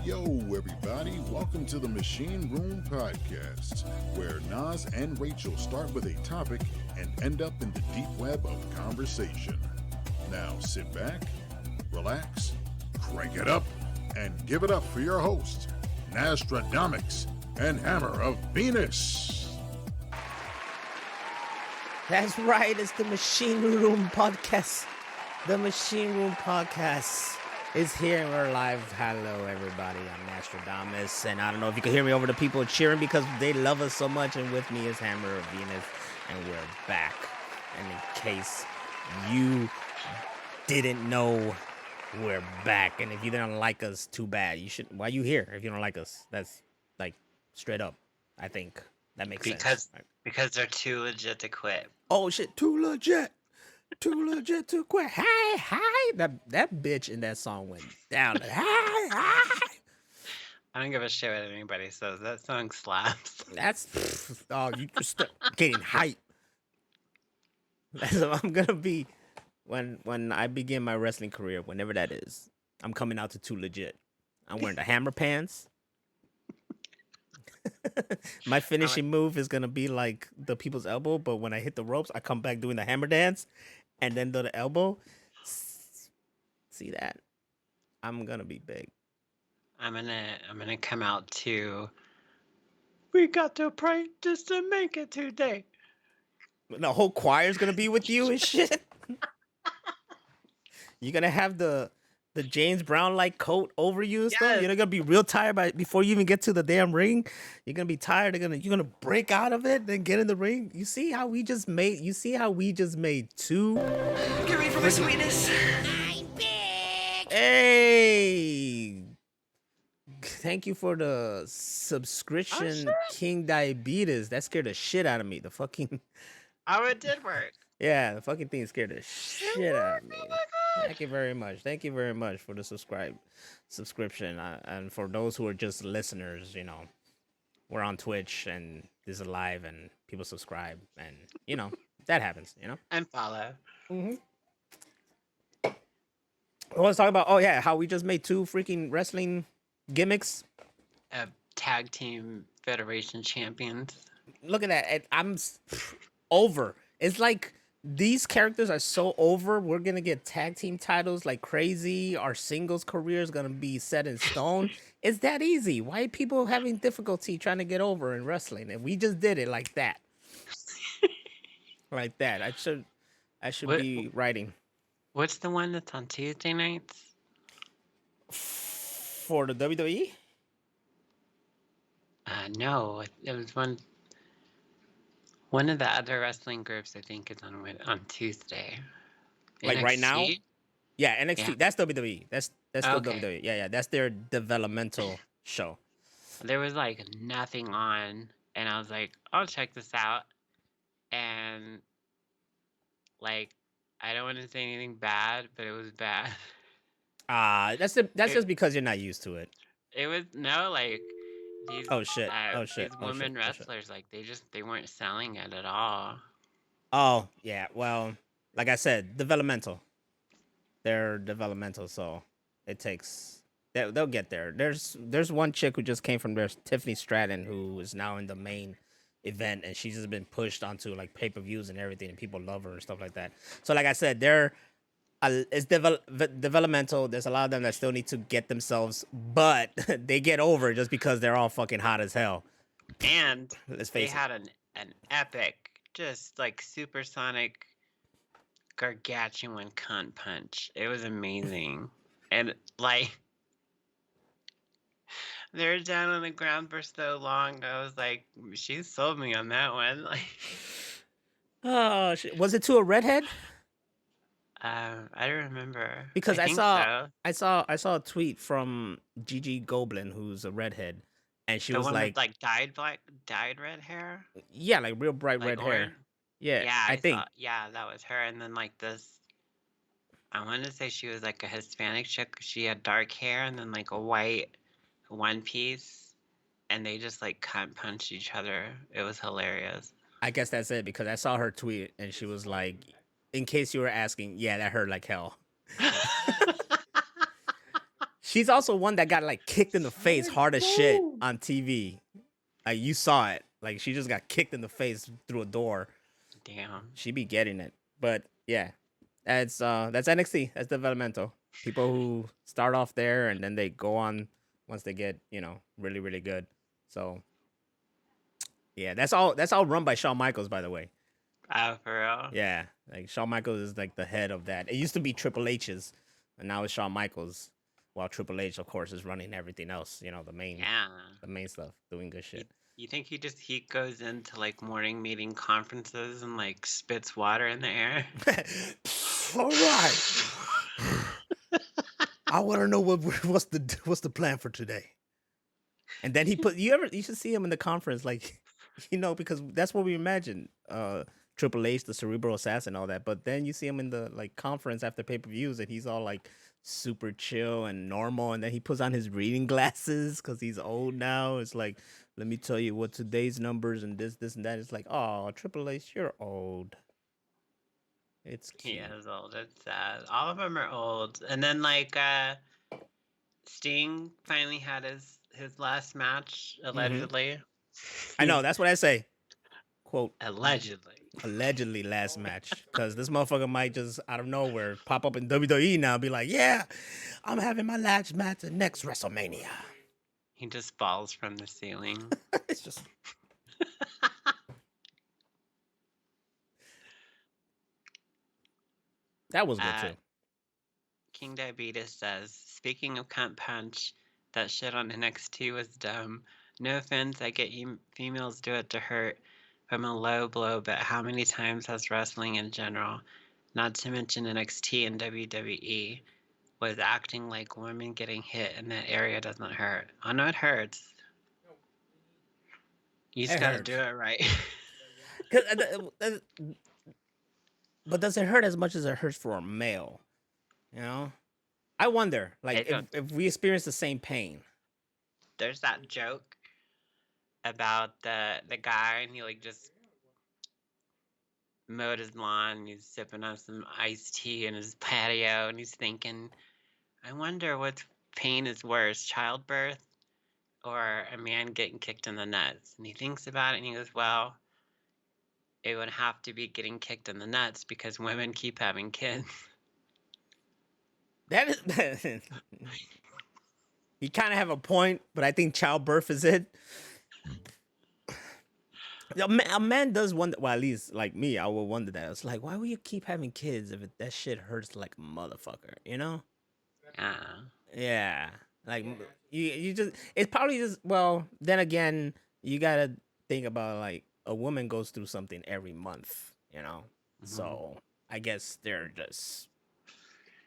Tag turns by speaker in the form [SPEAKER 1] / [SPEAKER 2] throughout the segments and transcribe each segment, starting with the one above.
[SPEAKER 1] Yo, everybody. Welcome to the Machine Room Podcast, where Nas and Rachel start with a topic and end up in the deep web of conversation. Now sit back, relax, crank it up, and give it up for your hosts, Naztradamix and HammerOfVenus.
[SPEAKER 2] That's right, it's the Machine Room Podcast. The Machine Room Podcast is here and we're live. Hello, everybody. I'm Naztradamix, and I don't know if you can hear me over the people cheering because they love us so much. And with me is HammerOfVenus, and we're back. And in case you didn't know, we're back. And if you didn't like us, too bad. You should. Why are you here if you don't like us? That's like straight up. I think that makes sense.
[SPEAKER 3] Because they're too legit to quit.
[SPEAKER 2] Oh shit, too legit. Too legit to quit. Hi. That bitch in that song went down. Hi.
[SPEAKER 3] I don't give a shit what anybody says. That song slaps.
[SPEAKER 2] That's you just getting hype. That's what I'm gonna be when I begin my wrestling career, whenever that is. I'm coming out to Too Legit. I'm wearing the hammer pants. My finishing move is gonna be like the people's elbow, but when I hit the ropes, I come back doing the hammer dance, and then do the elbow. See that? I'm gonna be big.
[SPEAKER 3] I'm gonna come out to. We got to pray just to make it today.
[SPEAKER 2] The whole choir's gonna be with you and shit. You're gonna have the James Brown like coat over you and stuff. You're gonna be real tired before you even get to the damn ring. You're gonna be tired. You're gonna break out of it, then get in the ring. You see how we just made two.
[SPEAKER 4] Get ready for my sweetness.
[SPEAKER 2] I'm big. Hey, thank you for the subscription, King Diabetes. That scared the shit out of me. The fucking.
[SPEAKER 3] Oh, it did work.
[SPEAKER 2] Yeah, the fucking thing scared the shit out of me. Thank you very much. Thank you very much for the subscription. And for those who are just listeners, you know, we're on Twitch and this is live and people subscribe and, you know, that happens, you know?
[SPEAKER 3] And follow.
[SPEAKER 2] Mm-hmm. I want to talk about, how we just made two freaking wrestling gimmicks.
[SPEAKER 3] Tag team federation champions.
[SPEAKER 2] Look at that. I'm over. It's like... These characters are so over. We're going to get tag team titles like crazy. Our singles career is going to be set in stone. It's that easy. Why are people having difficulty trying to get over in wrestling? And we just did it like that. Like that. I should be writing.
[SPEAKER 3] What's the one that's on Tuesday nights?
[SPEAKER 2] For the WWE?
[SPEAKER 3] No. It was one of the other wrestling groups, I think, is on Tuesday.
[SPEAKER 2] Like
[SPEAKER 3] NXT?
[SPEAKER 2] right now? Yeah, NXT. Yeah. That's WWE. That's still
[SPEAKER 3] okay.
[SPEAKER 2] WWE. Yeah. That's their developmental show.
[SPEAKER 3] There was like nothing on, and I was like, I'll check this out. And like, I don't want to say anything bad, but it was bad.
[SPEAKER 2] That's just because you're not used to it.
[SPEAKER 3] It was like. These, These women wrestlers, like they weren't selling it at all.
[SPEAKER 2] Oh yeah, well, like I said, developmental. They're developmental, so it takes. They'll get there. There's one chick who just came from there, Tiffany Stratton, who is now in the main event, and she's just been pushed onto like pay-per-views and everything, and people love her and stuff like that. So like I said, it's developmental. There's a lot of them that still need to get themselves, but they get over just because they're all fucking hot as hell.
[SPEAKER 3] And
[SPEAKER 2] let's face
[SPEAKER 3] they had an epic, just like supersonic, gargantuan cunt punch. It was amazing, and like they're down on the ground for so long. I was like, she sold me on that one. Like,
[SPEAKER 2] oh shit, was it to a redhead?
[SPEAKER 3] I don't remember.
[SPEAKER 2] Because I saw a tweet from Gigi Goblin, who's a redhead, and she
[SPEAKER 3] The
[SPEAKER 2] was
[SPEAKER 3] one with
[SPEAKER 2] like,
[SPEAKER 3] like dyed red hair,
[SPEAKER 2] yeah, like real bright
[SPEAKER 3] like
[SPEAKER 2] red hair.
[SPEAKER 3] orange.
[SPEAKER 2] Yeah,
[SPEAKER 3] Yeah,
[SPEAKER 2] I
[SPEAKER 3] I saw.
[SPEAKER 2] think.
[SPEAKER 3] Yeah, that was her. And then like this, I want to say she was like a Hispanic chick. She had dark hair and then like a white one piece, and they just like cut punched each other. It was hilarious.
[SPEAKER 2] I guess that's it because I saw her tweet and she was like, in case you were asking, yeah, that hurt like hell. She's also one that got like kicked in the face hard as shit on TV. Like you saw it. Like she just got kicked in the face through a door.
[SPEAKER 3] Damn.
[SPEAKER 2] She be getting it. But yeah, that's NXT. That's developmental. People who start off there and then they go on once they get, really, really good. So yeah, that's all run by Shawn Michaels, by the way.
[SPEAKER 3] Oh, for real?
[SPEAKER 2] Yeah, like Shawn Michaels is like the head of that. It used to be Triple H's, and now it's Shawn Michaels. While Triple H, of course, is running everything else. The
[SPEAKER 3] Yeah.
[SPEAKER 2] main stuff, doing good shit.
[SPEAKER 3] You think he goes into like morning meeting conferences and like spits water in the air?
[SPEAKER 2] All right. I want to know what's the plan for today. And then you should see him in the conference, like, because that's what we imagine. Triple H, the cerebral assassin, all that. But then you see him in the like conference after pay-per-views, and he's all like super chill and normal. And then he puts on his reading glasses because he's old now. It's like, let me tell you what today's numbers and this, and that. It's like, oh, Triple H, you're old. It's cute.
[SPEAKER 3] He is old. It's sad. All of them are old. And then like Sting finally had his last match allegedly.
[SPEAKER 2] I know, that's what I say. Quote,
[SPEAKER 3] allegedly
[SPEAKER 2] last match, because this motherfucker might just out of nowhere pop up in WWE now and be like, yeah, I'm having my last match at next WrestleMania.
[SPEAKER 3] He just falls from the ceiling.
[SPEAKER 2] It's just that was good too.
[SPEAKER 3] King Diabetes says, speaking of cunt punch, that shit on NXT was dumb. No offense, I get you females do it to hurt from a low blow, but how many times has wrestling in general, not to mention NXT and WWE, was acting like women getting hit in that area doesn't hurt? I know it hurts. You just gotta do it right.
[SPEAKER 2] But does it hurt as much as it hurts for a male? I wonder, like, if we experience the same pain.
[SPEAKER 3] There's that joke about the guy, and he like just mowed his lawn, and he's sipping on some iced tea in his patio, and he's thinking, I wonder what pain is worse, childbirth or a man getting kicked in the nuts? And he thinks about it, and he goes, well, it would have to be getting kicked in the nuts because women keep having kids.
[SPEAKER 2] That is, you kind of have a point, but I think childbirth is it. A man does wonder. Well, at least like me, I will wonder that. It's like, why would you keep having kids if that shit hurts like a motherfucker? Yeah. Like you just. It's probably just. Well, then again, you gotta think about like a woman goes through something every month. Mm-hmm. So I guess they're just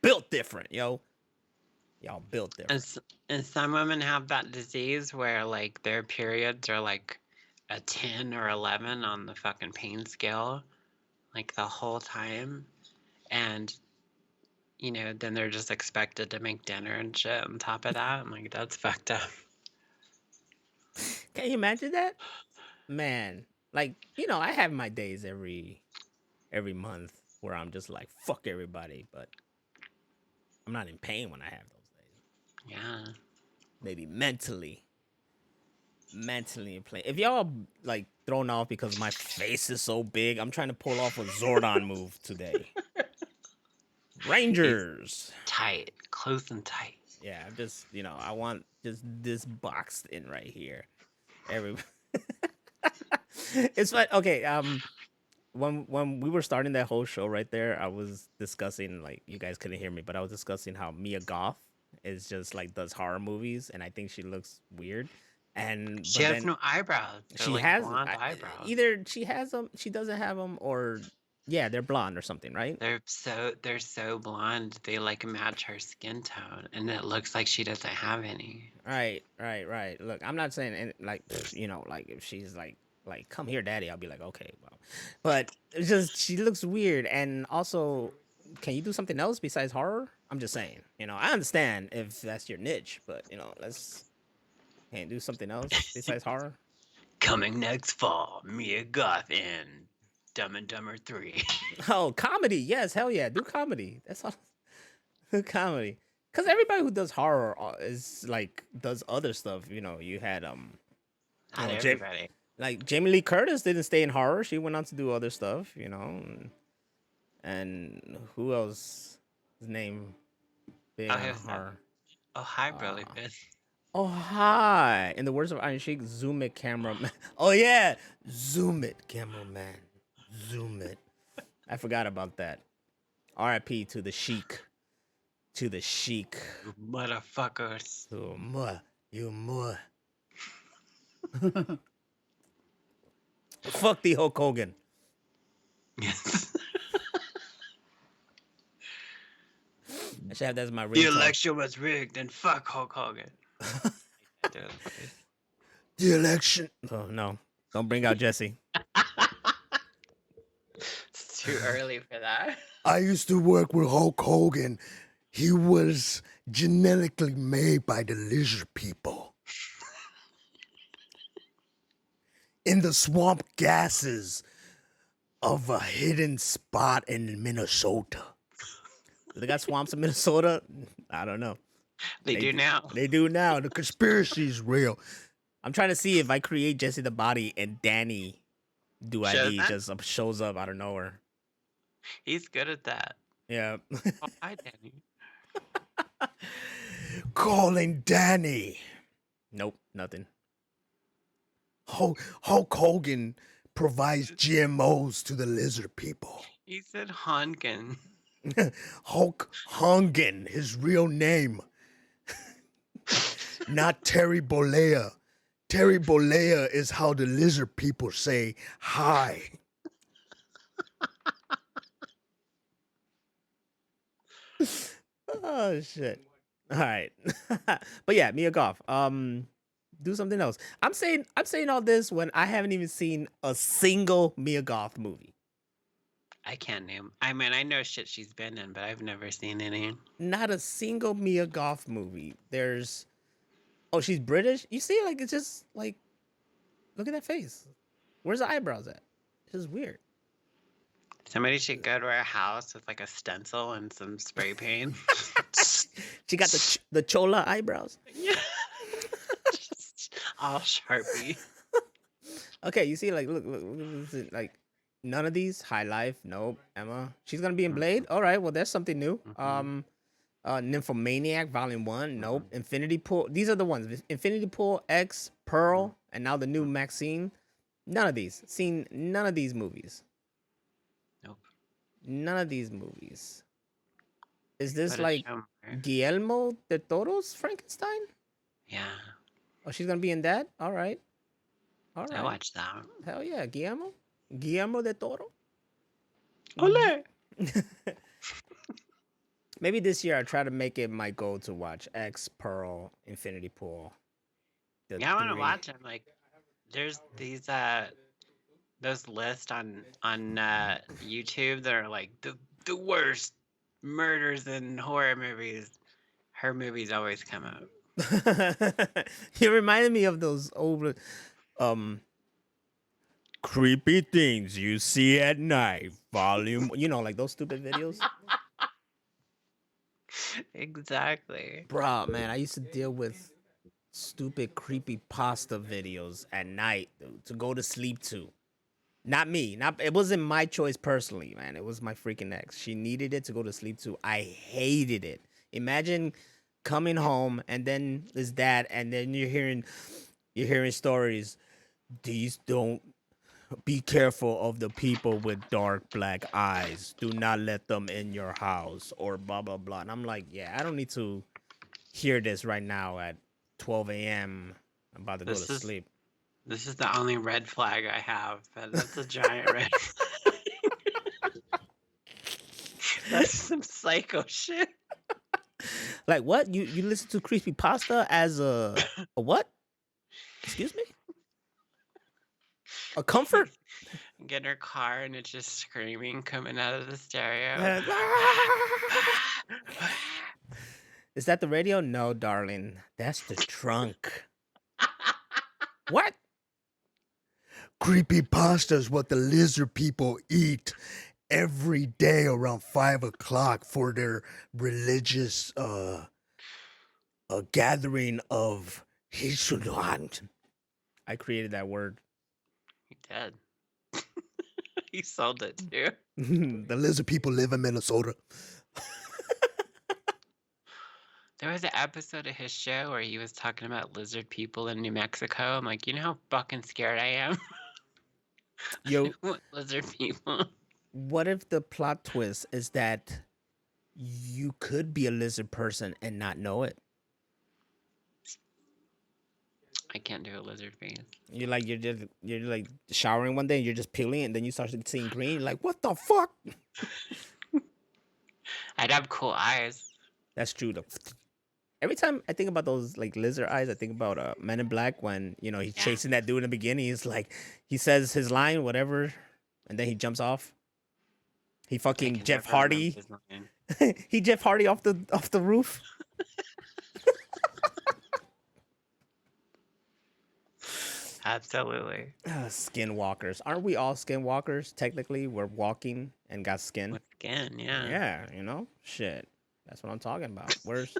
[SPEAKER 2] built different, yo. Y'all built different.
[SPEAKER 3] And some women have that disease where like their periods are like a 10 or 11 on the fucking pain scale, like the whole time. And, then they're just expected to make dinner and shit on top of that. I'm like, that's fucked up.
[SPEAKER 2] Can you imagine that? Man, like, I have my days every month where I'm just like, fuck everybody, but I'm not in pain when I have those days.
[SPEAKER 3] Yeah.
[SPEAKER 2] Maybe mentally in pain. If y'all like thrown off because my face is so big, I'm trying to pull off a Zordon move today. Rangers.
[SPEAKER 3] Tight. Close and tight.
[SPEAKER 2] Yeah, I'm just, I want just this boxed in right here. It's like, okay, when we were starting that whole show right there, I was discussing, like, you guys couldn't hear me, but I was discussing how Mia Goth is just like does horror movies, and I think she looks weird. And
[SPEAKER 3] she has no eyebrows.
[SPEAKER 2] She has blonde eyebrows. Either she has them, she doesn't have them, or Yeah, they're blonde or something, right?
[SPEAKER 3] They're so blonde. They like match her skin tone, and it looks like she doesn't have any.
[SPEAKER 2] Right. Look, I'm not saying like like if she's like come here, daddy, I'll be like okay, well, but it's just she looks weird, and also, can you do something else besides horror? I'm just saying, I understand if that's your niche, but let's can't do something else besides horror.
[SPEAKER 3] Coming next fall, Mia Goth in Dumb and Dumber 3.
[SPEAKER 2] Oh, comedy, yes, hell yeah, do comedy. That's all. Do comedy, because everybody who does horror is like does other stuff. You had
[SPEAKER 3] Not
[SPEAKER 2] Jam-
[SPEAKER 3] everybody.
[SPEAKER 2] like Jamie Lee Curtis didn't stay in horror. She went on to do other stuff, and who else? His name being
[SPEAKER 3] Oh,
[SPEAKER 2] on
[SPEAKER 3] who's that?
[SPEAKER 2] horror.
[SPEAKER 3] Oh, hi, Burly Bitch.
[SPEAKER 2] Oh hi! In the words of Iron Sheik, zoom it, cameraman. Oh yeah, zoom it, cameraman. Zoom it. I forgot about that. R.I.P. to the Sheik. To the Sheik.
[SPEAKER 3] You motherfuckers.
[SPEAKER 2] To muh, you muh. Fuck the Hulk Hogan.
[SPEAKER 3] Yes.
[SPEAKER 2] I should have that as my
[SPEAKER 3] The
[SPEAKER 2] ringtone.
[SPEAKER 3] election was rigged, and fuck Hulk Hogan.
[SPEAKER 2] The election. Oh no! Don't bring out Jesse.
[SPEAKER 3] It's too early for that.
[SPEAKER 2] I used to work with Hulk Hogan. He was genetically made by the lizard people. In the swamp gases of a hidden spot in Minnesota. They got swamps in Minnesota? I don't know.
[SPEAKER 3] They do now.
[SPEAKER 2] They do now. The conspiracy's real. I'm trying to see if I create Jesse the Body and Danny Do ID just shows up out of nowhere.
[SPEAKER 3] He's good at that.
[SPEAKER 2] Yeah.
[SPEAKER 3] Oh, hi, Danny.
[SPEAKER 2] Calling Danny. Nope, nothing. Hulk Hogan provides GMOs to the lizard people.
[SPEAKER 3] He said Honkin.
[SPEAKER 2] Hulk Hogan, his real name. Not Terry Bollea. Terry Bollea is how the lizard people say hi. Oh shit. All right. But yeah, Mia Goth. Do something else. I'm saying all this when I haven't even seen a single Mia Goth movie.
[SPEAKER 3] I can't name. I mean, I know shit she's been in, but I've never seen any.
[SPEAKER 2] Not a single Mia Goth movie. Oh, she's British? You see, like, it's just like, look at that face. Where's the eyebrows at? It's just weird.
[SPEAKER 3] Somebody should go to her house with like a stencil and some spray paint.
[SPEAKER 2] She got the chola eyebrows.
[SPEAKER 3] Yeah. All Sharpie.
[SPEAKER 2] Okay, you see, like, look, like, none of these. High Life, nope. Emma, she's gonna be in Blade. All right, well, there's something new. Nymphomaniac, Volume 1, nope. Infinity Pool, these are the ones. Infinity Pool, X, Pearl, and now the new Maxine. None of these. Seen none of these movies.
[SPEAKER 3] Nope.
[SPEAKER 2] None of these movies. Is this like Guillermo del Toro's Frankenstein?
[SPEAKER 3] Yeah.
[SPEAKER 2] Oh, she's gonna be in that? All right.
[SPEAKER 3] I watched that.
[SPEAKER 2] Hell yeah, Guillermo del Toro.
[SPEAKER 3] Ole.
[SPEAKER 2] Maybe this year I try to make it my goal to watch X, Pearl, Infinity Pool.
[SPEAKER 3] Yeah, I want to watch them. Like, there's these those lists on YouTube that are like the worst murders in horror movies. Her movies always come up.
[SPEAKER 2] You reminded me of those old creepy things you see at night volume, like those stupid videos.
[SPEAKER 3] Exactly.
[SPEAKER 2] Bro, man, I used to deal with stupid creepy pasta videos at night to go to sleep to. Not me. It wasn't my choice personally, man. It was my freaking ex. She needed it to go to sleep to. I hated it. Imagine coming home and then there's that, and then you're hearing stories. These don't be careful of the people with dark black eyes. Do not let them in your house or blah blah blah. And I'm like, yeah, I don't need to hear this right now at 12 a.m. I'm about to go to sleep.
[SPEAKER 3] This is the only red flag I have. That's a giant red flag. That's some psycho shit.
[SPEAKER 2] Like what? You listen to creepypasta as a what? Excuse me? A comfort?
[SPEAKER 3] Get in her car and it's just screaming coming out of the stereo.
[SPEAKER 2] Is that the radio? No, darling. That's the trunk. What?
[SPEAKER 5] Creepypasta is what the lizard people eat every day around 5 o'clock for their religious gathering of Hisunan.
[SPEAKER 2] I created that word.
[SPEAKER 3] He did. He sold it too.
[SPEAKER 5] The lizard people live in Minnesota.
[SPEAKER 3] There was an episode of his show where he was talking about lizard people in New Mexico. I'm like, you know how fucking scared I am?
[SPEAKER 2] Yo,
[SPEAKER 3] lizard people.
[SPEAKER 2] what if the plot twist is that you could be a lizard person and not know it?
[SPEAKER 3] I can't do a lizard face.
[SPEAKER 2] You're like showering one day and you're just peeling and then you start seeing green. You're like, what the fuck?
[SPEAKER 3] I'd have cool eyes.
[SPEAKER 2] That's true though. Every time I think about those like lizard eyes, I think about Men in Black when he's chasing that dude in the beginning. He's like, he says his line, whatever, and then he jumps off. He fucking Jeff Hardy. He Jeff Hardy off the roof.
[SPEAKER 3] Absolutely.
[SPEAKER 2] Skinwalkers. Aren't we all skinwalkers? Technically, we're walking and got skin.
[SPEAKER 3] With skin, yeah.
[SPEAKER 2] Yeah, shit. That's what I'm talking about. Where's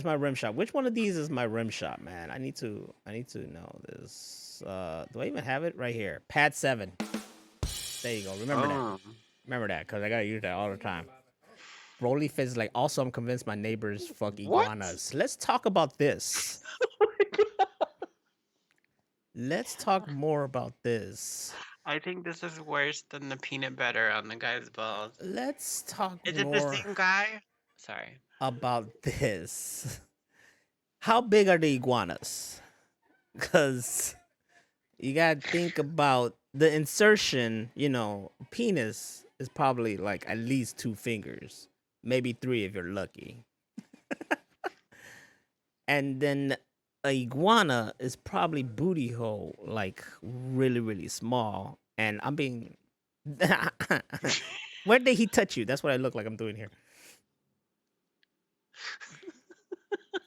[SPEAKER 2] my rim shot? Which one of these is my rim shot, man? I need to know this. Do I even have it right here? Pad 7. There you go. Remember that. Remember that, because I gotta use that all the time. Broly Fizz is like, also I'm convinced my neighbors fuck iguanas. Let's talk about this. Let's talk more about this.
[SPEAKER 3] I think this is worse than the peanut butter on the guy's balls.
[SPEAKER 2] Let's talk
[SPEAKER 3] Is
[SPEAKER 2] more
[SPEAKER 3] it the same guy? Sorry.
[SPEAKER 2] About this. How big are the iguanas? Because you gotta think about the insertion, penis is probably like at least 2 fingers, maybe 3 if you're lucky. And then a iguana is probably booty hole, like really, really small. And I'm being... Where did he touch you? That's what I look like I'm doing here.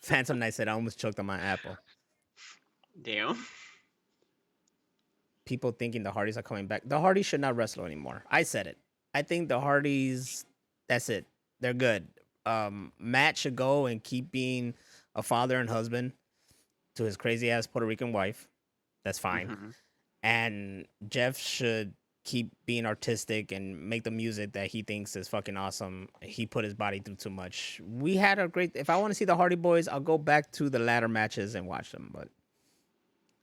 [SPEAKER 2] Phantom Knight said, I almost choked on my apple.
[SPEAKER 3] Damn.
[SPEAKER 2] People thinking the Hardys are coming back. The Hardys should not wrestle anymore. I said it. I think the Hardys, that's it. They're good. Matt should go and keep being a father and husband to his crazy ass Puerto Rican wife. That's fine. Mm-hmm. And Jeff should keep being artistic and make the music that he thinks is fucking awesome. He put his body through too much. We had a great... If I want to see the Hardy Boys, I'll go back to the ladder matches and watch them. But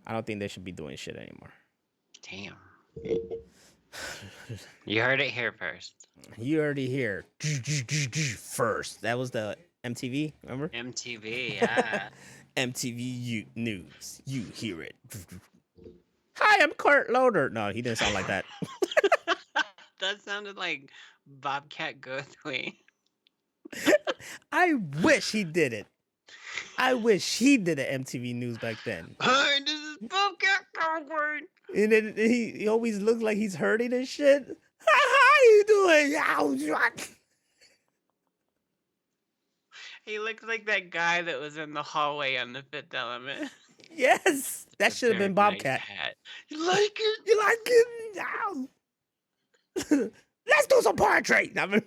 [SPEAKER 2] I don't think they should be doing shit anymore.
[SPEAKER 3] Damn. You heard it here first.
[SPEAKER 2] You heard it here first. That was the MTV, remember?
[SPEAKER 3] MTV, yeah.
[SPEAKER 2] MTV News. You hear it. Hi, I'm Kurt Loder. No, he didn't sound like that.
[SPEAKER 3] That sounded like Bobcat Gothway.
[SPEAKER 2] I wish he did it. I wish he did an MTV News back then.
[SPEAKER 3] Hi, this is Bobcat Gothway.
[SPEAKER 2] And then he always looks like he's hurting and shit. How you doing?
[SPEAKER 3] He looks like that guy that was in the hallway on the Fifth Element.
[SPEAKER 2] Yes, that should have been Bobcat.
[SPEAKER 3] Nice. You like it?
[SPEAKER 2] You like it? Let's do some poetry. That's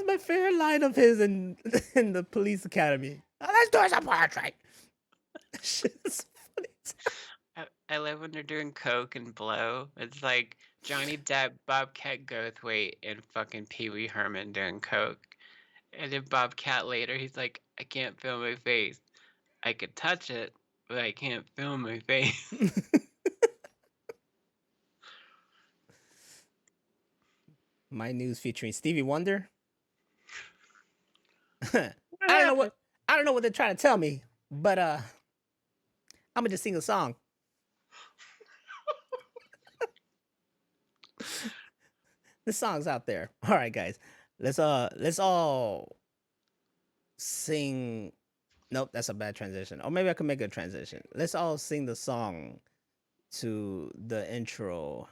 [SPEAKER 2] my favorite line of his in the Police Academy. Let's do some poetry. That shit is funny.
[SPEAKER 3] I love when they're doing coke and blow. It's like Johnny Depp, Bobcat Gothwait, and fucking Pee Wee Herman doing coke. And then Bobcat later, he's like, I can't feel my face. I could touch it, but I can't feel my face.
[SPEAKER 2] My News featuring Stevie Wonder. I don't know what they're trying to tell me, but I'm gonna just sing a song. The song's out there. All right, guys. Let's all sing. Nope, that's a bad transition. Or maybe I can make a transition. Let's all sing the song to the intro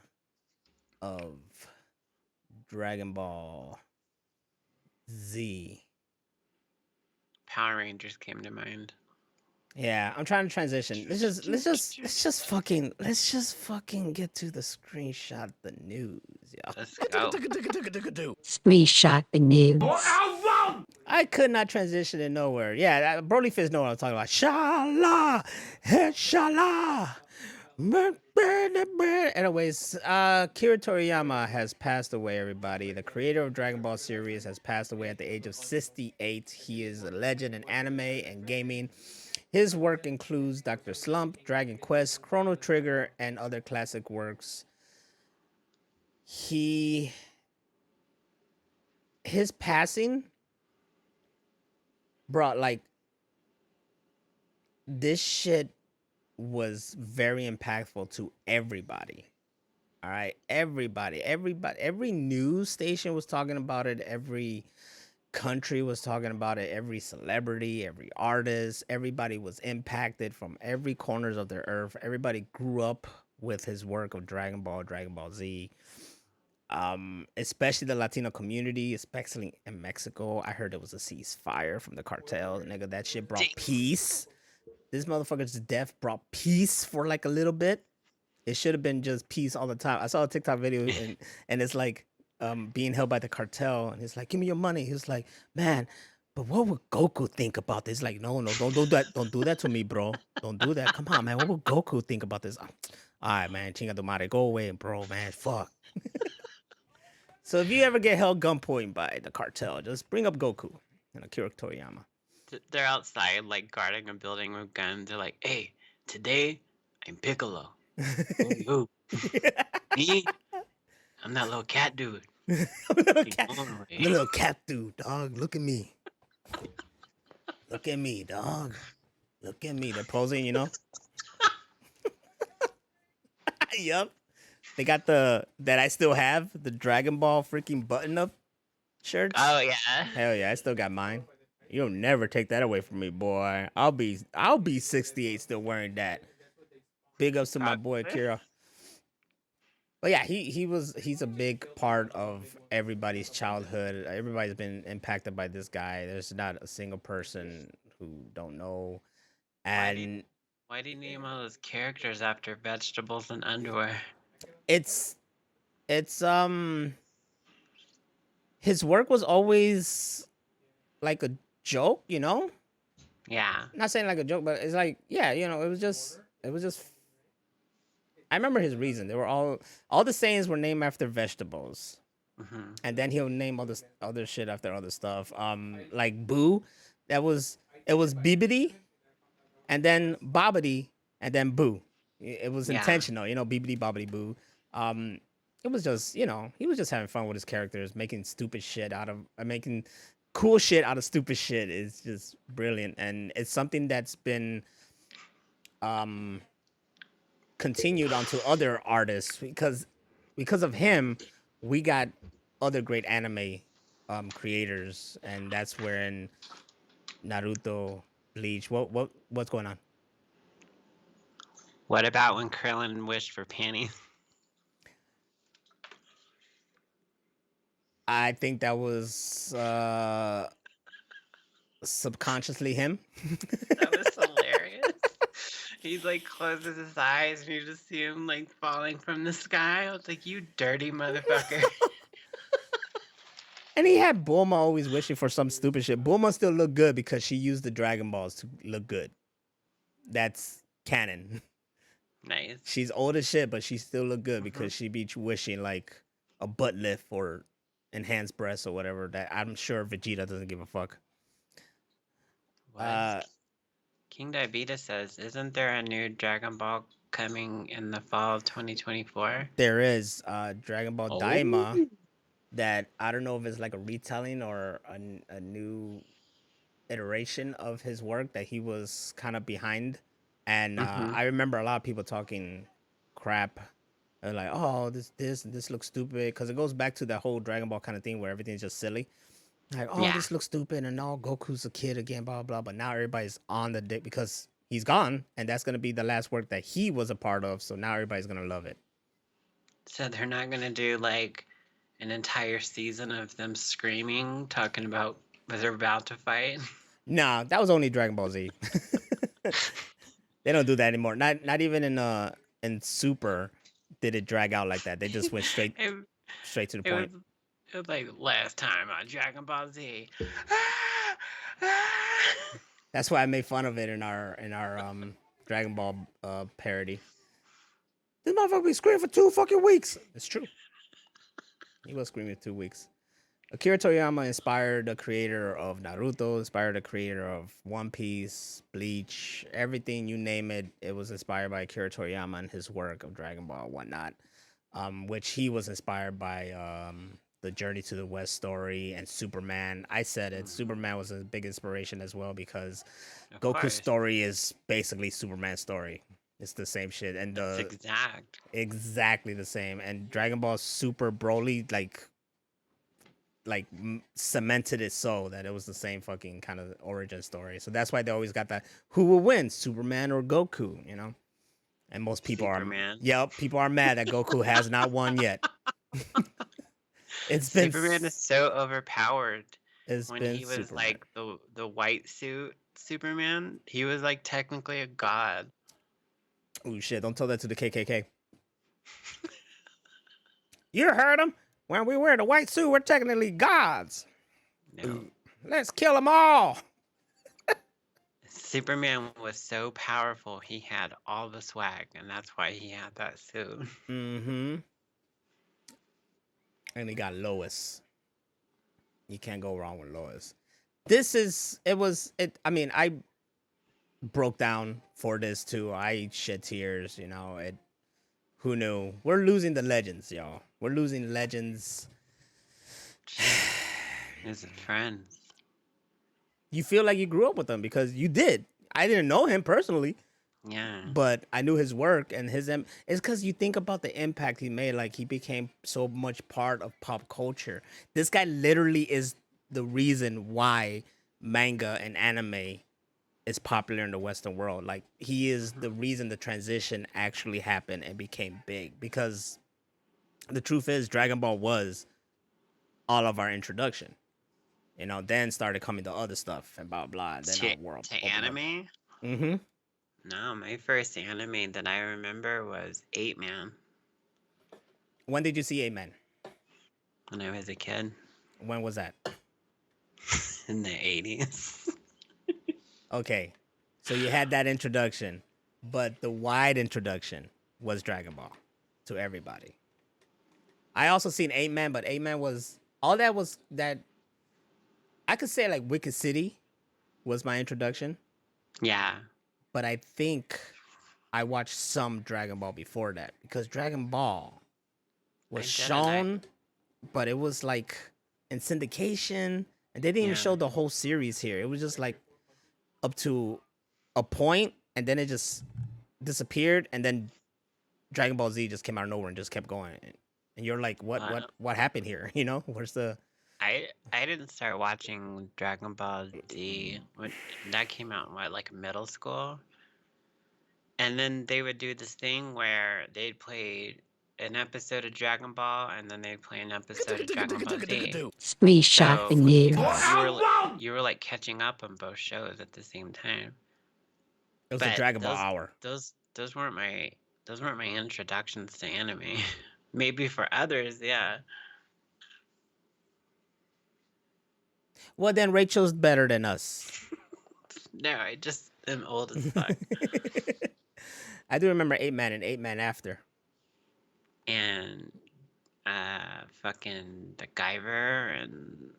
[SPEAKER 2] of Dragon Ball Z.
[SPEAKER 3] Power Rangers came to mind.
[SPEAKER 2] Yeah, I'm trying to transition. Let's just fucking get to the screenshot the news, y'all.
[SPEAKER 3] Let's go.
[SPEAKER 6] Screenshot the news.
[SPEAKER 2] I could not transition in nowhere. Yeah, Broly Fizz know what I'm talking about. Shala, shala. Anyways, Akira Toriyama has passed away, everybody. The creator of Dragon Ball series has passed away at the age of 68. He is a legend in anime and gaming. His work includes Dr. Slump, Dragon Quest, Chrono Trigger, and other classic works. His passing brought like this shit was very impactful to everybody. All right, everybody, every news station was talking about it. Every country was talking about it. Every celebrity, every artist, everybody was impacted from every corners of the earth. Everybody grew up with his work of Dragon Ball, Dragon Ball Z. Especially the Latino community, especially in Mexico. I heard it was a ceasefire from the cartel. Nigga, that shit brought peace. This motherfucker's death brought peace for like a little bit. It should have been just peace all the time. I saw a TikTok video and it's like being held by the cartel, and it's like, give me your money. He was like, man, but what would Goku think about this? Like, no, don't do that. Don't do that to me, bro. Don't do that. Come on, man. What would Goku think about this? All right, man. Chinga tu madre. Go away, bro, man. Fuck. So if you ever get held gunpoint by the cartel, just bring up Goku and Akira Toriyama.
[SPEAKER 3] They're outside, like, guarding a building with guns. They're like, hey, today, I'm Piccolo. Ooh. Me? I'm that little cat dude.
[SPEAKER 2] little cat dude, dog. Look at me. Look at me, dog. Look at me. They're posing, you know? Yup. They got that I still have, the Dragon Ball freaking button-up shirts.
[SPEAKER 3] Oh, yeah.
[SPEAKER 2] Hell yeah, I still got mine. You'll never take that away from me, boy. I'll be 68 still wearing that. Big ups to my boy Akira. But yeah, he's a big part of everybody's childhood. Everybody's been impacted by this guy. There's not a single person who don't know. And
[SPEAKER 3] why do you name all those characters after vegetables and underwear?
[SPEAKER 2] It's his work was always like a joke, you know?
[SPEAKER 3] Yeah.
[SPEAKER 2] Not saying like a joke, but it's like, yeah, you know, it was just I remember his reason. They were all the sayings were named after vegetables.
[SPEAKER 3] Mm-hmm.
[SPEAKER 2] And then he'll name all this other shit after other stuff. Like Boo, it was Bibbidi, and then Bobbidi, and then Boo. It was intentional, you know, Bibbidi Bobbidi Boo. It was just, you know, he was just having fun with his characters, making stupid shit out of making cool shit out of stupid shit is just brilliant, and it's something that's been continued onto other artists because of him we got other great anime creators, and that's where in Naruto, Bleach, what's going on?
[SPEAKER 3] What about when Krillin wished for panties?
[SPEAKER 2] I think that was subconsciously him.
[SPEAKER 3] That was hilarious. He like closes his eyes and you just see him like falling from the sky. I was like, you dirty motherfucker.
[SPEAKER 2] And he had Bulma always wishing for some stupid shit. Bulma still looked good because she used the Dragon Balls to look good. That's canon.
[SPEAKER 3] Nice.
[SPEAKER 2] She's old as shit, but she still look good because she be wishing like a butt lift or enhanced breasts or whatever. That I'm sure Vegeta doesn't give a fuck.
[SPEAKER 3] King Diabetes says, isn't there a new Dragon Ball coming in the fall of 2024?
[SPEAKER 2] There is Dragon Ball Daima that I don't know if it's like a retelling or a new iteration of his work that he was kind of behind. And I remember a lot of people talking crap And like, oh, this looks stupid because it goes back to that whole Dragon Ball kind of thing where everything's just silly. Like, oh,
[SPEAKER 3] Yeah.
[SPEAKER 2] this looks stupid, and now Goku's a kid again, blah blah. But now everybody's on the dick because he's gone, and that's gonna be the last work that he was a part of. So now everybody's gonna love it.
[SPEAKER 3] So they're not gonna do like an entire season of them screaming, talking about what they're about to fight.
[SPEAKER 2] Nah, that was only Dragon Ball Z. They don't do that anymore. Not even in Super did it drag out like that. They just went straight
[SPEAKER 3] It,
[SPEAKER 2] to the
[SPEAKER 3] it was
[SPEAKER 2] point.
[SPEAKER 3] it was like last time on Dragon Ball Z.
[SPEAKER 2] That's why I made fun of it in our Dragon Ball parody. This motherfucker be screaming for 2 fucking weeks. It's true. He was screaming 2 weeks. Akira Toriyama inspired the creator of Naruto, inspired the creator of One Piece, Bleach, everything, you name it. It was inspired by Akira Toriyama and his work of Dragon Ball and whatnot, which he was inspired by the Journey to the West story and Superman. I said it. Superman was a big inspiration as well because
[SPEAKER 3] Of
[SPEAKER 2] Goku's
[SPEAKER 3] course.
[SPEAKER 2] story is basically Superman's story. It's the same shit. And
[SPEAKER 3] It's
[SPEAKER 2] exactly the same. And Dragon Ball Super Broly, cemented it so that it was the same fucking kind of origin story. So that's why they always got that who will win, Superman or Goku, you know? And most people
[SPEAKER 3] Superman.
[SPEAKER 2] people are mad that Goku has not won yet. It's been
[SPEAKER 3] Superman is so overpowered.
[SPEAKER 2] It's
[SPEAKER 3] When
[SPEAKER 2] been
[SPEAKER 3] he was
[SPEAKER 2] Superman.
[SPEAKER 3] like the white suit Superman, he was like technically a god.
[SPEAKER 2] Oh shit, don't tell that to the KKK. You heard him? When we wear the white suit, we're technically gods.
[SPEAKER 3] No.
[SPEAKER 2] Let's kill them all.
[SPEAKER 3] Superman was so powerful, he had all the swag, and that's why he had that suit.
[SPEAKER 2] Mm-hmm. And he got Lois. You can't go wrong with Lois. I mean, I broke down for this too. I shed tears, you know. Who knew? We're losing the legends, y'all. We're losing legends.
[SPEAKER 3] His friends.
[SPEAKER 2] You feel like you grew up with them because you did. I didn't know him personally,
[SPEAKER 3] Yeah.
[SPEAKER 2] but I knew his work and it's because you think about the impact he made. Like he became so much part of pop culture. This guy literally is the reason why manga and anime is popular in the Western world. Like he is the reason the transition actually happened and became big, because the truth is Dragon Ball was all of our introduction. You know, then started coming the other stuff and blah blah. Then our world
[SPEAKER 3] To anime?
[SPEAKER 2] Mm-hmm.
[SPEAKER 3] No, my first anime that I remember was 8-Man
[SPEAKER 2] When did you see Amen?
[SPEAKER 3] when I was a kid
[SPEAKER 2] When was that?
[SPEAKER 3] in the 80s.
[SPEAKER 2] Okay, so you had that introduction, but the wide introduction was Dragon Ball to everybody. I also seen 8-Man, but 8-Man was all that was that. I could say like Wicked City was my introduction,
[SPEAKER 3] Yeah.
[SPEAKER 2] but I think I watched some Dragon Ball before that because Dragon Ball was shown, but it was like in syndication, and they didn't even show the whole series here. It was just like up to a point, and then it just disappeared, and then Dragon Ball Z just came out of nowhere and just kept going. And you're like, what happened here? You know, where's the
[SPEAKER 3] I didn't start watching Dragon Ball Z when that came out in like middle school. And then they would do this thing where they'd play an episode of Dragon Ball and then they'd play an episode of Dragon Ball Z.
[SPEAKER 6] Screenshot the news.
[SPEAKER 3] You were like catching up on both shows at the same time.
[SPEAKER 2] It was a Dragon Ball hour.
[SPEAKER 3] Those weren't my introductions to anime. Maybe for others, yeah.
[SPEAKER 2] Well, then Rachel's better than us.
[SPEAKER 3] No, I just am old as fuck.
[SPEAKER 2] I do remember 8-Man and 8-Man After.
[SPEAKER 3] And fucking the Guyver, and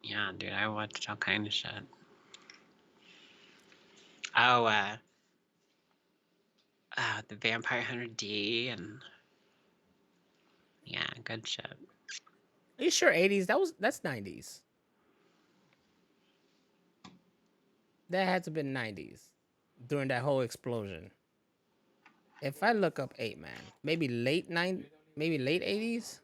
[SPEAKER 3] yeah, dude, I watched all kind of shit. Oh, the Vampire Hunter D, and yeah, good shit.
[SPEAKER 2] Are you sure 80s? That's 90s. That had to have been 90s during that whole explosion. If I look up 8-Man, maybe late 80s.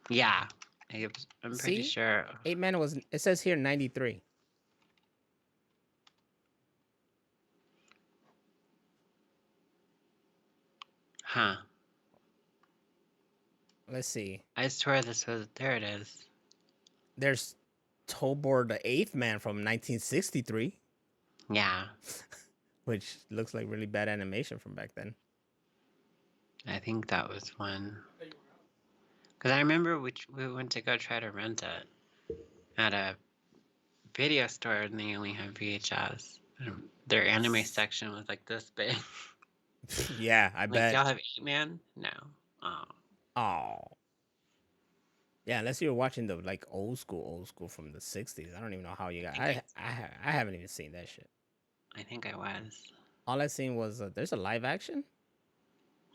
[SPEAKER 3] Yeah, I'm pretty
[SPEAKER 2] See,
[SPEAKER 3] sure.
[SPEAKER 2] 8-Man was. It says here 93.
[SPEAKER 3] Huh.
[SPEAKER 2] Let's see.
[SPEAKER 3] I swear this was. There it is.
[SPEAKER 2] There's Tobor the Eighth Man from 1963,
[SPEAKER 3] Yeah,
[SPEAKER 2] which looks like really bad animation from back then.
[SPEAKER 3] I think that was one. Because I remember we went to go try to rent it at a video store and they only had VHS. Their anime section was like this big.
[SPEAKER 2] Yeah, I
[SPEAKER 3] Like,
[SPEAKER 2] bet.
[SPEAKER 3] y'all have 8-Man? No. Oh.
[SPEAKER 2] Oh. Yeah, unless you were watching the like old school from the 60s. I don't even know how you got. I haven't even seen that shit.
[SPEAKER 3] I think I was.
[SPEAKER 2] All I seen was there's a live action.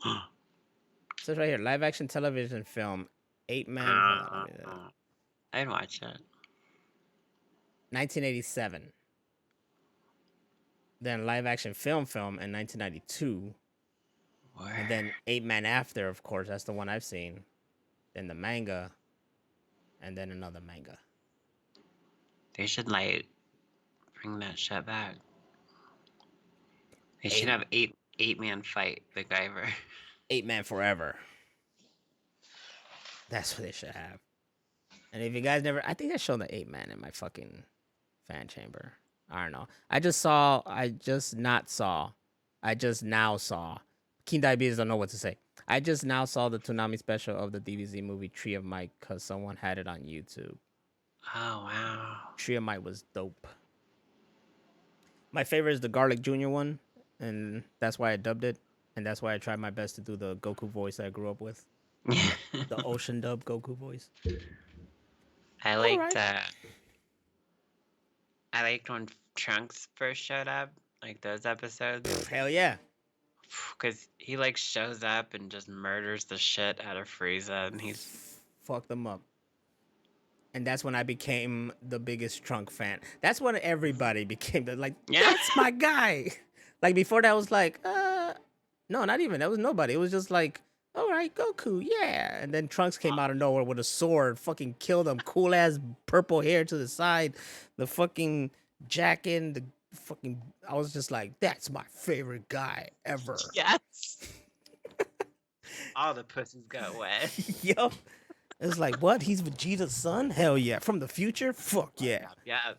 [SPEAKER 2] So it's right here, live action television film, 8-Man. Hold on, let me
[SPEAKER 3] I'd watch it.
[SPEAKER 2] 1987. Then live action film in 1992.
[SPEAKER 3] Word.
[SPEAKER 2] And then 8-Man After, of course, that's the one I've seen. Then the manga, and then another manga.
[SPEAKER 3] They should like bring that shit back. They should have 8-man fight MacGyver.
[SPEAKER 2] 8-Man Forever. That's what they should have. And if you guys never, I think I showed the 8-Man in my fucking fan chamber. I don't know. I just now saw. Keen Diabetes don't know what to say. I just now saw the Toonami special of the DBZ movie Tree of Might because someone had it on YouTube.
[SPEAKER 3] Oh, wow.
[SPEAKER 2] Tree of Might was dope. My favorite is the Garlic Jr. one, and that's why I dubbed it, and that's why I tried my best to do the Goku voice I grew up with. The Ocean dub Goku voice.
[SPEAKER 3] I liked I liked when Trunks first showed up, like those episodes.
[SPEAKER 2] Hell yeah.
[SPEAKER 3] Because he like shows up and just murders the shit out of Frieza, and he's
[SPEAKER 2] fucked them up. And that's when I became the biggest Trunk fan. That's when everybody became like, that's my guy. Like before that was like, no, not even. That was nobody. It was just like, all right, Goku, yeah. And then Trunks came out of nowhere with a sword, fucking killed him. Cool ass purple hair to the side, the fucking jacket, the fucking. I was just like, that's my favorite guy ever.
[SPEAKER 3] Yes. All the pussies got wet.
[SPEAKER 2] Yup. It's like, what? He's Vegeta's son? Hell yeah. From the future? Fuck yeah.
[SPEAKER 3] Yeah.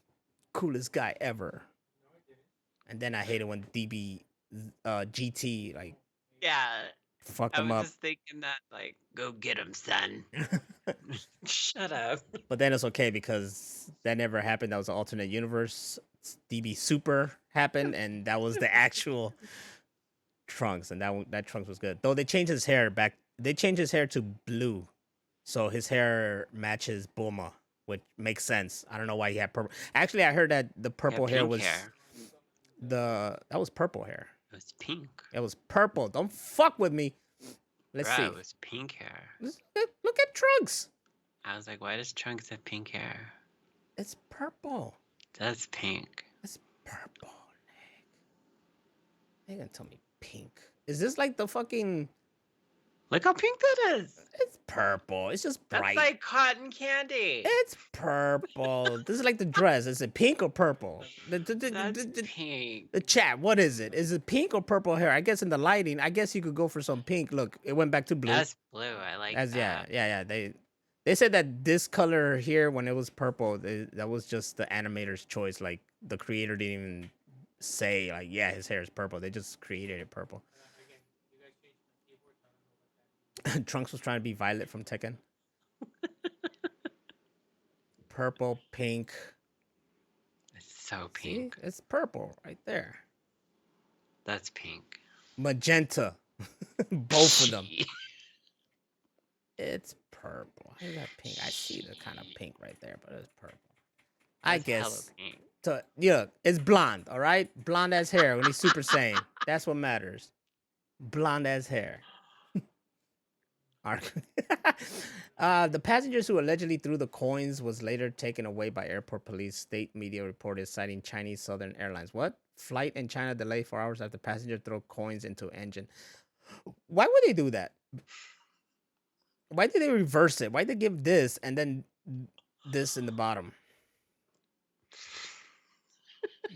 [SPEAKER 2] Coolest guy ever. And then I hated when DB GT like fucked him up.
[SPEAKER 3] I was just thinking that like, go get him, son. Shut up.
[SPEAKER 2] But then it's okay because that never happened. That was an alternate universe. DB Super happened, and that was the actual Trunks, and that Trunks was good. Though they changed his hair back. They changed his hair to blue. So his hair matches Bulma, which makes sense. I don't know why he had purple. Actually, I heard that the purple hair was that was purple hair.
[SPEAKER 3] It was pink.
[SPEAKER 2] It was purple. Don't fuck with me. Let's see.
[SPEAKER 3] It was pink hair.
[SPEAKER 2] Look at Trunks.
[SPEAKER 3] I was like, why does Trunks have pink hair?
[SPEAKER 2] It's purple.
[SPEAKER 3] That's pink.
[SPEAKER 2] It's purple, Nick. They gonna tell me pink. Is this like the fucking...
[SPEAKER 3] Look how pink that is.
[SPEAKER 2] It's purple. It's just bright.
[SPEAKER 3] That's like cotton candy.
[SPEAKER 2] It's purple. This is like the dress. Is it pink or purple?
[SPEAKER 3] That's pink.
[SPEAKER 2] The chat, what is it? Is it pink or purple hair? I guess in the lighting, I guess you could go for some pink. Look, it went back to blue.
[SPEAKER 3] That's blue. I like that.
[SPEAKER 2] Yeah. They said that this color here, when it was purple, that was just the animator's choice. Like, the creator didn't even say, like, yeah, his hair is purple. They just created it purple. Trunks was trying to be Violet from Tekken. Purple, pink.
[SPEAKER 3] It's so pink.
[SPEAKER 2] See? It's purple right there.
[SPEAKER 3] That's pink.
[SPEAKER 2] Magenta. Both of them. It's purple. How is that pink? I see the kind of pink right there, but it's purple. I guess. So, yeah, it's blonde, all right? Blonde as hair when he's Super Saiyan. That's what matters. Blonde as hair. The passengers who allegedly threw the coins was later taken away by airport police. State media reported citing Chinese Southern Airlines. What? Flight in China delayed 4 hours after passenger throw coins into engine. Why would they do that? Why did they reverse it? Why did they give this and then this in the bottom?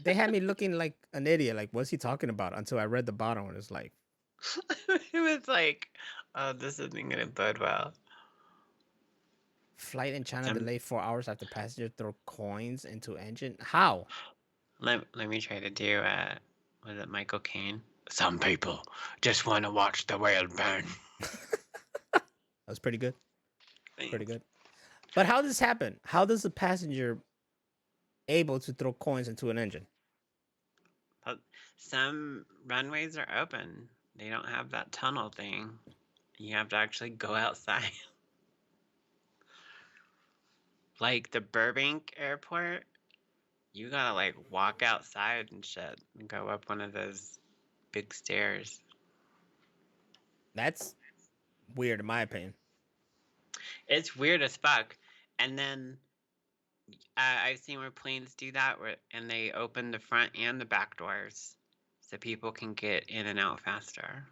[SPEAKER 2] They had me looking like an idiot. Like, what's he talking about? Until I read the bottom and it's like,
[SPEAKER 3] It was like, oh, this isn't gonna bode well.
[SPEAKER 2] flight in China delayed 4 hours after passenger throw coins into engine. How?
[SPEAKER 3] Let me try to do was it Michael Caine? Some people just want to watch the world burn.
[SPEAKER 2] That was pretty good. Pretty good. But how does this happen? How does the passenger able to throw coins into an engine?
[SPEAKER 3] But some runways are open. They don't have that tunnel thing. You have to actually go outside. Like the Burbank airport, you gotta like walk outside and shit and go up one of those big stairs.
[SPEAKER 2] That's weird in my opinion.
[SPEAKER 3] It's weird as fuck. And then I've seen where planes do that, and they open the front and the back doors so people can get in and out faster.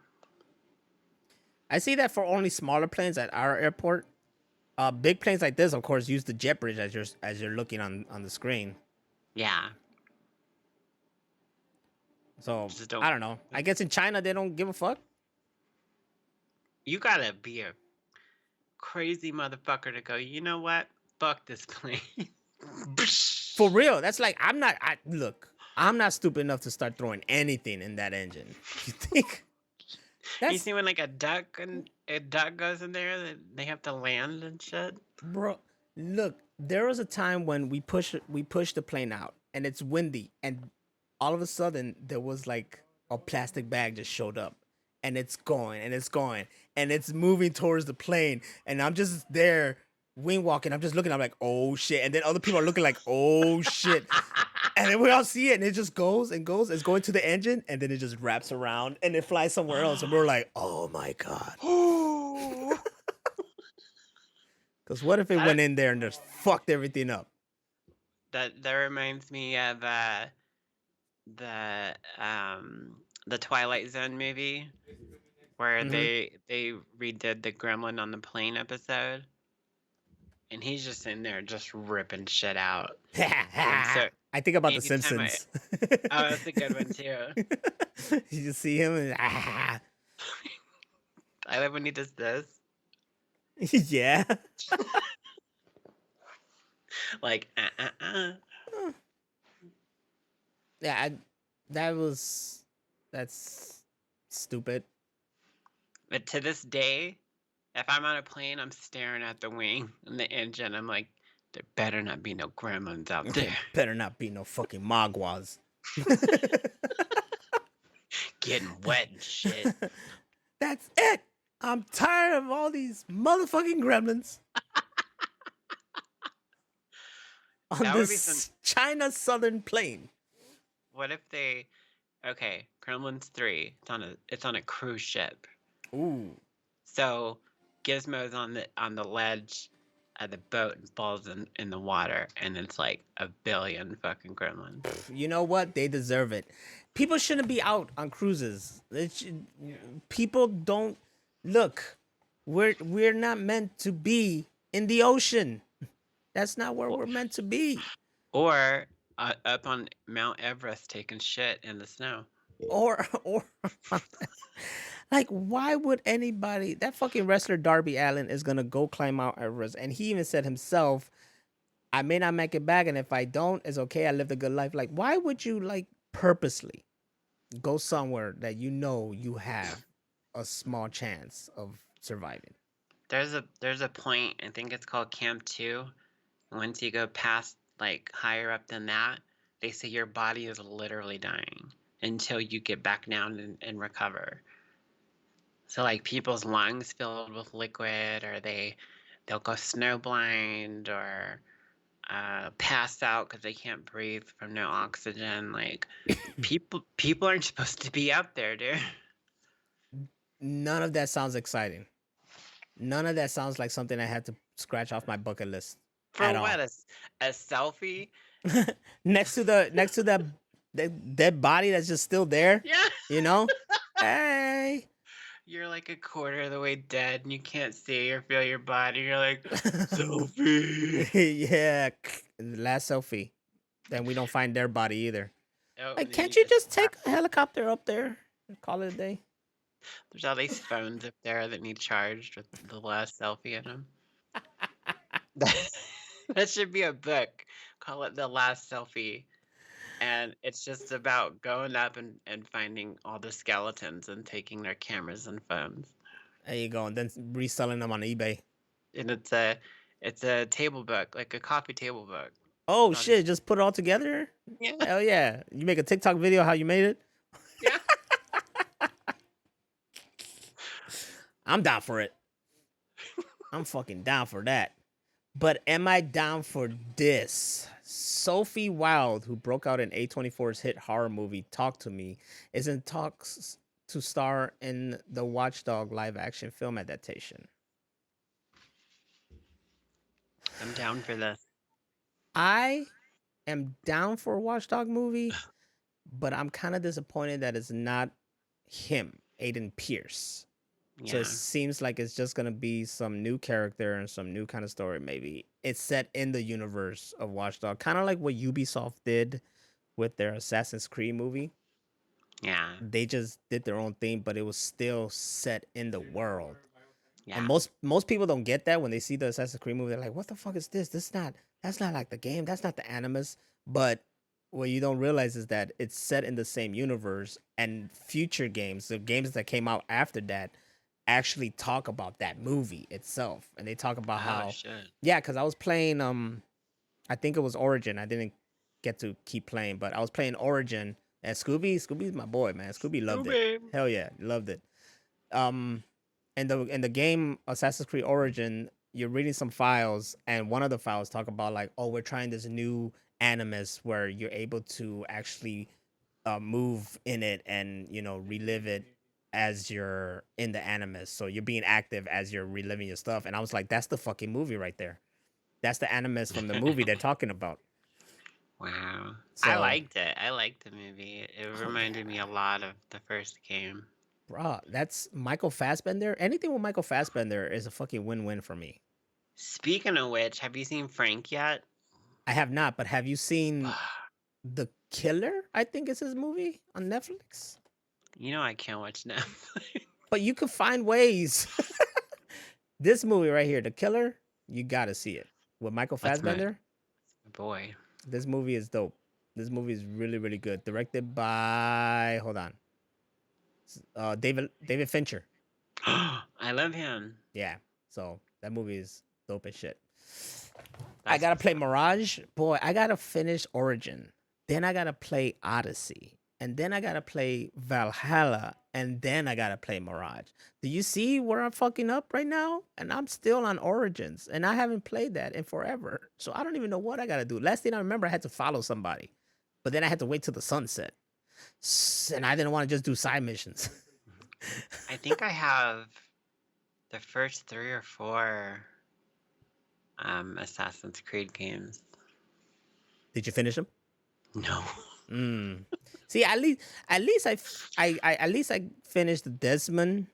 [SPEAKER 2] I see that for only smaller planes at our airport. Big planes like this, of course, use the jet bridge as you're looking on the screen.
[SPEAKER 3] Yeah.
[SPEAKER 2] So I don't know. I guess in China they don't give a fuck.
[SPEAKER 3] You gotta be a crazy motherfucker to go, you know what? Fuck this plane.
[SPEAKER 2] For real. That's like I'm not stupid enough to start throwing anything in that engine. You think?
[SPEAKER 3] You see when like a duck goes in there, they have to land and shit.
[SPEAKER 2] Bro, look, there was a time when we pushed the plane out and it's windy and all of a sudden there was like a plastic bag just showed up and it's going and it's moving towards the plane and I'm just there wing walking. I'm just looking. I'm like, oh shit, and then other people are looking like, oh shit. And then we all see it, and it just goes and goes. It's going to the engine, and then it just wraps around, and it flies somewhere else. And we're like, oh my god. Because what if it went in there and just fucked everything up?
[SPEAKER 3] That reminds me of the Twilight Zone movie, where they redid the Gremlin on the plane episode, and he's just in there just ripping shit out. So,
[SPEAKER 2] I think about The Simpsons.
[SPEAKER 3] Oh, that's a good one too.
[SPEAKER 2] You just see him and
[SPEAKER 3] I love when he does this.
[SPEAKER 2] Yeah.
[SPEAKER 3] Like
[SPEAKER 2] Yeah, that's stupid.
[SPEAKER 3] But to this day, if I'm on a plane, I'm staring at the wing and the engine. I'm like, there better not be no gremlins out there.
[SPEAKER 2] Better not be no fucking mogwais.
[SPEAKER 3] Getting wet and shit.
[SPEAKER 2] That's it. I'm tired of all these motherfucking gremlins. On this China Southern Plain.
[SPEAKER 3] What if they... Okay, Gremlins 3. It's on a cruise ship.
[SPEAKER 2] Ooh.
[SPEAKER 3] So Gizmo's on the ledge of the boat and falls in the water, and it's like 1 billion fucking gremlins.
[SPEAKER 2] You know what? They deserve it. People shouldn't be out on cruises. People don't look. We're not meant to be in the ocean. That's not where we're meant to be.
[SPEAKER 3] Or up on Mount Everest taking shit in the snow.
[SPEAKER 2] Or like, why would anybody? That fucking wrestler Darby Allin is gonna go climb Mount Everest, and he even said himself, "I may not make it back, and if I don't, it's okay. I lived a good life." Like, why would you like purposely go somewhere that you know you have a small chance of surviving?
[SPEAKER 3] There's a point, I think it's called Camp 2. Once you go past like higher up than that, they say your body is literally dying until you get back down and recover. So like people's lungs filled with liquid, or they'll go snowblind, or pass out because they can't breathe from no oxygen. Like people aren't supposed to be out there, dude.
[SPEAKER 2] None of that sounds exciting. None of that sounds like something I had to scratch off my bucket list.
[SPEAKER 3] For what? A selfie?
[SPEAKER 2] next to that that dead body that's just still there.
[SPEAKER 3] Yeah.
[SPEAKER 2] You know? Hey.
[SPEAKER 3] You're like a quarter of the way dead and you can't see or feel your body. You're like, Sophie.
[SPEAKER 2] Yeah. The last selfie. Then we don't find their body either.
[SPEAKER 3] Oh,
[SPEAKER 2] Like,
[SPEAKER 3] and then
[SPEAKER 2] can't you just take
[SPEAKER 3] tap.
[SPEAKER 2] a helicopter up there and call it a day?
[SPEAKER 3] There's all these phones up there that need charged with the last selfie in them. That should be a book. Call it The Last Selfie. And it's just about going up and finding all the skeletons and taking their cameras and phones.
[SPEAKER 2] There you go. And then reselling them on eBay.
[SPEAKER 3] And it's a table book, like a coffee table book.
[SPEAKER 2] Oh, shit. Just put it all together?
[SPEAKER 3] Yeah.
[SPEAKER 2] Hell yeah. You make a TikTok video how you made it?
[SPEAKER 3] Yeah.
[SPEAKER 2] I'm down for it. I'm fucking down for that. But am I down for this? Sophie Wilde, who broke out in A24's hit horror movie Talk to Me, is in talks to star in the Watchdog live action film adaptation.
[SPEAKER 3] I'm down for this.
[SPEAKER 2] I am down for a Watchdog movie, but I'm kind of disappointed that it's not him, Aiden Pierce.
[SPEAKER 3] Yeah.
[SPEAKER 2] So it seems like it's just going to be some new character and some new kind of story, maybe. It's set in the universe of Watchdog, kind of like what Ubisoft did with their Assassin's Creed movie.
[SPEAKER 3] Yeah.
[SPEAKER 2] They just did their own thing, but it was still set in the world.
[SPEAKER 3] Yeah.
[SPEAKER 2] And most people don't get that when they see the Assassin's Creed movie. They're like, what the fuck is this? That's not like the game. That's not the Animus. But what you don't realize is that it's set in the same universe, and future games, the games that came out after that, actually talk about that movie itself. And they talk about how
[SPEAKER 3] shit.
[SPEAKER 2] Yeah, because I was playing I think it was Origin. I didn't get to keep playing, but I was playing Origin, and Scooby's my boy, man. Scooby loved it. Hell yeah, loved it. In the game Assassin's Creed Origin, you're reading some files, and one of the files talk about like, oh, we're trying this new Animus where you're able to actually move in it and, you know, relive it as you're in the Animus. So you're being active as you're reliving your stuff. And I was like, that's the fucking movie right there. That's the Animus from the movie they're talking about.
[SPEAKER 3] Wow.
[SPEAKER 2] So,
[SPEAKER 3] I liked it. I liked the movie. It reminded me a lot of the first game.
[SPEAKER 2] Bruh, that's Michael Fassbender. Anything with Michael Fassbender is a fucking win-win for me.
[SPEAKER 3] Speaking of which, have you seen Frank yet?
[SPEAKER 2] I have not, but have you seen The Killer? I think it's his movie on Netflix.
[SPEAKER 3] You know I can't watch Netflix.
[SPEAKER 2] But you can find ways. This movie right here, The Killer, you gotta see it. With Michael Fassbender.
[SPEAKER 3] Boy.
[SPEAKER 2] This movie is dope. This movie is really, really good. Directed by, hold on, David Fincher.
[SPEAKER 3] I love him.
[SPEAKER 2] Yeah. So that movie is dope as shit. I gotta play Mirage. Boy, I gotta finish Origin. Then I gotta play Odyssey. And then I gotta play Valhalla. And then I gotta play Mirage. Do you see where I'm fucking up right now? And I'm still on Origins. And I haven't played that in forever. So I don't even know what I gotta do. Last thing I remember, I had to follow somebody. But then I had to wait till the sunset. And I didn't want to just do side missions.
[SPEAKER 3] I think I have the first 3 or 4 Assassin's Creed games.
[SPEAKER 2] Did you finish them?
[SPEAKER 3] No.
[SPEAKER 2] See, at least I finished Desmond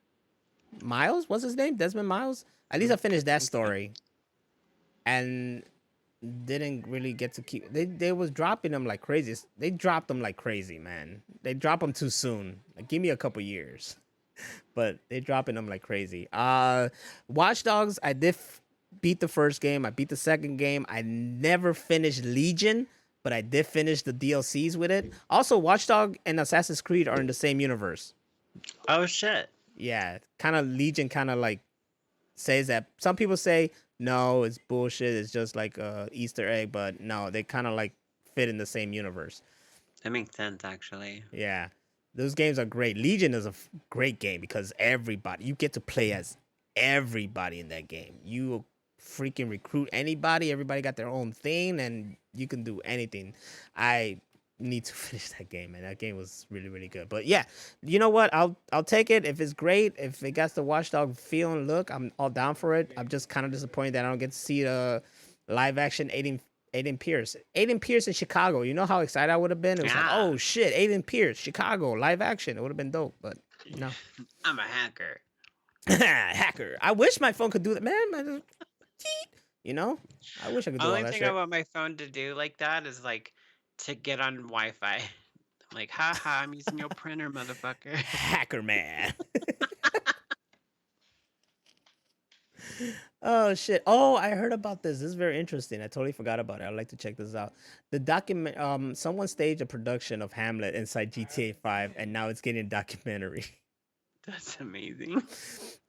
[SPEAKER 2] Miles. What's his name? Desmond Miles. At least I finished that story, and didn't really get to keep. They was dropping them like crazy. They dropped them like crazy, man. They drop them too soon. Like, give me a couple years, but they dropping them like crazy. Watch Dogs. I did beat the first game. I beat the second game. I never finished Legion, but I did finish the DLCs with it. Also, Watchdog and Assassin's Creed are in the same universe.
[SPEAKER 3] Oh, shit.
[SPEAKER 2] Yeah, kind of Legion kind of like says that. Some people say, no, it's bullshit. It's just like a Easter egg, but no, they kind of like fit in the same universe.
[SPEAKER 3] That makes sense, actually.
[SPEAKER 2] Yeah, those games are great. Legion is a great game because you get to play as everybody in that game. You freaking recruit anybody. Everybody got their own thing, and you can do anything. I need to finish that game, and that game was really, really good. But yeah, you know what? I'll take it if it's great. If it got the Watchdog feel and look, I'm all down for it. I'm just kind of disappointed that I don't get to see the live action Aiden Pierce. Aiden Pierce in Chicago. You know how excited I would have been? It was like, oh shit, Aiden Pierce, Chicago, live action. It would have been dope, but no.
[SPEAKER 3] I'm a hacker.
[SPEAKER 2] Hacker. I wish my phone could do that, man. You know, I wish I could do all
[SPEAKER 3] Only
[SPEAKER 2] that
[SPEAKER 3] thing
[SPEAKER 2] shit.
[SPEAKER 3] I want my phone to do like that is like to get on Wi-Fi. I'm like, haha, I'm using your printer, motherfucker.
[SPEAKER 2] Hacker man. Oh shit. Oh, I heard about this. This is very interesting. I totally forgot about it. I'd like to check this out. The document someone staged a production of Hamlet inside GTA 5 and now it's getting a documentary.
[SPEAKER 3] That's amazing.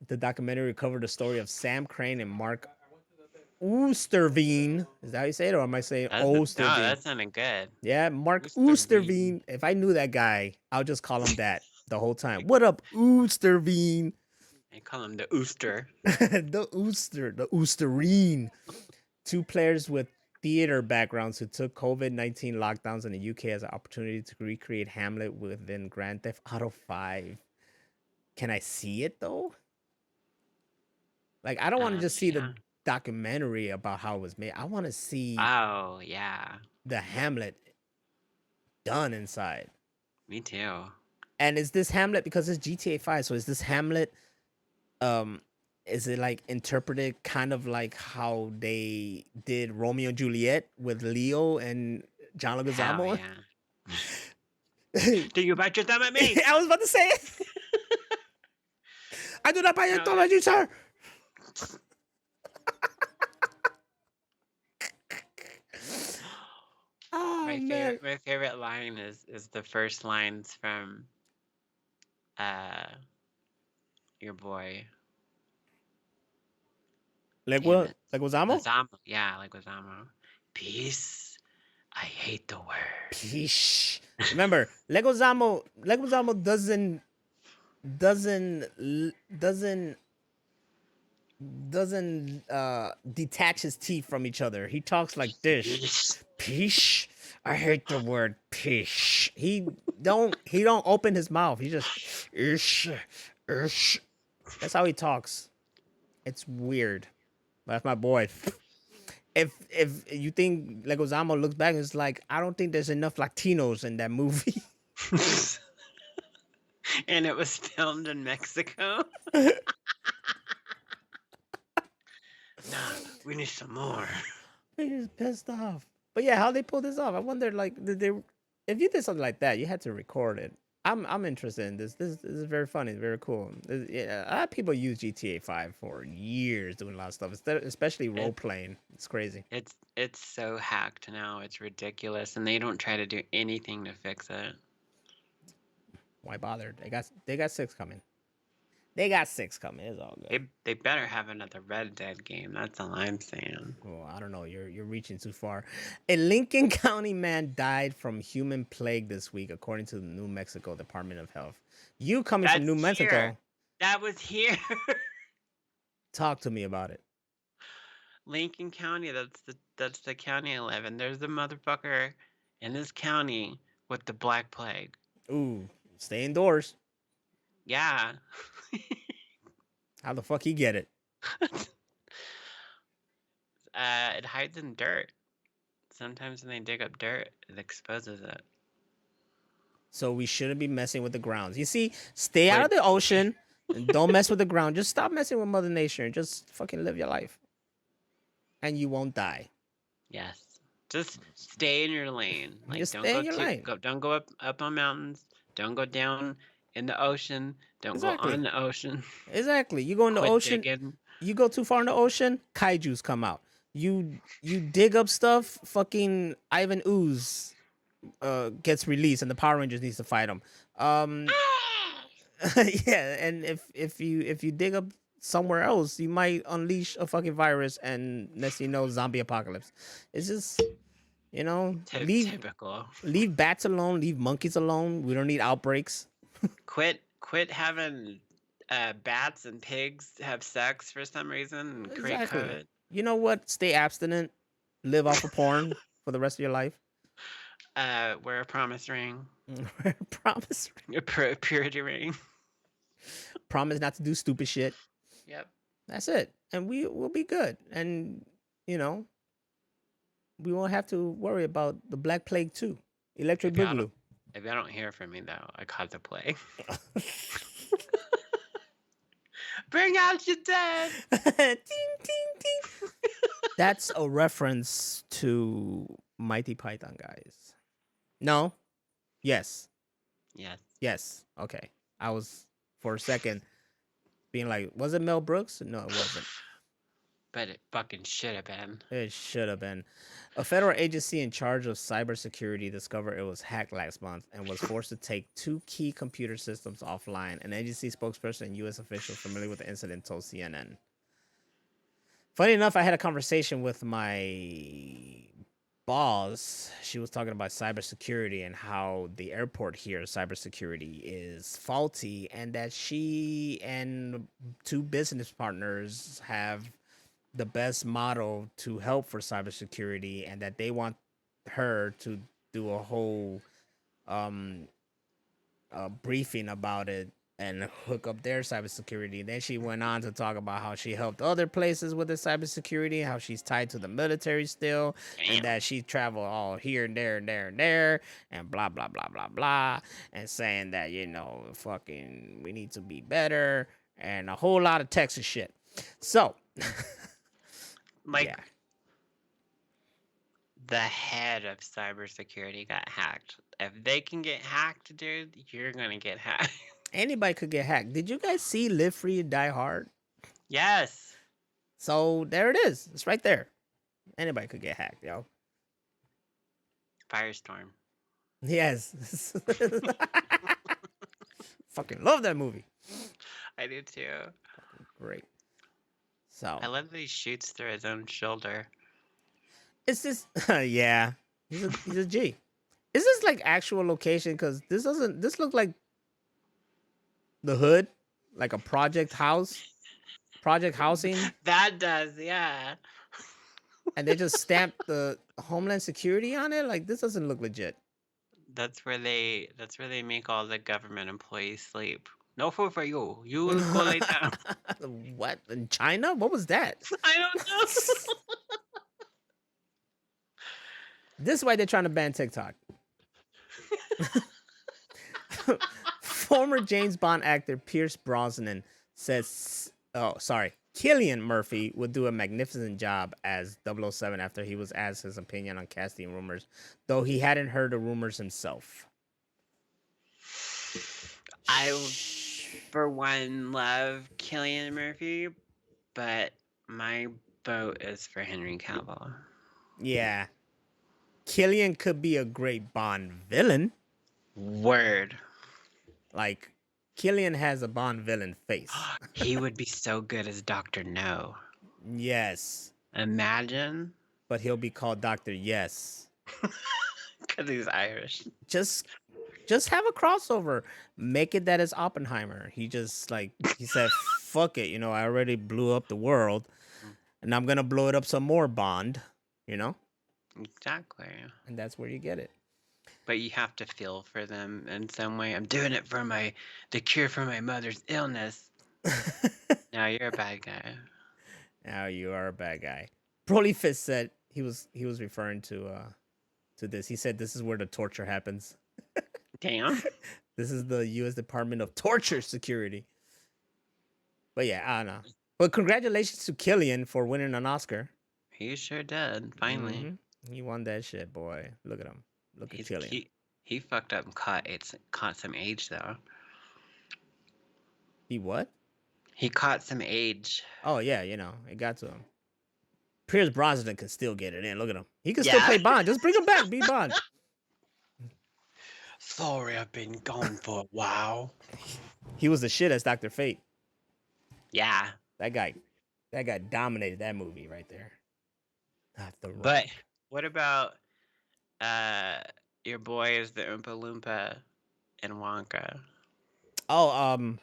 [SPEAKER 2] The documentary covered the story of Sam Crane and Mark Oosterveen. Is that how you say it, or am I saying Oosterveen?
[SPEAKER 3] No, that sounded good.
[SPEAKER 2] Yeah, Mark Oosterveen. If I knew that guy, I'll just call him that the whole time. What up, Oosterveen?
[SPEAKER 3] I call him the Ooster.
[SPEAKER 2] The Oosterine. Two players with theater backgrounds who took COVID-19 lockdowns in the UK as an opportunity to recreate Hamlet within Grand Theft Auto 5. Can I see it though? Like, I don't want to just see the documentary about how it was made. I want to see the Hamlet done inside.
[SPEAKER 3] Me too.
[SPEAKER 2] And is this Hamlet, because it's GTA 5, so is this Hamlet is it like interpreted kind of like how they did Romeo and Juliet with Leo and John Leguizamo?
[SPEAKER 3] Yeah. Do you bite your thumb at me?
[SPEAKER 2] I was about to say it. I do not bite your thumb at you, sir. Oh,
[SPEAKER 3] my favorite line is the first lines from your boy.
[SPEAKER 2] Leguizamo?
[SPEAKER 3] Yeah, Leguizamo. Peace. I hate the word.
[SPEAKER 2] Peace. Remember, Leguizamo doesn't detach his teeth from each other. He talks like this. Peace. I hate the word peace. He don't open his mouth. He just ish. That's how he talks. It's weird. But that's my boy. If you think Leguizamo looks back, it's like, I don't think there's enough Latinos in that movie.
[SPEAKER 3] And it was filmed in Mexico. Nah, we need some more.
[SPEAKER 2] He's pissed off. But yeah, how they pull this off? I wonder, like, if you did something like that, you had to record it. I'm interested in this. This is very funny, very cool. A lot of people use GTA 5 for years doing a lot of stuff, especially role playing. It's crazy.
[SPEAKER 3] It's so hacked now. It's ridiculous, and they don't try to do anything to fix it.
[SPEAKER 2] Why bother? They got 6 coming. They got 6 coming. It's all good.
[SPEAKER 3] They better have another Red Dead game. That's all I'm saying.
[SPEAKER 2] Well, I don't know. You're reaching too far. A Lincoln County man died from human plague this week, according to the New Mexico Department of Health. You coming from New Mexico?
[SPEAKER 3] That was here.
[SPEAKER 2] Talk to me about it.
[SPEAKER 3] Lincoln County. That's the county I live in. There's a motherfucker in this county with the Black Plague.
[SPEAKER 2] Ooh, stay indoors.
[SPEAKER 3] Yeah.
[SPEAKER 2] How the fuck he get it?
[SPEAKER 3] It hides in dirt. Sometimes when they dig up dirt, it exposes it.
[SPEAKER 2] So we shouldn't be messing with the grounds. You see, stay out of the ocean. And don't mess with the ground. Just stop messing with Mother Nature and just fucking live your life. And you won't die.
[SPEAKER 3] Yes. Just stay in your lane. Like,
[SPEAKER 2] just stay in your lane.
[SPEAKER 3] Don't go up on mountains. Don't go down in the ocean. Don't go on the ocean.
[SPEAKER 2] Exactly. You go in the ocean.
[SPEAKER 3] Digging.
[SPEAKER 2] You go too far in the ocean, kaijus come out. You dig up stuff, fucking Ivan Ooze gets released and the Power Rangers needs to fight him. Yeah, and if you dig up somewhere else, you might unleash a fucking virus and next thing you know, zombie apocalypse. It's just, you know,
[SPEAKER 3] typical.
[SPEAKER 2] Leave bats alone, leave monkeys alone. We don't need outbreaks.
[SPEAKER 3] Quit having bats and pigs have sex for some reason and create COVID.
[SPEAKER 2] You know what? Stay abstinent. Live off of porn for the rest of your life.
[SPEAKER 3] Wear a promise ring.
[SPEAKER 2] Wear a promise ring.
[SPEAKER 3] A purity ring.
[SPEAKER 2] Promise not to do stupid shit.
[SPEAKER 3] Yep.
[SPEAKER 2] That's it. And we'll be good. And, you know, we won't have to worry about the Black Plague too. Electric
[SPEAKER 3] If y'all
[SPEAKER 2] Boogaloo.
[SPEAKER 3] if y'all don't hear from me though, I caught the plague. Bring out your dead.
[SPEAKER 2] Ding, ding, ding. That's a reference to Mighty Python, guys. No? Yes.
[SPEAKER 3] Yes.
[SPEAKER 2] Yes. Okay. I was, for a second, being like, was it Mel Brooks? No, it wasn't.
[SPEAKER 3] But it fucking should have been.
[SPEAKER 2] It should have been. A federal agency in charge of cybersecurity discovered it was hacked last month and was forced to take 2 key computer systems offline. An agency spokesperson and U.S. official familiar with the incident told CNN. Funny enough, I had a conversation with my boss. She was talking about cybersecurity and how the airport here, cybersecurity, is faulty, and that she and 2 business partners have the best model to help for cybersecurity, and that they want her to do a whole briefing about it and hook up their cybersecurity. Then she went on to talk about how she helped other places with the cybersecurity, how she's tied to the military still, and that she traveled all here and there and there and there, and blah blah blah blah blah, and saying that, you know, fucking we need to be better, and a whole lot of Texas shit. So
[SPEAKER 3] Like,
[SPEAKER 2] yeah.
[SPEAKER 3] the head of cybersecurity got hacked. If they can get hacked, dude, you're gonna get hacked.
[SPEAKER 2] Anybody could get hacked. Did you guys see Live Free, Die Hard?
[SPEAKER 3] Yes.
[SPEAKER 2] So there it is. It's right there. Anybody could get hacked, yo.
[SPEAKER 3] Firestorm.
[SPEAKER 2] Yes. Fucking love that movie.
[SPEAKER 3] I do too.
[SPEAKER 2] Great. So
[SPEAKER 3] I love that he shoots through his own shoulder.
[SPEAKER 2] it's this. Yeah, he's a G. Is this like actual location? Because this doesn't. This look like the hood, like a project house, project housing,
[SPEAKER 3] That does, yeah.
[SPEAKER 2] and they just stamped the Homeland Security on it. Like, this doesn't look legit.
[SPEAKER 3] That's where they make all the government employees sleep. No food for you. You will go lay down.
[SPEAKER 2] What, in China? What was that?
[SPEAKER 3] I don't know.
[SPEAKER 2] This is why they're trying to ban TikTok. Former James Bond actor Pierce Brosnan says, Cillian Murphy would do a magnificent job as 007 after he was asked his opinion on casting rumors, though he hadn't heard the rumors himself.
[SPEAKER 3] I, for one, love Cillian Murphy, but my vote is for Henry Cavill.
[SPEAKER 2] Yeah. Cillian could be a great Bond villain.
[SPEAKER 3] Word.
[SPEAKER 2] Like, Cillian has a Bond villain face.
[SPEAKER 3] He would be so good as Dr. No.
[SPEAKER 2] Yes.
[SPEAKER 3] Imagine.
[SPEAKER 2] But he'll be called Dr. Yes.
[SPEAKER 3] Because he's Irish.
[SPEAKER 2] Just have a crossover. Make it that it's Oppenheimer. He just, like, he said, fuck it. You know, I already blew up the world. And I'm going to blow it up some more, Bond. You know?
[SPEAKER 3] Exactly.
[SPEAKER 2] And that's where you get it.
[SPEAKER 3] But you have to feel for them in some way. I'm doing it for the cure for my mother's illness. Now you're a bad guy.
[SPEAKER 2] Now you are a bad guy. Brolyfist said he was referring to this. He said this is where the torture happens.
[SPEAKER 3] Damn.
[SPEAKER 2] This is the U.S. Department of Torture Security. But yeah, I don't know. But congratulations to Cillian for winning an Oscar.
[SPEAKER 3] He sure did. Finally.
[SPEAKER 2] Mm-hmm. He won that shit, boy. Look at him. Look at Cillian.
[SPEAKER 3] He fucked up and caught some age, though.
[SPEAKER 2] He what?
[SPEAKER 3] He caught some age.
[SPEAKER 2] Oh, yeah, you know, it got to him. Pierce Brosnan can still get it in. Look at him. He can still play Bond. Just bring him back. Be Bond.
[SPEAKER 3] Sorry, I've been gone for a while.
[SPEAKER 2] He was the shit as Dr. Fate.
[SPEAKER 3] Yeah.
[SPEAKER 2] That guy dominated that movie right there.
[SPEAKER 3] But what about your boy is the Oompa Loompa in Wonka?
[SPEAKER 2] Oh,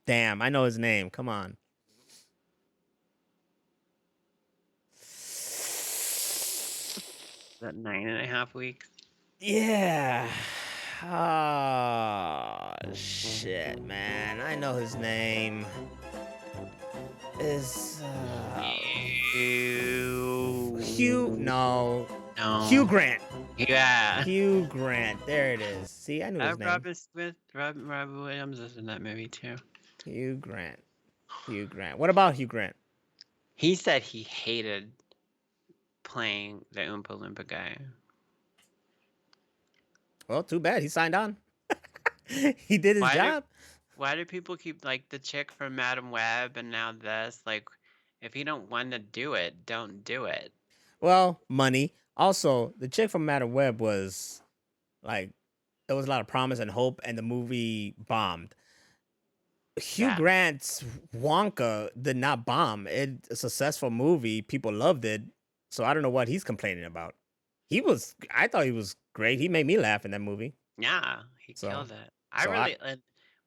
[SPEAKER 2] damn, I know his name. Come on.
[SPEAKER 3] That 9.5 weeks?
[SPEAKER 2] Yeah. Oh, shit, man. I know his name. Is Hugh, no.
[SPEAKER 3] No.
[SPEAKER 2] Hugh Grant.
[SPEAKER 3] Yeah.
[SPEAKER 2] Hugh Grant. There it is. See, I knew his name.
[SPEAKER 3] Robin Smith, Robin Williams is in that movie too.
[SPEAKER 2] Hugh Grant. Hugh Grant. What about Hugh Grant?
[SPEAKER 3] He said he hated playing the Oompa Loompa guy.
[SPEAKER 2] Well, too bad. He signed on. He did his job.
[SPEAKER 3] Why do people keep, like, the chick from Madam Web and now this? Like, if you don't want to do it, don't do it.
[SPEAKER 2] Well, money. Also, the chick from Madam Web was like, there was a lot of promise and hope, and the movie bombed. Hugh Grant's Wonka did not bomb. It's a successful movie. People loved it. So I don't know what he's complaining about. I thought he was great. He made me laugh in that movie.
[SPEAKER 3] Yeah, he killed it.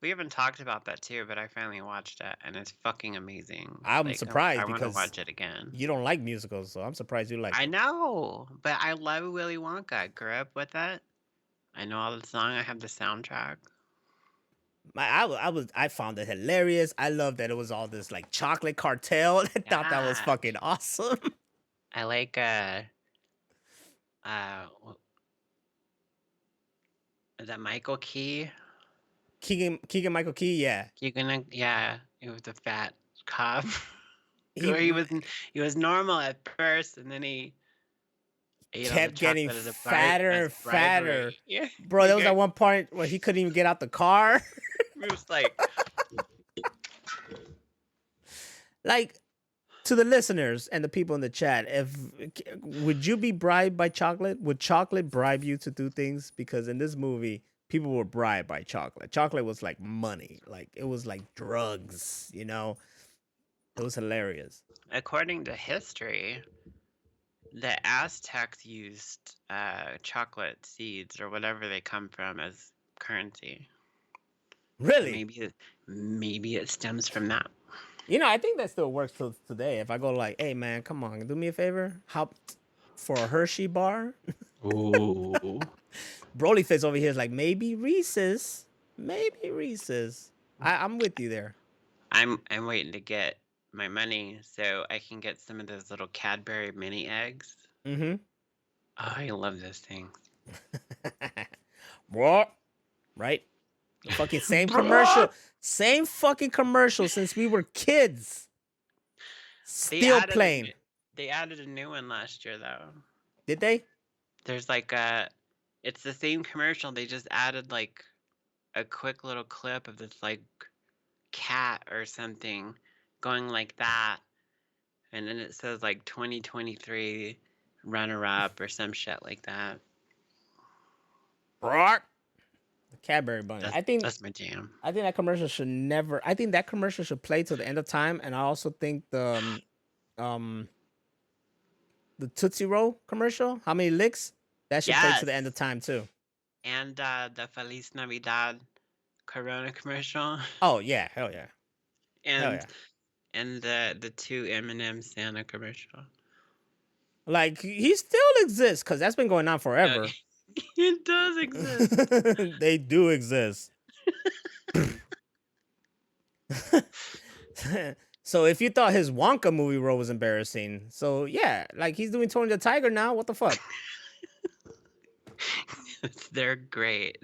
[SPEAKER 3] We haven't talked about that too, but I finally watched it, and it's fucking amazing.
[SPEAKER 2] I'm surprised
[SPEAKER 3] I want
[SPEAKER 2] because
[SPEAKER 3] to watch it again.
[SPEAKER 2] You don't like musicals, so I'm surprised you like it.
[SPEAKER 3] I know, but I love Willy Wonka. I grew up with it. I know all the songs. I have the soundtrack.
[SPEAKER 2] I found it hilarious. I love that it was all this like chocolate cartel. I thought that was fucking awesome.
[SPEAKER 3] I like is that Michael Key?
[SPEAKER 2] Keegan Michael Key, yeah.
[SPEAKER 3] He was the fat cop. He was normal at first, and then he
[SPEAKER 2] kept getting fatter and fatter.
[SPEAKER 3] Yeah.
[SPEAKER 2] Bro, there was at one point where he couldn't even get out the car.
[SPEAKER 3] It was like
[SPEAKER 2] to the listeners and the people in the chat, would you be bribed by chocolate? Would chocolate bribe you to do things? Because in this movie, people were bribed by chocolate. Chocolate was like money. Like it was like drugs, you know? It was hilarious.
[SPEAKER 3] According to history, the Aztecs used chocolate seeds or whatever they come from as currency.
[SPEAKER 2] Really?
[SPEAKER 3] Maybe it stems from that.
[SPEAKER 2] You know, I think that still works till today. If I go like, hey man, come on, do me a favor. Hop for a Hershey bar.
[SPEAKER 3] Ooh.
[SPEAKER 2] Broly face over here is like, maybe Reese's. Maybe Reese's. I'm with you there.
[SPEAKER 3] I'm waiting to get my money so I can get some of those little Cadbury mini eggs.
[SPEAKER 2] Mm-hmm.
[SPEAKER 3] Oh, I love those things.
[SPEAKER 2] What? Right? The fucking same commercial. Same fucking commercial since we were kids. Still playing.
[SPEAKER 3] They added a new one last year, though.
[SPEAKER 2] Did they?
[SPEAKER 3] There's like it's the same commercial. They just added like a quick little clip of this like cat or something going like that. And then it says like 2023 runner-up or some shit like that.
[SPEAKER 2] Brock. Cadbury bunny. I think
[SPEAKER 3] that's my jam.
[SPEAKER 2] I think that commercial should never. I think that commercial should play till the end of time, and I also think the Tootsie Roll commercial, how many licks, that should play to the end of time too.
[SPEAKER 3] And the Feliz Navidad Corona commercial.
[SPEAKER 2] Oh yeah, hell yeah.
[SPEAKER 3] And the two M&M Santa commercial.
[SPEAKER 2] Like he still exists because that's been going on forever.
[SPEAKER 3] It does exist.
[SPEAKER 2] They do exist. So if you thought his Wonka movie role was embarrassing, so yeah, like he's doing Tony the Tiger now. What the fuck?
[SPEAKER 3] They're great.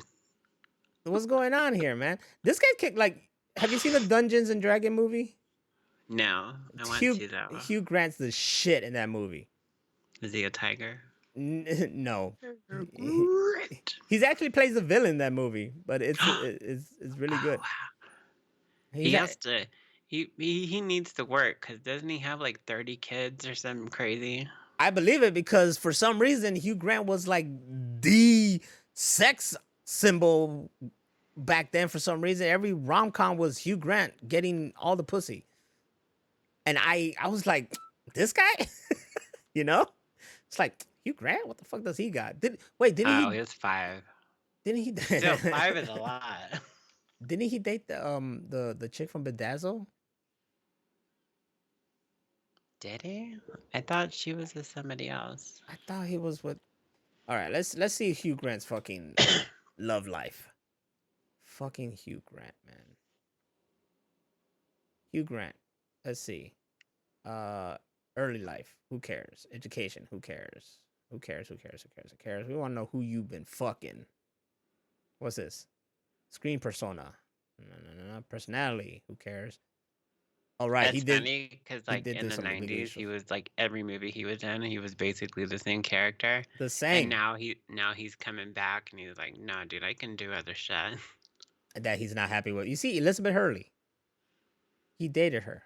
[SPEAKER 2] What's going on here, man? This guy kicked like. Have you seen the Dungeons and Dragon movie?
[SPEAKER 3] No, I want to see that one.
[SPEAKER 2] Hugh Grant's the shit in that movie.
[SPEAKER 3] Is he a tiger?
[SPEAKER 2] No. He's actually plays the villain in that movie, but it's really good.
[SPEAKER 3] Wow. He needs to work because doesn't he have like 30 kids or something crazy?
[SPEAKER 2] I believe it because for some reason Hugh Grant was like the sex symbol back then. For some reason, every rom-com was Hugh Grant getting all the pussy, and I was like, this guy, you know, it's like. Hugh Grant? What the fuck does he got? Didn't he?
[SPEAKER 3] He was 5.
[SPEAKER 2] Didn't he?
[SPEAKER 3] Still, 5 is a lot.
[SPEAKER 2] Didn't he date the chick from Bedazzle?
[SPEAKER 3] Did he? I thought she was with somebody else.
[SPEAKER 2] I thought he was with. All right, let's see Hugh Grant's fucking love life. Fucking Hugh Grant, man. Hugh Grant. Let's see. Early life, who cares? Education, who cares? Who cares? Who cares? Who cares? Who cares? We want to know who you've been fucking. What's this? Screen persona. No. Personality, who cares? All right,
[SPEAKER 3] It's funny because,
[SPEAKER 2] he
[SPEAKER 3] like,
[SPEAKER 2] did
[SPEAKER 3] in the
[SPEAKER 2] this on the legal
[SPEAKER 3] 90s,
[SPEAKER 2] issues.
[SPEAKER 3] he was like every movie he was in, he was basically the same character.
[SPEAKER 2] The
[SPEAKER 3] And
[SPEAKER 2] same
[SPEAKER 3] now he's coming back and he's like, no, dude, I can do other shit.
[SPEAKER 2] that he's not happy with. You see, Elizabeth Hurley. He dated her.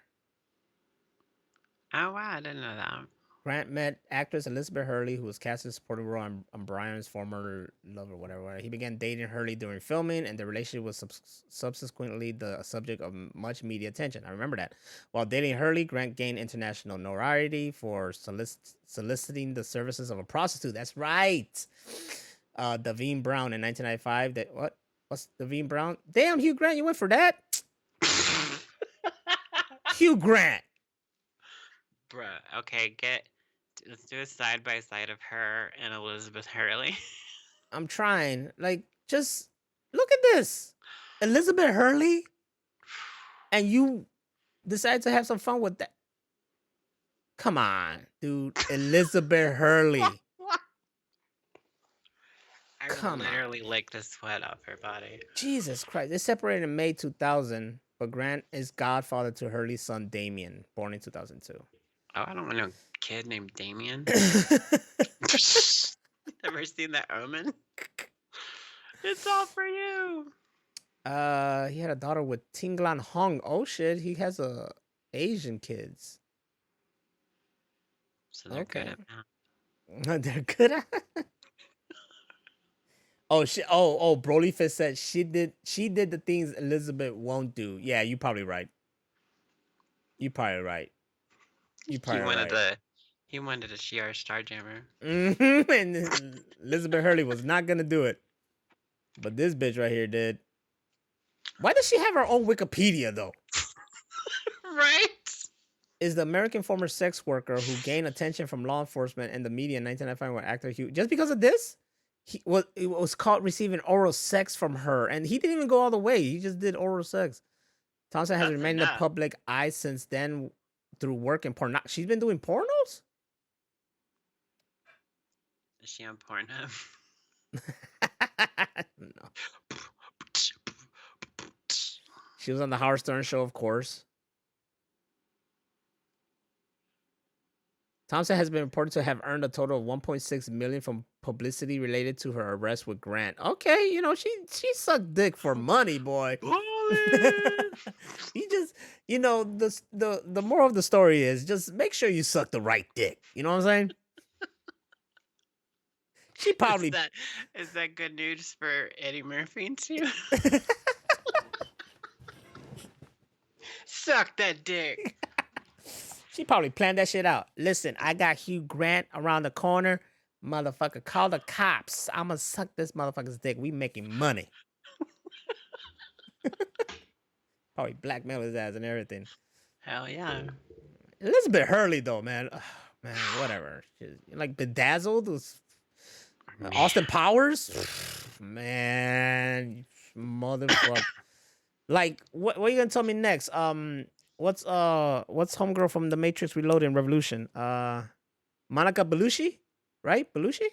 [SPEAKER 3] Oh, wow, I didn't know that.
[SPEAKER 2] Grant met actress Elizabeth Hurley, who was cast as a supporting role on Brian's former lover, whatever. He began dating Hurley during filming, and the relationship was subsequently the subject of much media attention. I remember that. While dating Hurley, Grant gained international notoriety for soliciting the services of a prostitute. That's right. Davine Brown in 1995. What's Davine Brown? Damn, Hugh Grant, you went for that? Hugh Grant.
[SPEAKER 3] Bruh, okay, let's do a side by side of her and Elizabeth Hurley.
[SPEAKER 2] I'm trying. Like, just look at this. Elizabeth Hurley, and you decide to have some fun with that. Come on, dude. Elizabeth Hurley.
[SPEAKER 3] I would literally lick the sweat off her body.
[SPEAKER 2] Jesus Christ. They separated in May 2000, but Grant is godfather to Hurley's son, Damien, born in 2002.
[SPEAKER 3] Oh, I don't want no kid named Damien. Ever seen that Omen? It's all for you.
[SPEAKER 2] He had a daughter with Tinglan Hong. Oh shit, he has Asian kids.
[SPEAKER 3] So they're good at that.
[SPEAKER 2] They're good at Oh shit! Oh, Broly Fist said she did the things Elizabeth won't do. Yeah, you probably right. You probably right. You probably right.
[SPEAKER 3] He wanted a Shi'ar Starjammer.
[SPEAKER 2] And Elizabeth Hurley was not gonna do it, but this bitch right here did. Why does she have her own Wikipedia though?
[SPEAKER 3] Right?
[SPEAKER 2] Is the American former sex worker who gained attention from law enforcement and the media in 1995 when actor Hugh just because of this? It was caught receiving oral sex from her, and he didn't even go all the way. He just did oral sex. Thompson has remained in the public eye since then through work in porn. She's been doing pornos?
[SPEAKER 3] Is she on Pornhub?
[SPEAKER 2] No. She was on the Howard Stern show, of course. Thompson has been reported to have earned a total of $1.6 million from publicity related to her arrest with Grant. Okay, you know, she sucked dick for money, boy. He just, you know, the moral of the story is just make sure you suck the right dick. You know what I'm saying? She probably
[SPEAKER 3] is that good news for Eddie Murphy too? Suck that dick.
[SPEAKER 2] She probably planned that shit out. Listen, I got Hugh Grant around the corner. Motherfucker, call the cops. I'm gonna suck this motherfucker's dick. We making money. Probably blackmail his ass and everything.
[SPEAKER 3] Hell yeah.
[SPEAKER 2] Elizabeth Hurley though, man. Ugh, man, whatever. She's, like Bedazzled was Austin Powers. Man, motherfucker. Like, what are you gonna tell me next? What's homegirl from The Matrix Reloaded and Revolution? Monica Bellucci, right? Bellucci?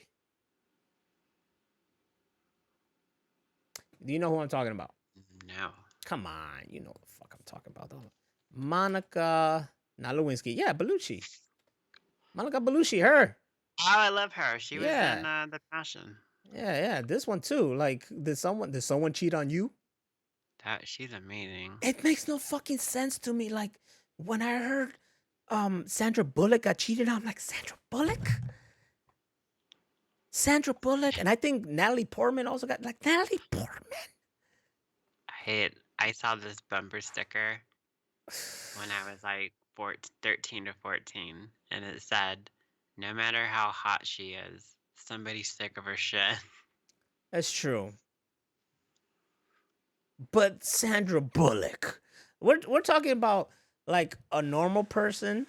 [SPEAKER 2] Do you know who I'm talking about?
[SPEAKER 3] No.
[SPEAKER 2] Come on, you know what the fuck I'm talking about though. Monica, not Lewinsky. Yeah, Bellucci. Monica Bellucci, her.
[SPEAKER 3] Oh, I love her. She was in The Passion.
[SPEAKER 2] Yeah. This one too. Like, did someone cheat on you?
[SPEAKER 3] She's amazing.
[SPEAKER 2] It makes no fucking sense to me. Like, when I heard Sandra Bullock got cheated on, I'm like, Sandra Bullock? And I think Natalie Portman also got, like, Natalie Portman?
[SPEAKER 3] I saw this bumper sticker when I was like 13 to 14, and it said, no matter how hot she is, somebody's sick of her shit.
[SPEAKER 2] That's true. But Sandra Bullock, we're talking about like a normal person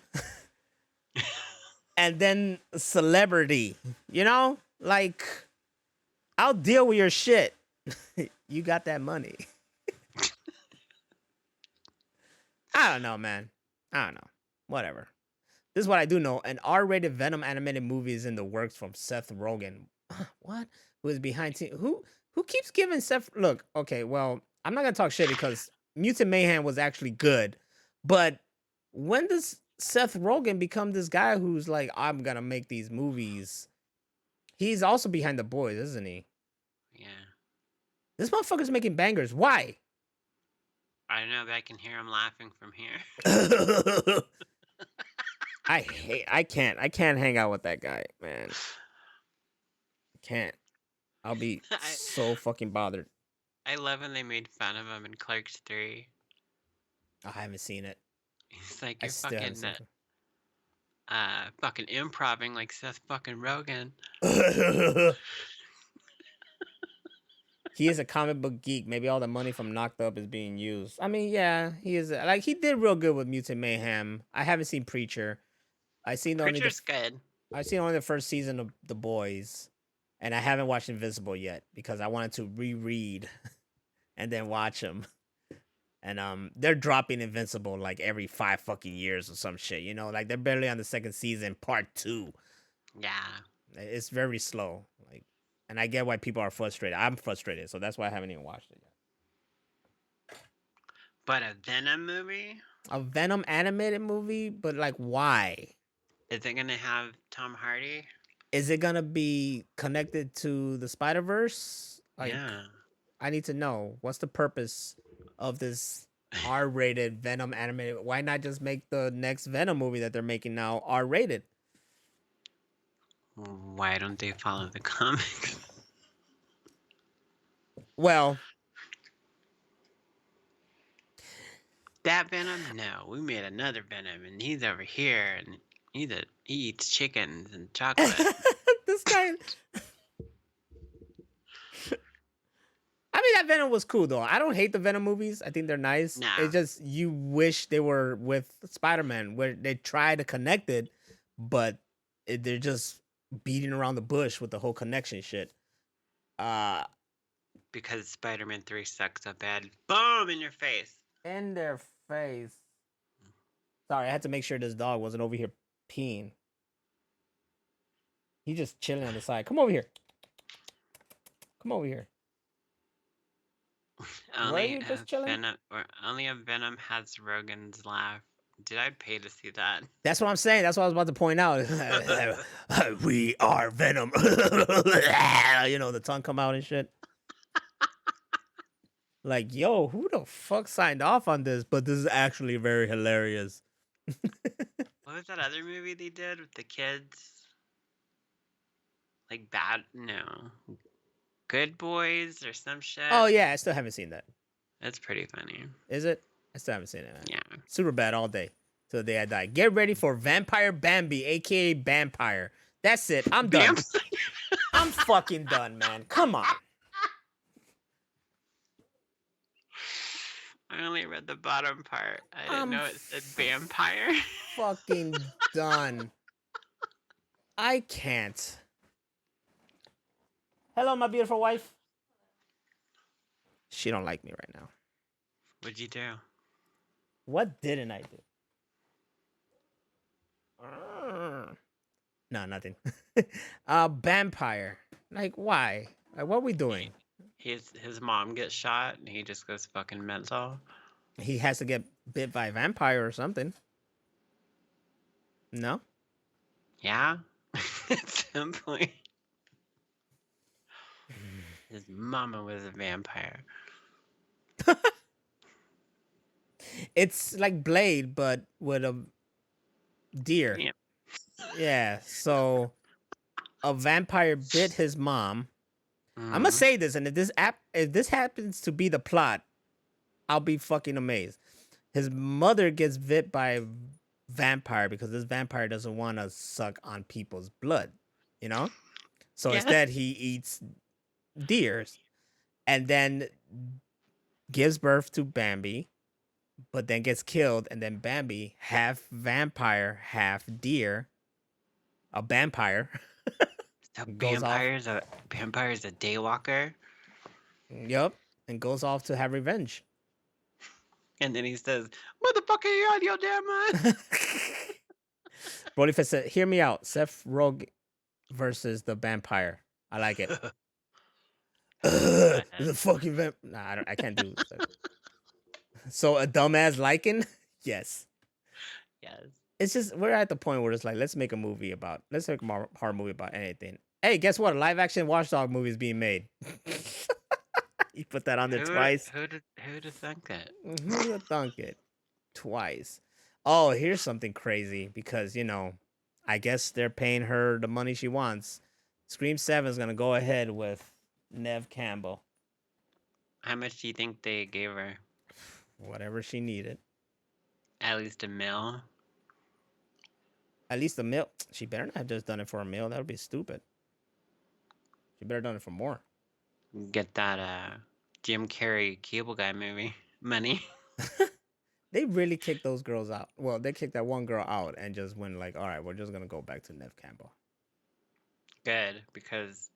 [SPEAKER 2] and then a celebrity, you know? Like, I'll deal with your shit. You got that money. I don't know, man. I don't know. Whatever. This is what I do know. An R-rated Venom animated movie is in the works from Seth Rogen. What? Who is behind who keeps giving Seth look, okay, well, I'm not gonna talk shit because Mutant Mayhem was actually good. But when does Seth Rogen become this guy who's like, I'm gonna make these movies? He's also behind The Boys, isn't he?
[SPEAKER 3] Yeah.
[SPEAKER 2] This motherfucker's making bangers. Why?
[SPEAKER 3] I don't know, but I can hear him laughing from here.
[SPEAKER 2] I can't hang out with that guy, man. Can't. I'll be so fucking bothered.
[SPEAKER 3] I love when they made fun of him in Clerks 3.
[SPEAKER 2] I haven't seen it.
[SPEAKER 3] He's like,
[SPEAKER 2] I
[SPEAKER 3] you're
[SPEAKER 2] still haven't seen
[SPEAKER 3] fucking improving like Seth fucking Rogen.
[SPEAKER 2] it. He is a comic book geek. Maybe all the money from Knocked Up is being used. I mean, yeah, he is. Like, he did real good with Mutant Mayhem. I haven't seen Preacher.
[SPEAKER 3] Preacher's good.
[SPEAKER 2] I've seen only the first season of The Boys, and I haven't watched Invincible yet because I wanted to reread and then watch them. And they're dropping Invincible like every 5 fucking years or some shit, you know? Like, they're barely on the second season, part 2.
[SPEAKER 3] Yeah.
[SPEAKER 2] It's very slow. Like, and I get why people are frustrated. I'm frustrated, so that's why I haven't even watched it yet.
[SPEAKER 3] But a Venom movie?
[SPEAKER 2] A Venom animated movie? But, like, why?
[SPEAKER 3] Is it gonna have Tom Hardy?
[SPEAKER 2] Is it gonna be connected to the Spider-Verse? Like,
[SPEAKER 3] Yeah.
[SPEAKER 2] I need to know. What's the purpose of this R-rated Venom animated? Why not just make the next Venom movie that they're making now R-rated?
[SPEAKER 3] Why don't they follow the comics?
[SPEAKER 2] Well,
[SPEAKER 3] that Venom? No, we made another Venom, and he's over here, and he eats chickens and chocolate.
[SPEAKER 2] this guy. I mean, that Venom was cool, though. I don't hate the Venom movies. I think they're nice.
[SPEAKER 3] Nah.
[SPEAKER 2] It's just you wish they were with Spider-Man, where they try to connect it, but they're just beating around the bush with the whole connection shit.
[SPEAKER 3] Because Spider-Man 3 sucks so bad. Boom! In your face.
[SPEAKER 2] In their face. Sorry, I had to make sure this dog wasn't over here peeing. He's just chilling on the side. Come over here. Come over here.
[SPEAKER 3] Only a Venom has Rogan's laugh. Did I pay to see that?
[SPEAKER 2] That's what I'm saying. That's what I was about to point out. We are Venom. You know, the tongue come out and shit. Like, yo, who the fuck signed off on this? But this is actually very hilarious.
[SPEAKER 3] What was that other movie they did with the kids? Like Good Boys or some shit?
[SPEAKER 2] Oh, yeah, I still haven't seen that.
[SPEAKER 3] That's pretty funny.
[SPEAKER 2] Is it? I still haven't seen it. Man.
[SPEAKER 3] Yeah.
[SPEAKER 2] Super bad all day. Till the day I die. Get ready for Vampire Bambi, a.k.a. Vampire. That's it. I'm done. I'm fucking done, man. Come on.
[SPEAKER 3] I only read the bottom part. I didn't know it said vampire.
[SPEAKER 2] Fucking done. I can't. Hello, my beautiful wife. She don't like me right now.
[SPEAKER 3] What'd you do?
[SPEAKER 2] What didn't I do? No, nothing. Vampire. Like, why? Like, what are we doing?
[SPEAKER 3] His mom gets shot and he just goes fucking mental.
[SPEAKER 2] He has to get bit by a vampire or something. No?
[SPEAKER 3] Yeah? At some point. His mama was a vampire.
[SPEAKER 2] It's like Blade, but with a deer.
[SPEAKER 3] Yeah.
[SPEAKER 2] Yeah, so a vampire bit his mom.
[SPEAKER 3] Mm-hmm.
[SPEAKER 2] I'm gonna say this, and if this happens to be the plot, I'll be fucking amazed. His mother gets bit by a vampire because this vampire doesn't want to suck on people's blood, you know? So instead he eats deers and then gives birth to Bambi, but then gets killed, and then Bambi, half vampire, half deer, a vampire.
[SPEAKER 3] So vampire's a daywalker.
[SPEAKER 2] Yup, and goes off to have revenge.
[SPEAKER 3] And then he says, "Motherfucker, you out of your damn mind."
[SPEAKER 2] Brolyfest said, "Hear me out. Seth Rogen versus the vampire. I like it." The fucking vamp. Nah, I can't do. So a dumbass liking? Yes.
[SPEAKER 3] Yes.
[SPEAKER 2] It's just we're at the point where it's like let's make a horror movie about anything. Hey, guess what? A live action Watchdog movie is being made. You put that on there twice.
[SPEAKER 3] Who'd have thunk it?
[SPEAKER 2] Who'd have thunk it? Twice. Oh, here's something crazy because I guess they're paying her the money she wants. Scream 7 is gonna go ahead with Nev Campbell.
[SPEAKER 3] How much do you think they gave her?
[SPEAKER 2] Whatever she needed.
[SPEAKER 3] At least $1 million.
[SPEAKER 2] At least $1 million. She better not have just done it for $1 million. That would be stupid. She better done it for more.
[SPEAKER 3] Get that Jim Carrey Cable Guy movie money.
[SPEAKER 2] They really kicked those girls out. Well, they kicked that one girl out and just went like, all right, we're just gonna go back to Nev Campbell.
[SPEAKER 3] Good, because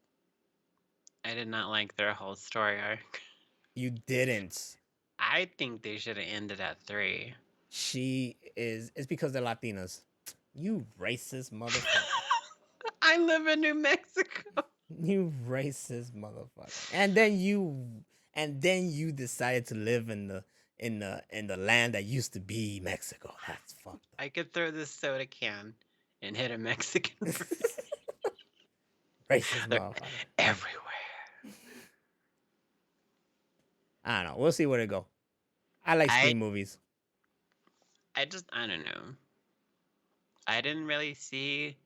[SPEAKER 3] I did not like their whole story arc.
[SPEAKER 2] You didn't.
[SPEAKER 3] I think they should have ended at 3.
[SPEAKER 2] It's because they're Latinas. You racist motherfucker.
[SPEAKER 3] I live in New Mexico.
[SPEAKER 2] You racist motherfucker. And then you decided to live in the land that used to be Mexico. That's fucked up.
[SPEAKER 3] I could throw this soda can and hit a Mexican.
[SPEAKER 2] Racist
[SPEAKER 3] They're
[SPEAKER 2] motherfucker.
[SPEAKER 3] everywhere.
[SPEAKER 2] I don't know. We'll see where it go. I like Scream movies.
[SPEAKER 3] I don't know. I didn't really see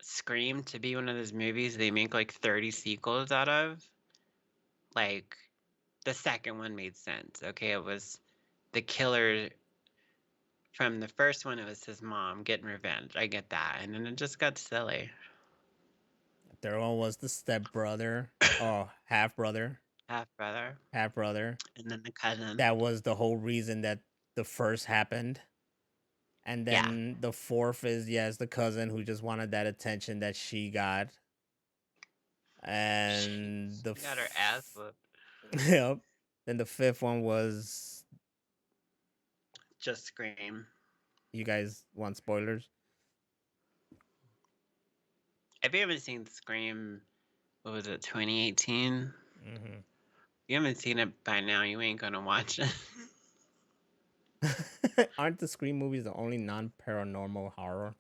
[SPEAKER 3] Scream to be one of those movies they make like 30 sequels out of. Like, the second one made sense. Okay, it was the killer from the first one. It was his mom getting revenge. I get that. And then it just got silly.
[SPEAKER 2] There one was the stepbrother. Oh, half-brother.
[SPEAKER 3] Half-brother.
[SPEAKER 2] And
[SPEAKER 3] then the cousin.
[SPEAKER 2] That was the whole reason that the first happened. And then the fourth is, the cousin who just wanted that attention that she got. And
[SPEAKER 3] she got her ass whooped.
[SPEAKER 2] Yep. Then the fifth one was
[SPEAKER 3] just Scream.
[SPEAKER 2] You guys want spoilers?
[SPEAKER 3] If you haven't seen Scream, what was it, 2018?
[SPEAKER 2] Mm-hmm.
[SPEAKER 3] You haven't seen it by now, you ain't gonna watch it.
[SPEAKER 2] Aren't the Scream movies the only non-paranormal horror?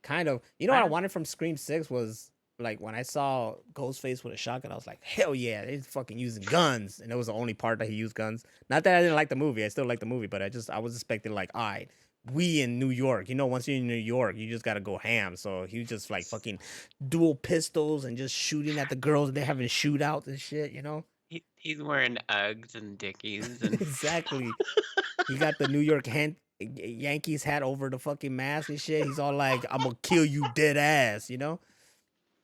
[SPEAKER 2] Kind of. You know what I wanted from Scream 6 was, like, when I saw Ghostface with a shotgun, I was like, hell yeah, they're fucking using guns. And it was the only part that he used guns. Not that I didn't like the movie. I still like the movie, but I was expecting, like, all right, we in New York. Once you're in New York, you just gotta go ham. So he was just, like, fucking dual pistols and just shooting at the girls. They're having shootouts and shit,
[SPEAKER 3] He's wearing Uggs and Dickies. And...
[SPEAKER 2] Exactly. He got the New York Yankees hat over the fucking mask and shit. He's all like, I'm gonna kill you dead ass,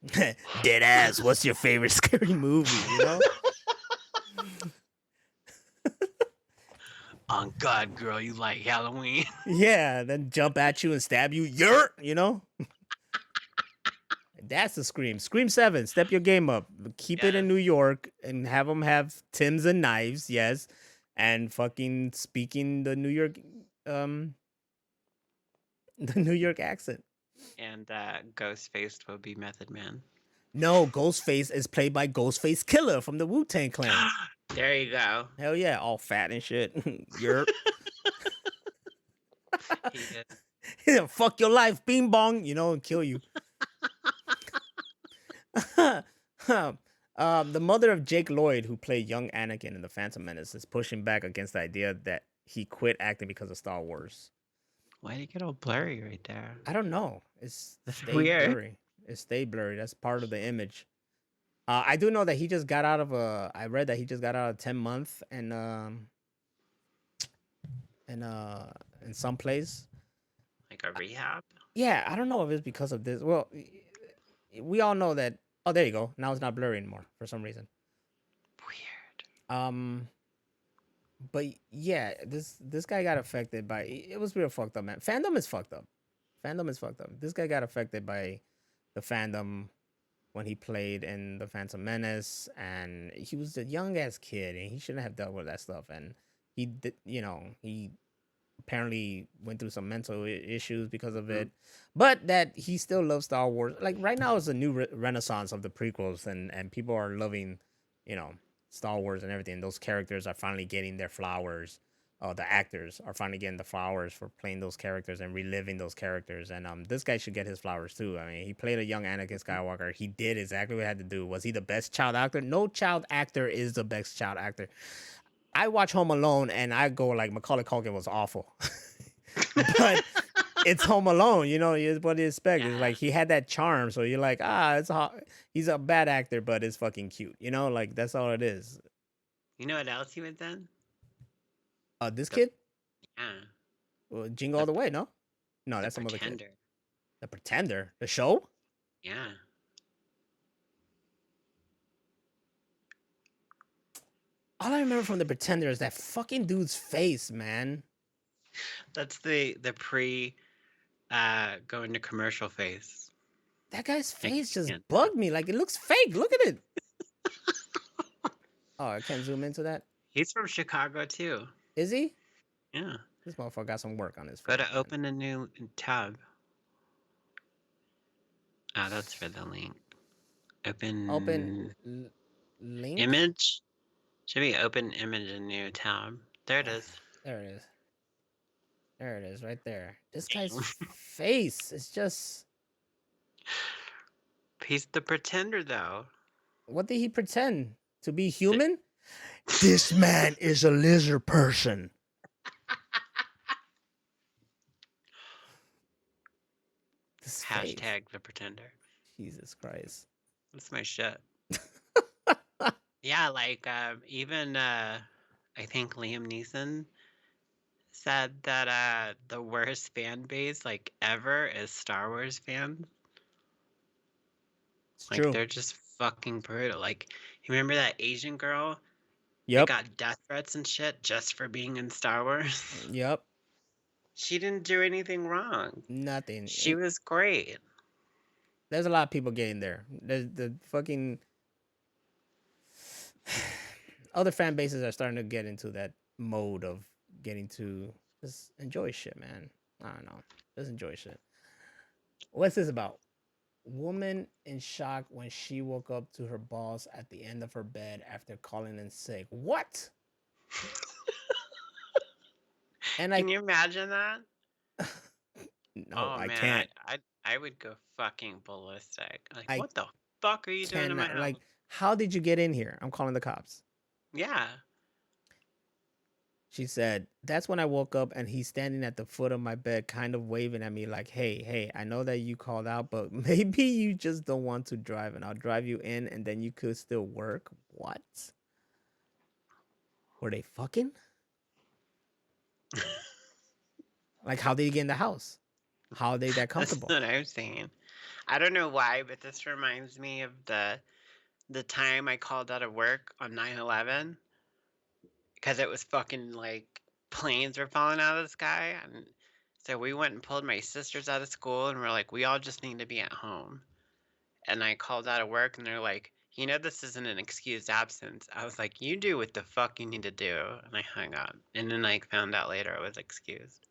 [SPEAKER 2] Dead ass, what's your favorite scary movie,
[SPEAKER 3] On God, girl, you like Halloween.
[SPEAKER 2] Yeah, then jump at you and stab you, That's the Scream. Scream 7, step your game up. Keep it in New York and have them have Tims and knives, yes. And fucking speaking the New York accent.
[SPEAKER 3] And Ghostface will be Method Man.
[SPEAKER 2] No, Ghostface is played by Ghostface Killer from the Wu-Tang Clan.
[SPEAKER 3] There you go.
[SPEAKER 2] Hell yeah, all fat and shit. Yerp. He'll fuck your life, bing bong, and kill you. The mother of Jake Lloyd, who played young Anakin in The Phantom Menace, is pushing back against the idea that he quit acting because of Star Wars.
[SPEAKER 3] Why did it get all blurry right there?
[SPEAKER 2] I don't know. It's
[SPEAKER 3] weird.
[SPEAKER 2] Blurry. It stayed blurry. That's part of the image. I do know that he just got out of I read that he just got out of 10-month and in some place.
[SPEAKER 3] Like a rehab?
[SPEAKER 2] Yeah, I don't know if it's because of this. Well, we all know that. Oh, there you go. Now it's not blurry anymore for some reason.
[SPEAKER 3] Weird.
[SPEAKER 2] But yeah, this guy got affected by. It was real fucked up, man. Fandom is fucked up. This guy got affected by the fandom when he played in The Phantom Menace, and he was a young ass kid, and he shouldn't have dealt with that stuff. And he did, he apparently went through some mental issues because of it, but that he still loves Star Wars. Like right now is a new renaissance of the prequels, and people are loving, Star Wars and everything. Those characters are finally getting their flowers. The actors are finally getting the flowers for playing those characters and reliving those characters. And this guy should get his flowers too. I mean, he played a young Anakin Skywalker. He did exactly what he had to do. Was he the best child actor? No child actor is the best child actor. I watch Home Alone and I go like Macaulay Culkin was awful, but it's Home Alone. It's what you expect. It's like he had that charm, so you're like, he's a bad actor, but it's fucking cute. Like that's all it is.
[SPEAKER 3] You know what else he was in?
[SPEAKER 2] This kid?
[SPEAKER 3] Yeah.
[SPEAKER 2] Well, Jingle All the Way, no? No, that's some other kid. The Pretender? The show?
[SPEAKER 3] Yeah.
[SPEAKER 2] All I remember from The Pretender is that fucking dude's face, man.
[SPEAKER 3] That's the pre going to commercial face.
[SPEAKER 2] That guy's face just bugged me. Like, it looks fake. Look at it. Oh, I can't zoom into that?
[SPEAKER 3] He's from Chicago, too.
[SPEAKER 2] Is he?
[SPEAKER 3] Yeah.
[SPEAKER 2] This motherfucker got some work on his face.
[SPEAKER 3] Go to open a new tab. Oh, that's for the link. Open
[SPEAKER 2] link?
[SPEAKER 3] Image? Should be open image a new tab. There it is.
[SPEAKER 2] There it is. There it is, right there. This guy's face is just...
[SPEAKER 3] He's the Pretender, though.
[SPEAKER 2] What did he pretend? To be human?
[SPEAKER 5] This man is a lizard person.
[SPEAKER 3] Hashtag the Pretender.
[SPEAKER 2] Jesus Christ.
[SPEAKER 3] That's my shit. Yeah, like even I think Liam Neeson said that the worst fan base like ever is Star Wars fans.
[SPEAKER 2] It's
[SPEAKER 3] like
[SPEAKER 2] true.
[SPEAKER 3] They're just fucking brutal. Like, you remember that Asian girl?
[SPEAKER 2] Yep.
[SPEAKER 3] That got death threats and shit just for being in Star Wars.
[SPEAKER 2] Yep.
[SPEAKER 3] She didn't do anything wrong.
[SPEAKER 2] Nothing.
[SPEAKER 3] She was great.
[SPEAKER 2] There's a lot of people getting there. There's the fucking other fan bases are starting to get into that mode of getting to just enjoy shit, man. I don't know. Just enjoy shit. What's this about? Woman in shock when she woke up to her boss at the end of her bed after calling in sick. What?
[SPEAKER 3] And Can you imagine that?
[SPEAKER 2] No, I can't.
[SPEAKER 3] I would go fucking ballistic. Like, what the fuck are you doing in my house?
[SPEAKER 2] Like, how did you get in here? I'm calling the cops.
[SPEAKER 3] Yeah.
[SPEAKER 2] She said, that's when I woke up and he's standing at the foot of my bed kind of waving at me like, hey, I know that you called out, but maybe you just don't want to drive and I'll drive you in and then you could still work. What? Were they fucking? Like, how did he get in the house? How are they that comfortable?
[SPEAKER 3] That's what I'm saying. I don't know why, but this reminds me of the time I called out of work on 9/11 because it was fucking like planes were falling out of the sky, and so we went and pulled my sisters out of school, and we're like, we all just need to be at home. And I called out of work, and they're like, this isn't an excused absence. I was like, you do what the fuck you need to do, and I hung up, and then I found out later I was excused.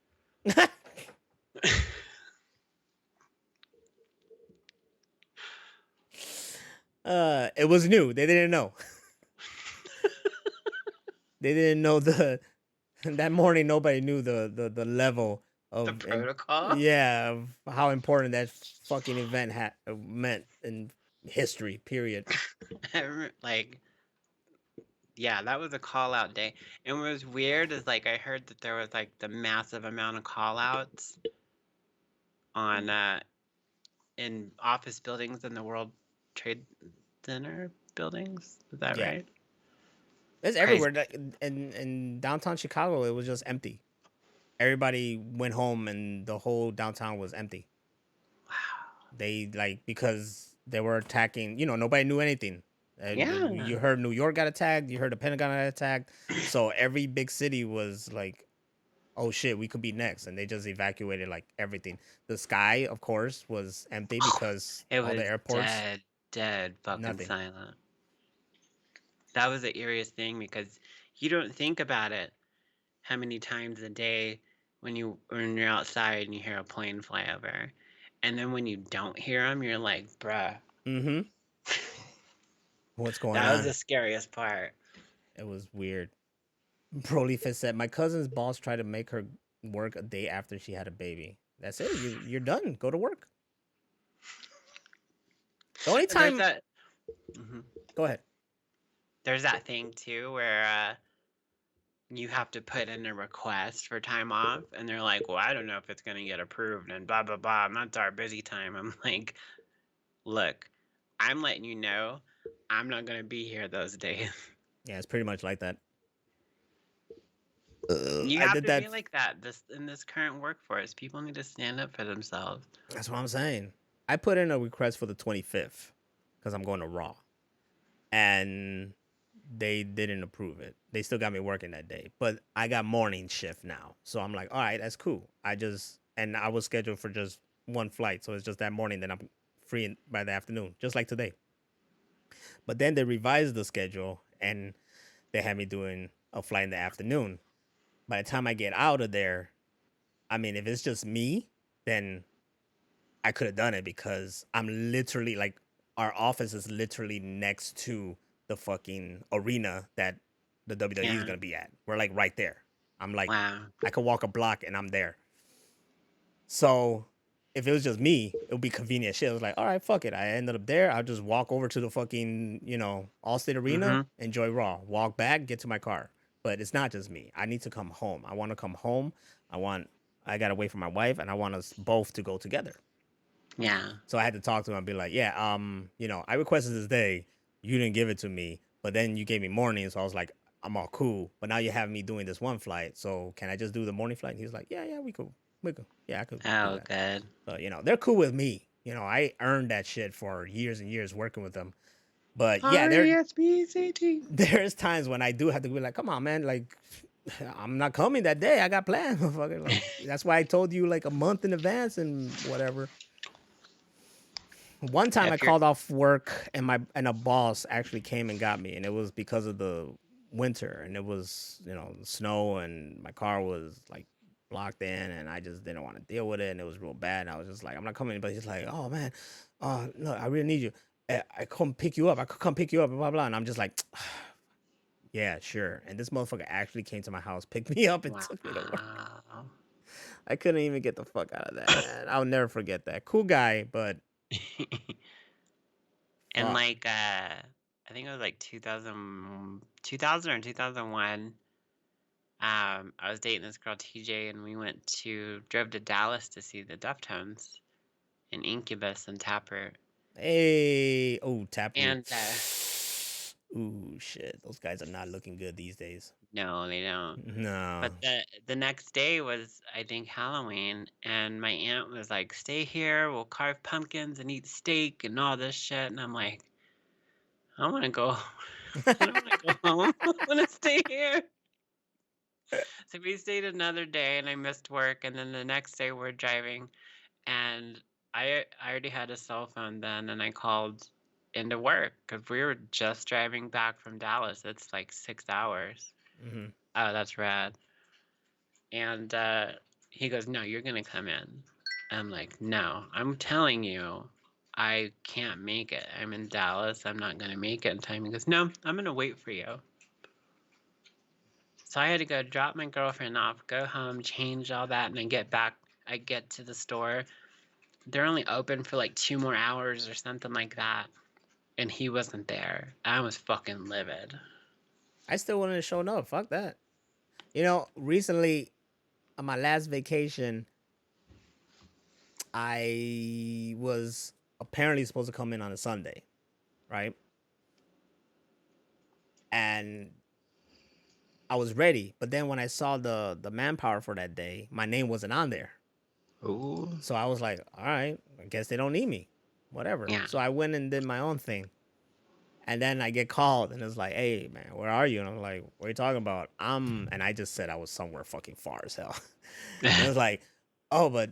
[SPEAKER 2] It was new. They didn't know. They didn't know that morning. Nobody knew the level of
[SPEAKER 3] the protocol.
[SPEAKER 2] Yeah, of how important that fucking event meant in history. Period.
[SPEAKER 3] Like, yeah, that was a call out day. And what was weird is like I heard that there was like the massive amount of call outs on in office buildings in the World Trade Center buildings. Is that right?
[SPEAKER 2] It's everywhere. In downtown Chicago, it was just empty. Everybody went home and the whole downtown was empty.
[SPEAKER 3] Wow.
[SPEAKER 2] They because they were attacking, nobody knew anything.
[SPEAKER 3] Yeah.
[SPEAKER 2] You heard New York got attacked. You heard the Pentagon got attacked. So every big city was like, oh shit, we could be next. And they just evacuated like everything. The sky, of course, was empty because
[SPEAKER 3] it
[SPEAKER 2] all
[SPEAKER 3] was
[SPEAKER 2] the airports.
[SPEAKER 3] Dead, fucking
[SPEAKER 2] nothing.
[SPEAKER 3] Silent. That was the eeriest thing because you don't think about it how many times a day when you're outside and you hear a plane fly over, and then when you don't hear them, you're like, bruh.
[SPEAKER 2] Mm-hmm. What's going
[SPEAKER 3] That was
[SPEAKER 2] on?
[SPEAKER 3] the scariest part.
[SPEAKER 2] It was weird. Prolific said, my cousin's boss tried to make her work a day after she had a baby. That's it. You're done. Go to work. The only
[SPEAKER 3] There's
[SPEAKER 2] time.
[SPEAKER 3] that. Mhm.
[SPEAKER 2] Go ahead.
[SPEAKER 3] There's that thing too where you have to put in a request for time off, and they're like, well, I don't know if it's gonna get approved, and blah blah blah. That's our busy time. I'm like, look, I'm letting you know, I'm not gonna be here those days.
[SPEAKER 2] Yeah, it's pretty much like that.
[SPEAKER 3] You
[SPEAKER 2] I
[SPEAKER 3] have
[SPEAKER 2] did
[SPEAKER 3] to
[SPEAKER 2] that.
[SPEAKER 3] be like that. In this current workforce, people need to stand up for themselves.
[SPEAKER 2] That's what I'm saying. I put in a request for the 25th because I'm going to Raw, and they didn't approve it. They still got me working that day, but I got morning shift now, so I'm like, all right, that's cool. And I was scheduled for just one flight, so it's just that morning that I'm free by the afternoon, just like today. But then they revised the schedule, and they had me doing a flight in the afternoon. By the time I get out of there, I mean, if it's just me, then I could have done it because I'm literally like, our office is literally next to the fucking arena that the WWE is
[SPEAKER 3] Yeah.
[SPEAKER 2] gonna be at. We're like right there. I'm like,
[SPEAKER 3] Wow.
[SPEAKER 2] I could walk a block and I'm there. So if it was just me, it would be convenient shit. I was like, all right, fuck it. I ended up there. I'll just walk over to the fucking, Allstate Arena, enjoy Raw, walk back, get to my car. But it's not just me. I need to come home. I want to come home. I got to wait for my wife, and I want us both to go together.
[SPEAKER 3] Yeah.
[SPEAKER 2] So I had to talk to him and be like, yeah, I requested this day. You didn't give it to me, but then you gave me morning. So I was like, I'm all cool. But now you have me doing this one flight. So can I just do the morning flight? And he was like, yeah, we could. Yeah, I could.
[SPEAKER 3] Oh, good.
[SPEAKER 2] So, they're cool with me. I earned that shit for years and years working with them. But yeah, there's times when I do have to be like, come on, man, like, I'm not coming that day. I got plans, motherfucker. Like, that's why I told you like a month in advance and whatever. One time I called off work and a boss actually came and got me, and it was because of the winter, and it was snow, and my car was like blocked in, and I just didn't want to deal with it, and it was real bad. And I was just like, I'm not coming. But he's like, oh man, no, I really need you. I come pick you up. I could come pick you up, blah blah blah. And I'm just like, yeah, sure. And this motherfucker actually came to my house, picked me up, and took me to work. I couldn't even get the fuck out of that, man. I'll never forget that. Cool guy, but.
[SPEAKER 3] And like I think it was like 2000 or 2001. I was dating this girl TJ, and we drove to Dallas to see the Deftones and Incubus and Taproot.
[SPEAKER 2] Hey, oh, Taproot.
[SPEAKER 3] And
[SPEAKER 2] ooh, shit, those guys are not looking good these days.
[SPEAKER 3] No, they don't.
[SPEAKER 2] No.
[SPEAKER 3] But the next day was, I think, Halloween, and my aunt was like, stay here, we'll carve pumpkins and eat steak and all this shit. And I'm like, I want to go. I don't want to go home. I want to stay here. So we stayed another day, and I missed work. And then the next day we're driving, and I already had a cell phone then, and I called into work because we were just driving back from Dallas. It's like 6 hours.
[SPEAKER 2] Mm-hmm.
[SPEAKER 3] Oh, that's rad. And he goes, no, you're going to come in. I'm like, no, I'm telling you, I can't make it. I'm in Dallas. I'm not going to make it in time. He goes, no, I'm going to wait for you. So I had to go drop my girlfriend off, go home, change all that, and then get back. I get to the store. They're only open for like 2 more hours or something like that. And he wasn't there. I was fucking livid.
[SPEAKER 2] I still wanted to show up. Fuck that. Recently, on my last vacation, I was apparently supposed to come in on a Sunday, right? And I was ready, but then when I saw the manpower for that day, my name wasn't on there.
[SPEAKER 3] Ooh.
[SPEAKER 2] So I was like, all right, I guess they don't need me. Whatever.
[SPEAKER 3] Yeah.
[SPEAKER 2] So I went and did my own thing. And then I get called, and it's like, hey, man, where are you? And I'm like, what are you talking about? And I just said I was somewhere fucking far as hell. And it was like, oh, but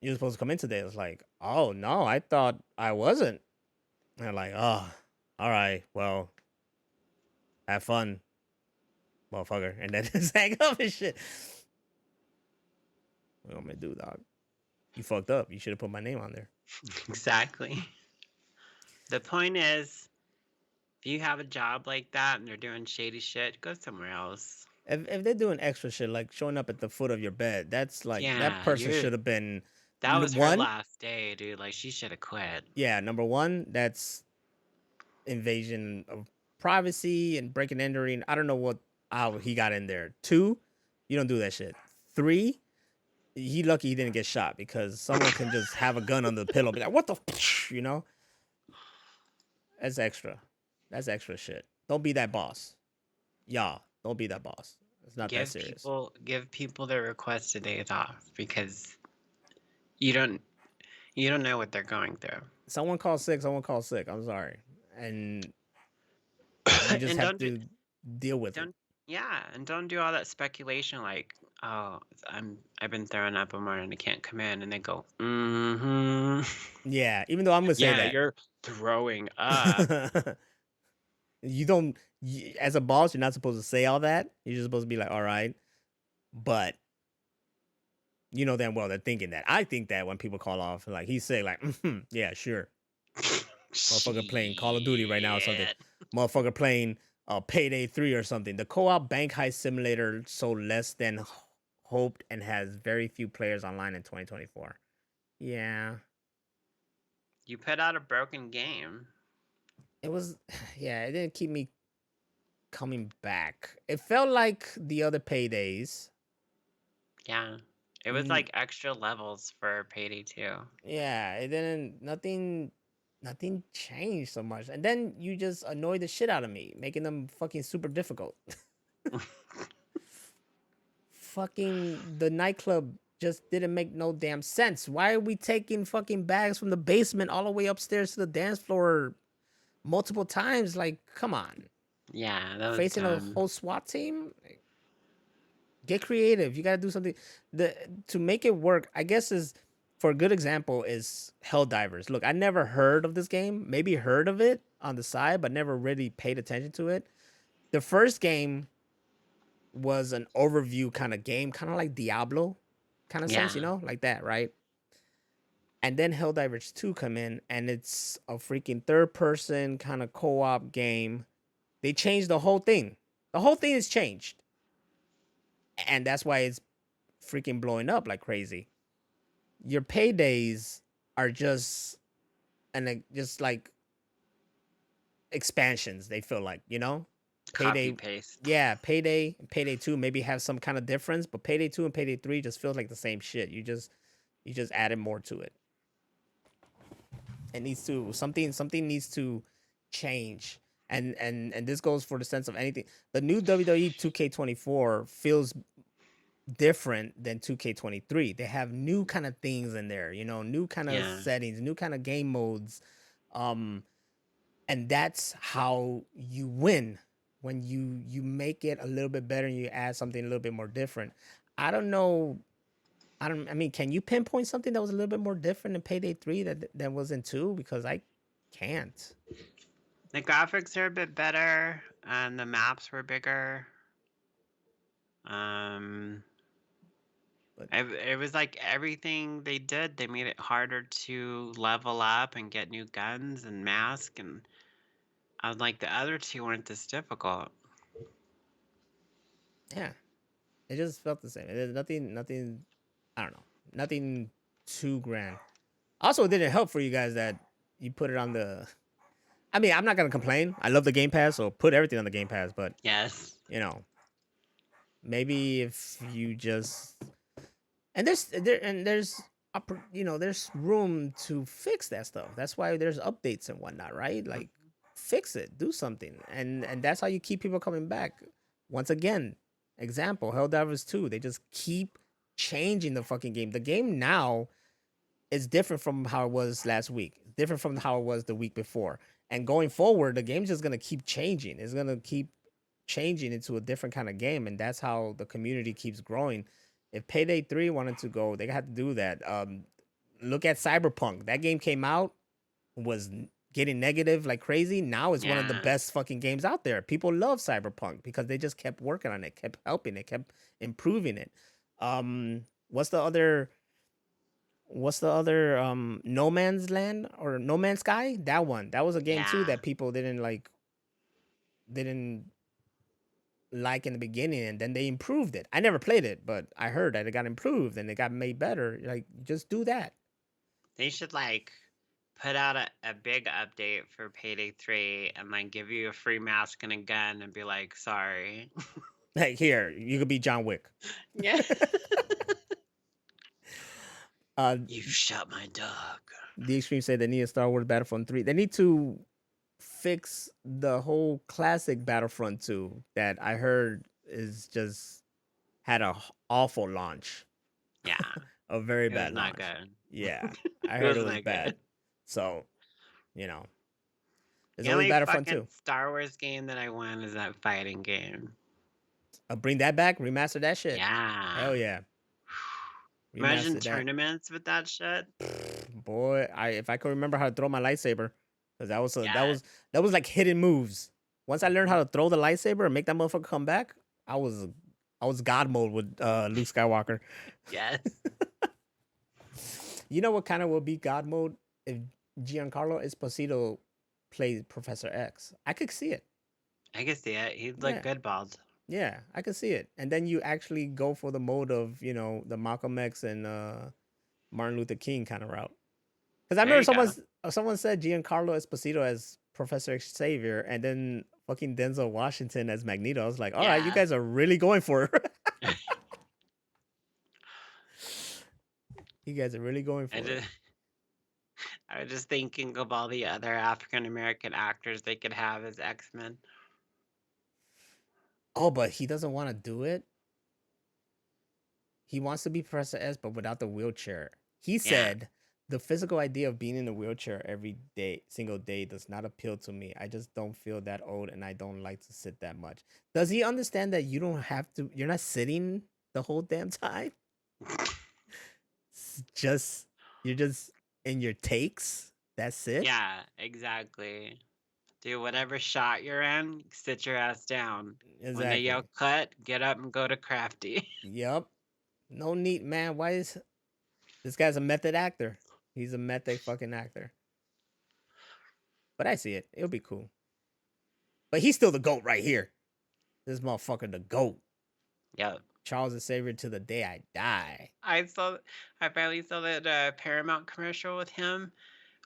[SPEAKER 2] you're supposed to come in today. I was like, oh, no, I thought I wasn't. And they're like, oh, all right, well, have fun, motherfucker. And then just hang up and shit. What you want me to do, dog? You fucked up. You should have put my name on there.
[SPEAKER 3] Exactly. The point is, if you have a job like that and they're doing shady shit, go somewhere else.
[SPEAKER 2] If they're doing extra shit, like showing up at the foot of your bed, that's like, that
[SPEAKER 3] Yeah,
[SPEAKER 2] person should have been,
[SPEAKER 3] that was her
[SPEAKER 2] one,
[SPEAKER 3] last day, dude. Like, she should have quit.
[SPEAKER 2] yeah, number one, that's invasion of privacy and breaking and entering. I don't know how he got in there. 2, you don't do that shit. 3, he lucky he didn't get shot, because someone can just have a gun under the pillow, be like, what the, you know? That's extra. That's extra shit. Don't be that boss. Y'all, don't be that boss. It's not that serious.
[SPEAKER 3] Give people their requested days off, because you don't know what they're going through.
[SPEAKER 2] Someone called sick. I'm sorry, and you just have to deal with it.
[SPEAKER 3] Yeah, and don't do all that speculation like, oh, I've been throwing up all morning and I can't come in, and they go,
[SPEAKER 2] Yeah, even though I'm gonna say that.
[SPEAKER 3] Yeah, you're throwing up.
[SPEAKER 2] You don't, as a boss, you're not supposed to say all that. You're just supposed to be like, all right, but you know damn well they're thinking that. I think that when people call off, like he's saying, like, yeah, sure. Motherfucker playing Call of Duty right now or something. Motherfucker playing Payday 3 or something. The co-op bank heist simulator sold less than hoped and has very few players online in 2024. Yeah.
[SPEAKER 3] You put out a broken game.
[SPEAKER 2] It was, yeah, it didn't keep me coming back. It felt like the other Paydays.
[SPEAKER 3] Yeah. It was like extra levels for Payday 2.
[SPEAKER 2] Yeah, it didn't, nothing changed so much. And then you just annoy the shit out of me, making them fucking super difficult. Fucking the nightclub just didn't make no damn sense. Why are we taking fucking bags from the basement all the way upstairs to the dance floor multiple times? Like, come on.
[SPEAKER 3] Yeah, that was
[SPEAKER 2] facing
[SPEAKER 3] dumb.
[SPEAKER 2] a whole SWAT team. Get creative. You gotta do something to make it work. I guess is, for a good example, is Helldivers. Look, I never heard of this game. Maybe heard of it on the side, but never really paid attention to it. The first game was an overview kind of game, kind of like Diablo kind of sense, you know, like that, right? And then Helldivers 2 come in, and it's a freaking third-person kind of co-op game. They changed the whole thing. The whole thing is changed. And that's why it's freaking blowing up like crazy. Your Paydays are just like expansions, they feel like, you know?
[SPEAKER 3] Copy paste.
[SPEAKER 2] Yeah, Payday, Payday 2 maybe have some kind of difference, but Payday 2 and Payday 3 just feels like the same shit. You just added more to it. It needs to, something needs to change. And this goes for the sense of anything. The new WWE 2K24 feels different than 2K23. They have new kind of things in there, you know, new kind of settings, new kind of game modes. And that's how you win, when you make it a little bit better and you add something a little bit more different. I mean, can you pinpoint something that was a little bit more different in Payday 3 that was in 2? Because I can't.
[SPEAKER 3] The graphics are a bit better, and the maps were bigger. It was like everything they did, they made it harder to level up and get new guns and masks, and I was like, the other two weren't this difficult.
[SPEAKER 2] Yeah, it just felt the same. There's nothing. I don't know. Nothing too grand. Also, it didn't help for you guys that you put it on the. I mean, I'm not gonna complain. I love the Game Pass, so put everything on the Game Pass. But
[SPEAKER 3] yes,
[SPEAKER 2] you know, maybe if you just there's room to fix that stuff. That's why there's updates and whatnot, right? Like, fix it, do something, and that's how you keep people coming back. Once again, example, Helldivers 2. They just keep changing the fucking game. The game now is different from how it was last week, different from how it was the week before. And going forward, the game's just going to keep changing. It's going to keep changing into a different kind of game. And that's how the community keeps growing. If Payday 3 wanted to go, they had to do that. Look at Cyberpunk. That game came out, was getting negative like crazy. Now it's one of the best fucking games out there. People love Cyberpunk because they just kept working on it, kept helping it, kept improving it. What's the other? No Man's Land or No Man's Sky? That one. That was a game too
[SPEAKER 3] Yeah.
[SPEAKER 2] that people didn't like in the beginning, and then they improved it. I never played it, but I heard that it got improved and it got made better. Like, just do that.
[SPEAKER 3] They should like put out a big update for Payday 3 and like give you a free mask and a gun and be like, sorry.
[SPEAKER 2] Like, here, you could be John Wick.
[SPEAKER 3] Yeah.
[SPEAKER 2] Uh,
[SPEAKER 3] You shot my dog.
[SPEAKER 2] The Extreme said they need a Star Wars Battlefront 3. They need to fix the whole classic Battlefront 2 that I heard is just had a awful launch.
[SPEAKER 3] Yeah.
[SPEAKER 2] A very
[SPEAKER 3] It was
[SPEAKER 2] bad
[SPEAKER 3] not
[SPEAKER 2] launch.
[SPEAKER 3] good.
[SPEAKER 2] Yeah. I heard it was
[SPEAKER 3] not
[SPEAKER 2] bad.
[SPEAKER 3] good.
[SPEAKER 2] So, you know. There's
[SPEAKER 3] The
[SPEAKER 2] always
[SPEAKER 3] only
[SPEAKER 2] Battlefront
[SPEAKER 3] fucking
[SPEAKER 2] 2.
[SPEAKER 3] Star Wars game that I want is that fighting game.
[SPEAKER 2] Bring that back, remaster that shit.
[SPEAKER 3] Yeah.
[SPEAKER 2] Hell yeah.
[SPEAKER 3] Imagine
[SPEAKER 2] Remaster that.
[SPEAKER 3] tournaments with that shit.
[SPEAKER 2] Boy, if I could remember how to throw my lightsaber, because
[SPEAKER 3] Yeah.
[SPEAKER 2] that was like hidden moves. Once I learned how to throw the lightsaber and make that motherfucker come back, I was God mode with Luke Skywalker.
[SPEAKER 3] Yes.
[SPEAKER 2] You know what kind of would be God mode if Giancarlo Esposito played Professor X? I could see it.
[SPEAKER 3] I can see it. He'd look
[SPEAKER 2] Yeah.
[SPEAKER 3] good bald.
[SPEAKER 2] Yeah, I could see it. And then you actually go for the mode of, you know, the Malcolm X and Martin Luther King kind of route. Because I
[SPEAKER 3] There
[SPEAKER 2] remember
[SPEAKER 3] you go.
[SPEAKER 2] someone said Giancarlo Esposito as Professor Xavier and then fucking Denzel Washington as Magneto. I was like, all right, you
[SPEAKER 3] Yeah.
[SPEAKER 2] guys are really going for it. You guys are really going for it.
[SPEAKER 3] I was just thinking of all the other African American actors they could have as X-Men.
[SPEAKER 2] Oh, but he doesn't want to do it. He wants to be Professor S, but without the wheelchair. He said, the physical idea of being in a wheelchair every day, single day, does not appeal to me. I just don't feel that old and I don't like to sit that much. Does he understand that you don't have to, you're not sitting the whole damn time? You're just in your takes. That's it.
[SPEAKER 3] Yeah, exactly. Do whatever shot you're in, sit your ass down. When they
[SPEAKER 2] Exactly.
[SPEAKER 3] yell cut, get up and go to Crafty.
[SPEAKER 2] Yep. No need, man. Why is this guy's a method actor? He's a method fucking actor. But I see it. It'll be cool. But he's still the GOAT right here. This motherfucker the GOAT.
[SPEAKER 3] Yep.
[SPEAKER 2] Charles Xavier to the day I die.
[SPEAKER 3] I finally saw that Paramount commercial with him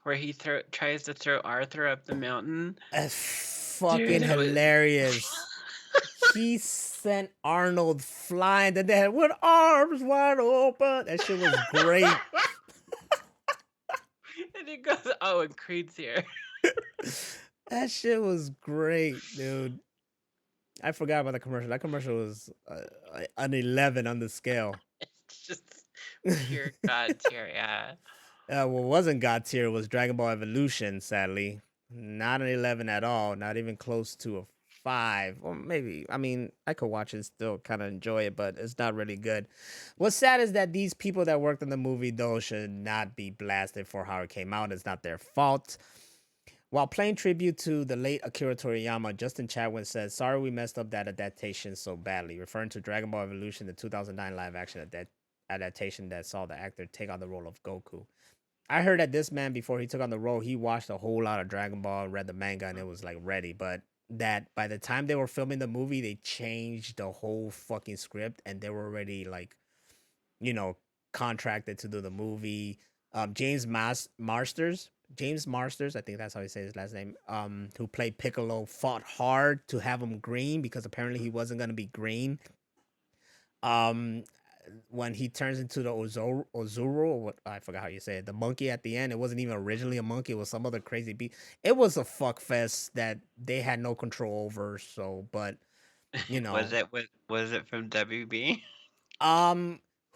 [SPEAKER 3] where he tries to throw Arthur up the mountain.
[SPEAKER 2] That's fucking
[SPEAKER 3] Dude, it was-
[SPEAKER 2] hilarious. He sent Arnold flying to death with arms wide open. That shit was great.
[SPEAKER 3] And he goes, oh, and Creed's here.
[SPEAKER 2] That shit was great, dude. I forgot about the commercial. That commercial was an 11 on the scale.
[SPEAKER 3] It's just pure God tier, yeah.
[SPEAKER 2] What wasn't God tier was Dragon Ball Evolution, sadly. Not an 11 at all. Not even close to a 5. Or maybe, I mean, I could watch it and still kind of enjoy it, but it's not really good. What's sad is that these people that worked on the movie, though, should not be blasted for how it came out. It's not their fault. While playing tribute to the late Akira Toriyama, Justin Chatwin says, sorry we messed up that adaptation so badly, referring to Dragon Ball Evolution, the 2009 live-action adaptation that saw the actor take on the role of Goku. I heard that this man, before he took on the role, he watched a whole lot of Dragon Ball, read the manga, and it was like ready. But that by the time they were filming the movie, they changed the whole fucking script, and they were already like, you know, contracted to do the movie. James Marsters, I think that's how he says his last name, who played Piccolo, fought hard to have him green because apparently he wasn't going to be green. When he turns into the Ozuru, or what, I forgot how you say it, the monkey at the end, it wasn't even originally a monkey, it was some other crazy beast. It was a fuck fest that they had no control over, so, but, you know.
[SPEAKER 3] Was it from WB?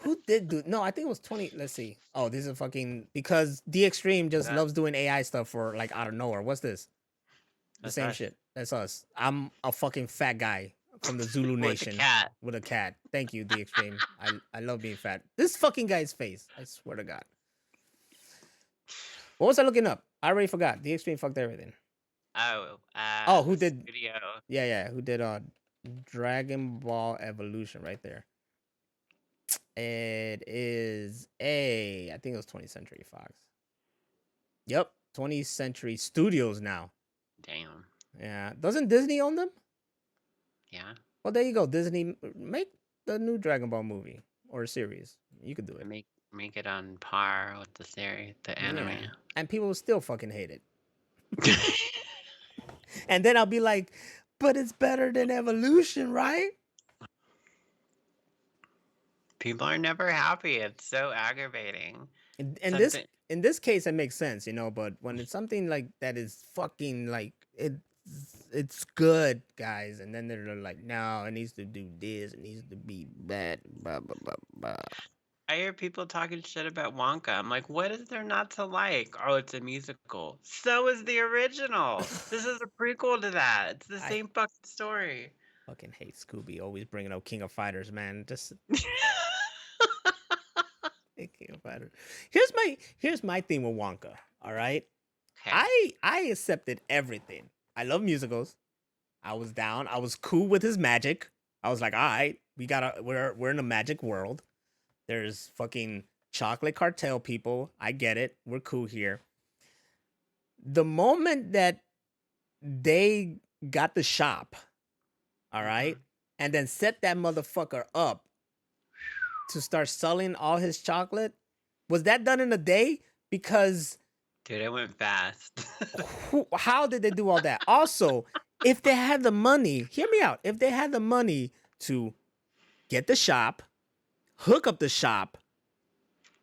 [SPEAKER 2] Who did do? No, I think it was 20. Let's see. Oh, this is fucking because The Extreme just loves doing AI stuff for like out of nowhere. What's this? The same
[SPEAKER 3] us.
[SPEAKER 2] shit. That's us. I'm a fucking fat guy from the Zulu Nation with a cat. Thank you, The Extreme. I love being fat. This fucking guy's face. I swear to God. What was I looking up? I already forgot. The Extreme fucked everything.
[SPEAKER 3] Oh,
[SPEAKER 2] who did?
[SPEAKER 3] Studio.
[SPEAKER 2] Yeah. Who did Dragon Ball Evolution right there? It is I think it was 20th Century Fox. Yep, 20th Century Studios now.
[SPEAKER 3] Damn.
[SPEAKER 2] Yeah, doesn't Disney own them?
[SPEAKER 3] Yeah.
[SPEAKER 2] Well, there you go. Disney, make the new Dragon Ball movie or series. You could do it.
[SPEAKER 3] Make it on par with the series, the anime.
[SPEAKER 2] Yeah. And people will still fucking hate it. And then I'll be like, but it's better than Evolution, right?
[SPEAKER 3] People are never happy. It's so aggravating.
[SPEAKER 2] In this case, it makes sense, you know. But when it's something like that is fucking like it's good, guys, and then they're like, no, it needs to do this, it needs to be bad, blah blah blah blah.
[SPEAKER 3] I hear people talking shit about Wonka. I'm like, what is there not to like? Oh, it's a musical. So is the original. This is a prequel to that. It's the same fucking story.
[SPEAKER 2] Fucking hate Scooby. Always bringing up King of Fighters, man. Just King of Fighters. Here's my thing with Wonka. All right. Okay. I accepted everything. I love musicals. I was down. I was cool with his magic. I was like, all right, we're in a magic world. There's fucking chocolate cartel people. I get it. We're cool here. The moment that they got the shop, all right, and then set that motherfucker up to start selling all his chocolate, was that done in a day? Because
[SPEAKER 3] dude, it went fast.
[SPEAKER 2] How did they do all that? Also, if they had the money, hear me out. If they had the money to get the shop, hook up the shop,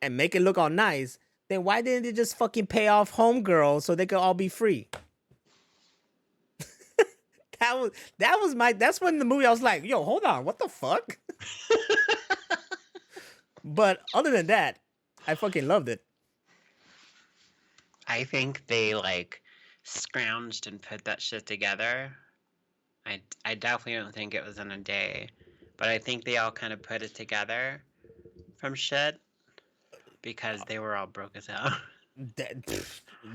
[SPEAKER 2] and make it look all nice, then why didn't they just fucking pay off Homegirl so they could all be free? That's when the movie I was like, yo, hold on, what the fuck? But other than that, I fucking loved it.
[SPEAKER 3] I think they like scrounged and put that shit together. I definitely don't think it was in a day, but I think they all kind of put it together from shit because they were all broke as hell.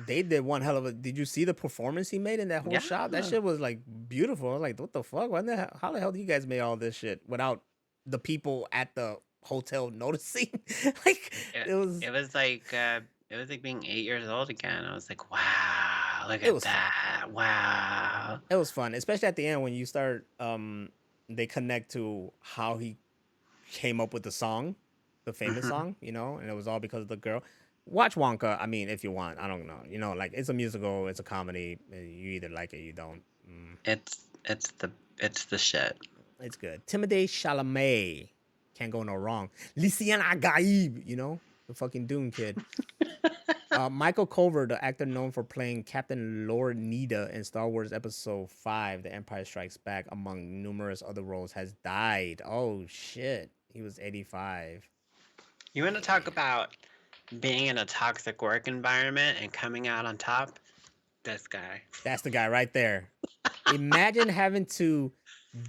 [SPEAKER 2] They did one hell of a. Did you see the performance he made in that whole shot? That shit was like beautiful. I was like, what the fuck? How the hell do you guys make all this shit without the people at the hotel noticing? Like it was
[SPEAKER 3] like being 8 years old again. I was like, wow, look at that.
[SPEAKER 2] Fun.
[SPEAKER 3] Wow.
[SPEAKER 2] It was fun, especially at the end when you start they connect to how he came up with the song, the famous song, you know, and it was all because of the girl. Watch Wonka, I mean, if you want. I don't know. You know, like it's a musical, it's a comedy. You either like it, you don't.
[SPEAKER 3] It's the shit.
[SPEAKER 2] It's good. Timothée Chalamet. Can't go no wrong. Lucien Agaib, you know, the fucking Dune kid. Michael Culver, the actor known for playing Captain Lord Nida in Star Wars Episode 5, The Empire Strikes Back, among numerous other roles, has died. Oh, shit. He was 85.
[SPEAKER 3] You want to talk about being in a toxic work environment and coming out on top? This guy.
[SPEAKER 2] That's the guy right there. Imagine having to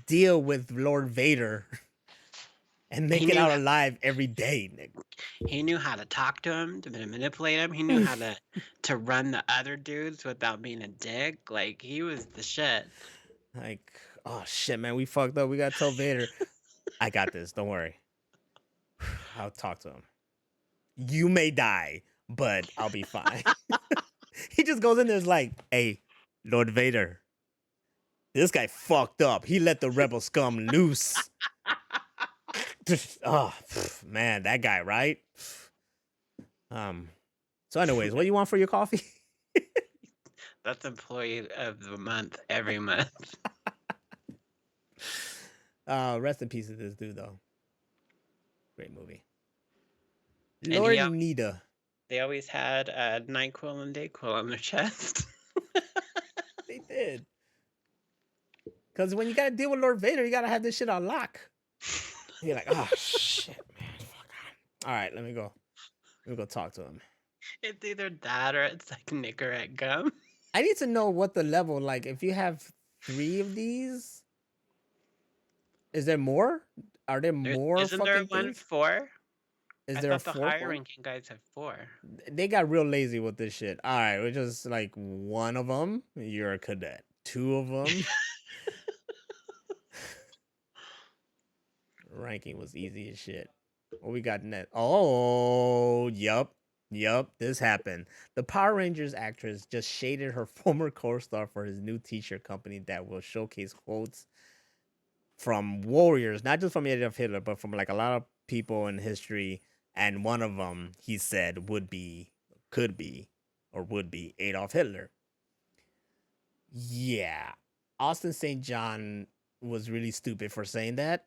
[SPEAKER 2] deal with Lord Vader and make it out alive every day, nigga.
[SPEAKER 3] He knew how to talk to him, to manipulate him. He knew how to run the other dudes without being a dick. Like, he was the shit.
[SPEAKER 2] Like, oh shit, man, we fucked up. We gotta tell Vader, I got this. Don't worry. I'll talk to him. You may die, but I'll be fine. He just goes in there and is like, hey, Lord Vader, this guy fucked up. He let the rebel scum loose. Oh man, that guy, right? So anyways, what do you want for your coffee?
[SPEAKER 3] That's employee of the month every month.
[SPEAKER 2] Rest in peace to this dude though. Great movie. Lord Nida.
[SPEAKER 3] They always had a NyQuil and DayQuil on their chest.
[SPEAKER 2] They did. Because when you gotta deal with Lord Vader, you gotta have this shit on lock. You're like, oh shit, man. Fuck. All right, let me go talk to him.
[SPEAKER 3] It's either that or it's like Nicorette gum.
[SPEAKER 2] I need to know what the level, like, if you have 3 of these, is there more? Are there more?
[SPEAKER 3] Isn't there one 4?
[SPEAKER 2] Is there a 4th?
[SPEAKER 3] The higher ranking guys have 4.
[SPEAKER 2] They got real lazy with this shit. All right, we're just like 1 of them, you're a cadet. 2 of them. Ranking was easy as shit. What we got next? Oh, yup. This happened. The Power Rangers actress just shaded her former co-star for his new t-shirt company that will showcase quotes from warriors, not just from Adolf Hitler, but from like a lot of people in history. And one of them, he said, could be, or would be Adolf Hitler. Yeah. Austin St. John was really stupid for saying that.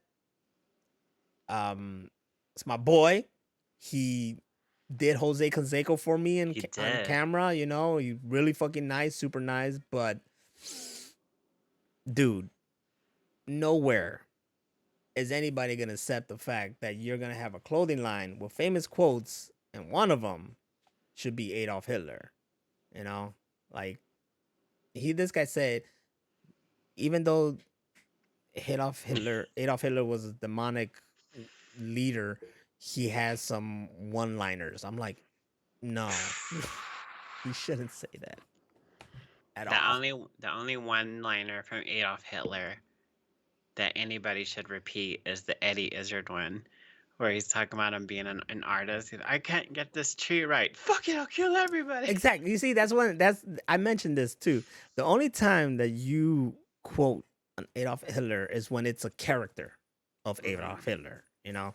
[SPEAKER 2] It's my boy. He did Jose Canseco for me
[SPEAKER 3] He
[SPEAKER 2] on
[SPEAKER 3] did.
[SPEAKER 2] camera. You know, he really fucking nice, super nice. But dude, nowhere is anybody gonna accept the fact that you're gonna have a clothing line with famous quotes, and one of them should be Adolf Hitler. You know, like this guy said, even though Adolf Hitler was a demonic leader, he has some one-liners. I'm like, no, you shouldn't say that at all.
[SPEAKER 3] The only one-liner from Adolf Hitler that anybody should repeat is the Eddie Izzard one, where he's talking about him being an artist. He's, I can't get this tree right. Fuck it, I'll kill everybody.
[SPEAKER 2] Exactly. You see, I mentioned this too. The only time that you quote an Adolf Hitler is when it's a character of Adolf Hitler. You know,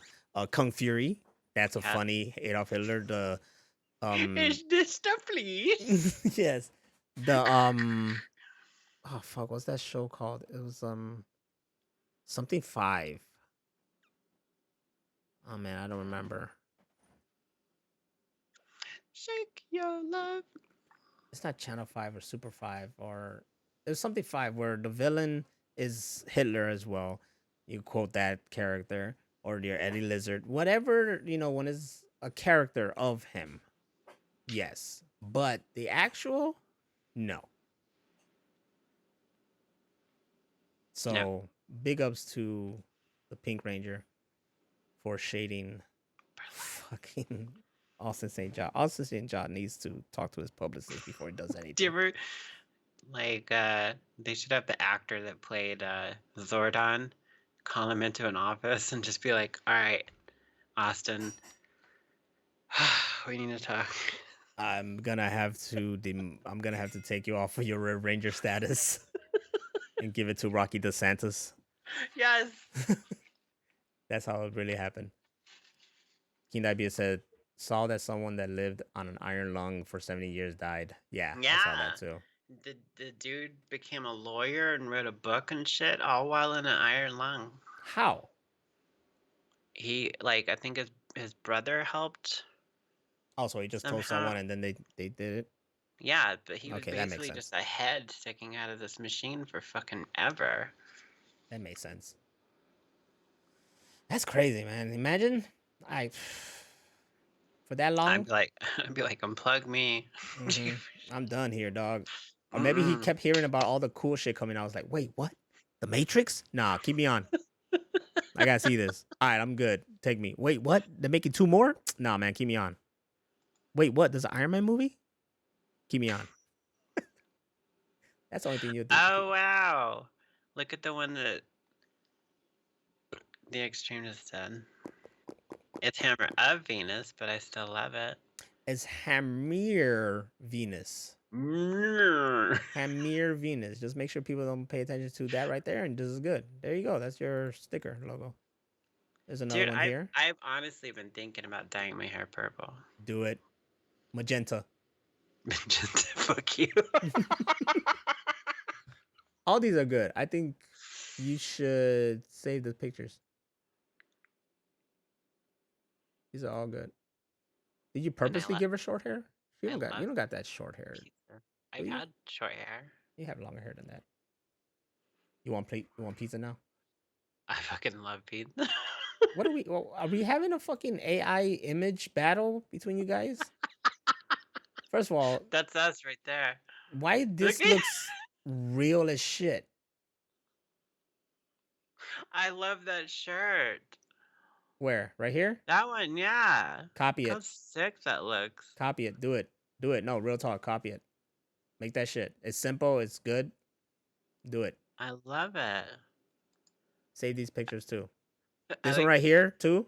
[SPEAKER 2] Kung Fury. That's a funny Adolf Hitler. The
[SPEAKER 3] Is this stuff, please?
[SPEAKER 2] yes. The oh fuck, what's that show called? It was something 5. Oh man, I don't remember.
[SPEAKER 3] Shake your love.
[SPEAKER 2] It's not Channel 5 or Super 5, or there's something 5 where the villain is Hitler as well. You quote that character, or your Eddie Lizard, whatever, you know, when it's a character of him. Yes. But the actual, no. So big ups to the Pink Ranger for shading fucking Austin St. John. Austin St. John needs to talk to his publicist before he does anything.
[SPEAKER 3] Do you ever, like, they should have the actor that played Zordon call him into an office and just be like, all right, Austin, we need to talk.
[SPEAKER 2] I'm gonna have to take you off of your Red Ranger status and give it to Rocky DeSantis.
[SPEAKER 3] Yes.
[SPEAKER 2] That's how it really happened. King Diabetes said, saw that someone that lived on an iron lung for 70 years died. Yeah, I saw that too.
[SPEAKER 3] The dude became a lawyer and wrote a book and shit, all while in an iron lung.
[SPEAKER 2] How?
[SPEAKER 3] He, like, I think his brother helped.
[SPEAKER 2] Oh, so he just told someone and then they did it?
[SPEAKER 3] Yeah, but he was basically just a head sticking out of this machine for fucking ever.
[SPEAKER 2] That makes sense. That's crazy, man. Imagine for that long.
[SPEAKER 3] I'd be like, unplug me.
[SPEAKER 2] Mm-hmm. I'm done here, dog. Or maybe he kept hearing about all the cool shit coming out. I was like, wait, what? The Matrix? Nah, keep me on. I gotta see this. All right, I'm good. Take me. Wait, what? They're making 2 more? Nah, man, keep me on. Wait, what? There's an Iron Man movie? Keep me on. That's the only thing you'll do.
[SPEAKER 3] Oh, wow. Look at the one that the Extremist said. It's Hammer of Venus, but I still love it.
[SPEAKER 2] It's Hammer Venus. Hammer Venus. Just make sure people don't pay attention to that right there, and this is good. There you go. That's your sticker logo. There's another one here.
[SPEAKER 3] I've honestly been thinking about dyeing my hair purple.
[SPEAKER 2] Do it. Magenta.
[SPEAKER 3] Magenta, fuck you.
[SPEAKER 2] All these are good. I think you should save the pictures. These are all good. Did you purposely give her short hair? You don't got that short hair.
[SPEAKER 3] I've had short hair.
[SPEAKER 2] You have longer hair than that. You want pizza now?
[SPEAKER 3] I fucking love pizza.
[SPEAKER 2] Are we having a fucking AI image battle between you guys? First of all,
[SPEAKER 3] that's us right there.
[SPEAKER 2] Why this looks real as shit?
[SPEAKER 3] I love that shirt.
[SPEAKER 2] Where? Right here?
[SPEAKER 3] That one, yeah.
[SPEAKER 2] Copy it.
[SPEAKER 3] How sick that looks.
[SPEAKER 2] Copy it. Do it. Do it. No, real talk. Copy it. Make that shit. It's simple. It's good. Do it.
[SPEAKER 3] I love it.
[SPEAKER 2] Save these pictures too. This one right here too.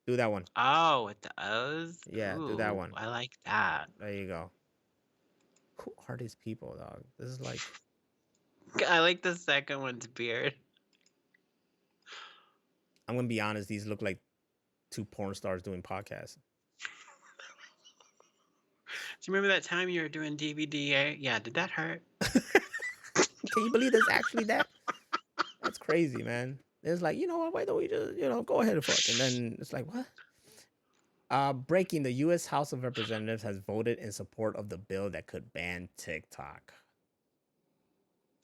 [SPEAKER 2] Do that one.
[SPEAKER 3] Oh, with the O's?
[SPEAKER 2] Yeah,
[SPEAKER 3] Ooh,
[SPEAKER 2] do that one.
[SPEAKER 3] I like that.
[SPEAKER 2] There you go. Who are these people, dog? This is like...
[SPEAKER 3] I like the second one's beard.
[SPEAKER 2] I'm going to be honest. These look like 2 porn stars doing podcasts.
[SPEAKER 3] Do you remember that time you were doing DVD? Yeah, did that hurt?
[SPEAKER 2] Can you believe there's actually that? That's crazy, man. It's like, you know what? Why don't we just, go ahead and fuck? And then it's like, what? Breaking, the U.S. House of Representatives has voted in support of the bill that could ban TikTok.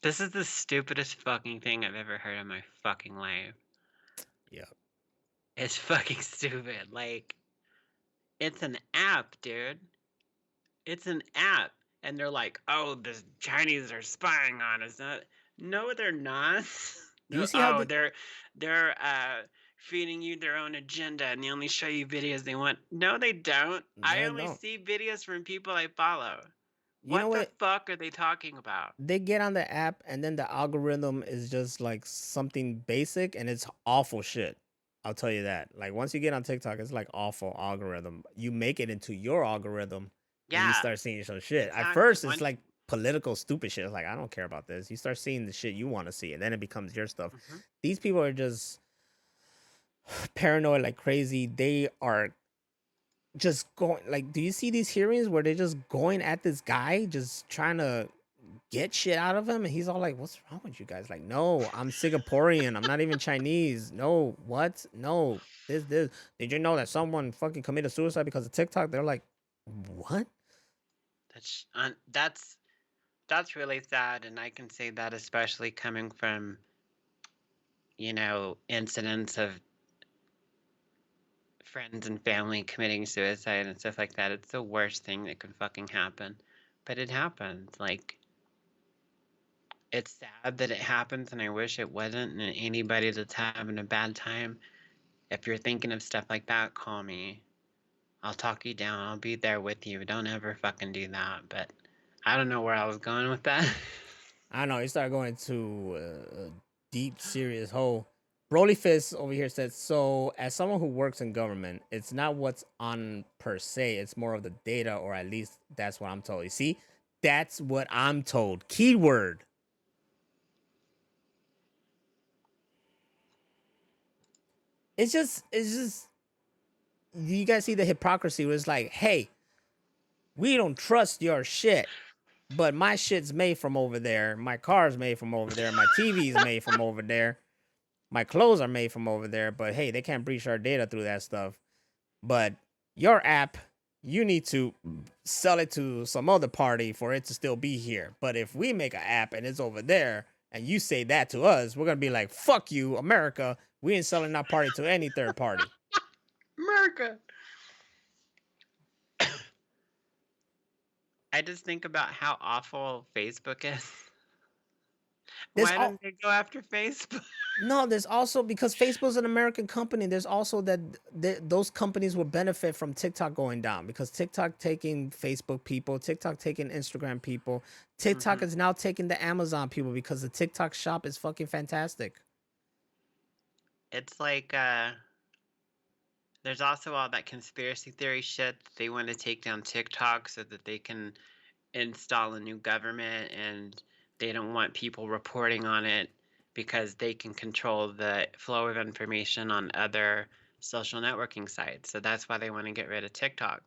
[SPEAKER 3] This is the stupidest fucking thing I've ever heard in my fucking life.
[SPEAKER 2] Yeah.
[SPEAKER 3] It's fucking stupid. Like, it's an app, dude. It's an app. And they're like, oh, the Chinese are spying on us. No, they're not.
[SPEAKER 2] Do you see how
[SPEAKER 3] they're feeding you their own agenda and they only show you videos they want. No, they don't. I only see videos from people I follow. What the fuck are they talking about?
[SPEAKER 2] They get on the app and then the algorithm is just like something basic and it's awful shit. I'll tell you that. Like once you get on TikTok, it's like awful algorithm. You make it into your algorithm.
[SPEAKER 3] Yeah.
[SPEAKER 2] And you start seeing some shit. Exactly. At first, it's like political stupid shit. It's like, I don't care about this. You start seeing the shit you want to see, and then it becomes your stuff. Mm-hmm. These people are just paranoid like crazy. They are just going, like, do you see these hearings where they're just going at this guy, just trying to get shit out of him? And he's all like, what's wrong with you guys? Like, no, I'm Singaporean. I'm not even Chinese. No, what? No, this. Did you know that someone fucking committed suicide because of TikTok? They're like, what?
[SPEAKER 3] That's really sad, and I can say that especially coming from, incidents of friends and family committing suicide and stuff like that. It's the worst thing that could fucking happen, but it happens. Like, it's sad that it happens, and I wish it wasn't. And anybody that's having a bad time, if you're thinking of stuff like that, call me. I'll talk you down. I'll be there with you. Don't ever fucking do that. But I don't know where I was going with that.
[SPEAKER 2] I don't know. You start going to a deep, serious hole. Broly Fist over here says, so as someone who works in government, it's not what's on per se. It's more of the data, or at least that's what I'm told. You see? That's what I'm told. Keyword. It's just... You guys see the hypocrisy where it's like, hey, we don't trust your shit, but my shit's made from over there. My car's made from over there. My TV's made from over there. My clothes are made from over there. But hey, they can't breach our data through that stuff. But your app, you need to sell it to some other party for it to still be here. But if we make an app and it's over there and you say that to us, we're going to be like, fuck you, America. We ain't selling our party to any third party.
[SPEAKER 3] America. I just think about how awful Facebook is. Why don't they go after Facebook?
[SPEAKER 2] No, there's also, because Facebook's an American company, there's also that those companies will benefit from TikTok going down, because TikTok taking Facebook people, TikTok taking Instagram people, TikTok is now taking the Amazon people because the TikTok shop is fucking fantastic.
[SPEAKER 3] It's like, there's also all that conspiracy theory shit. They want to take down TikTok so that they can install a new government, and they don't want people reporting on it because they can control the flow of information on other social networking sites. So that's why they want to get rid of TikTok.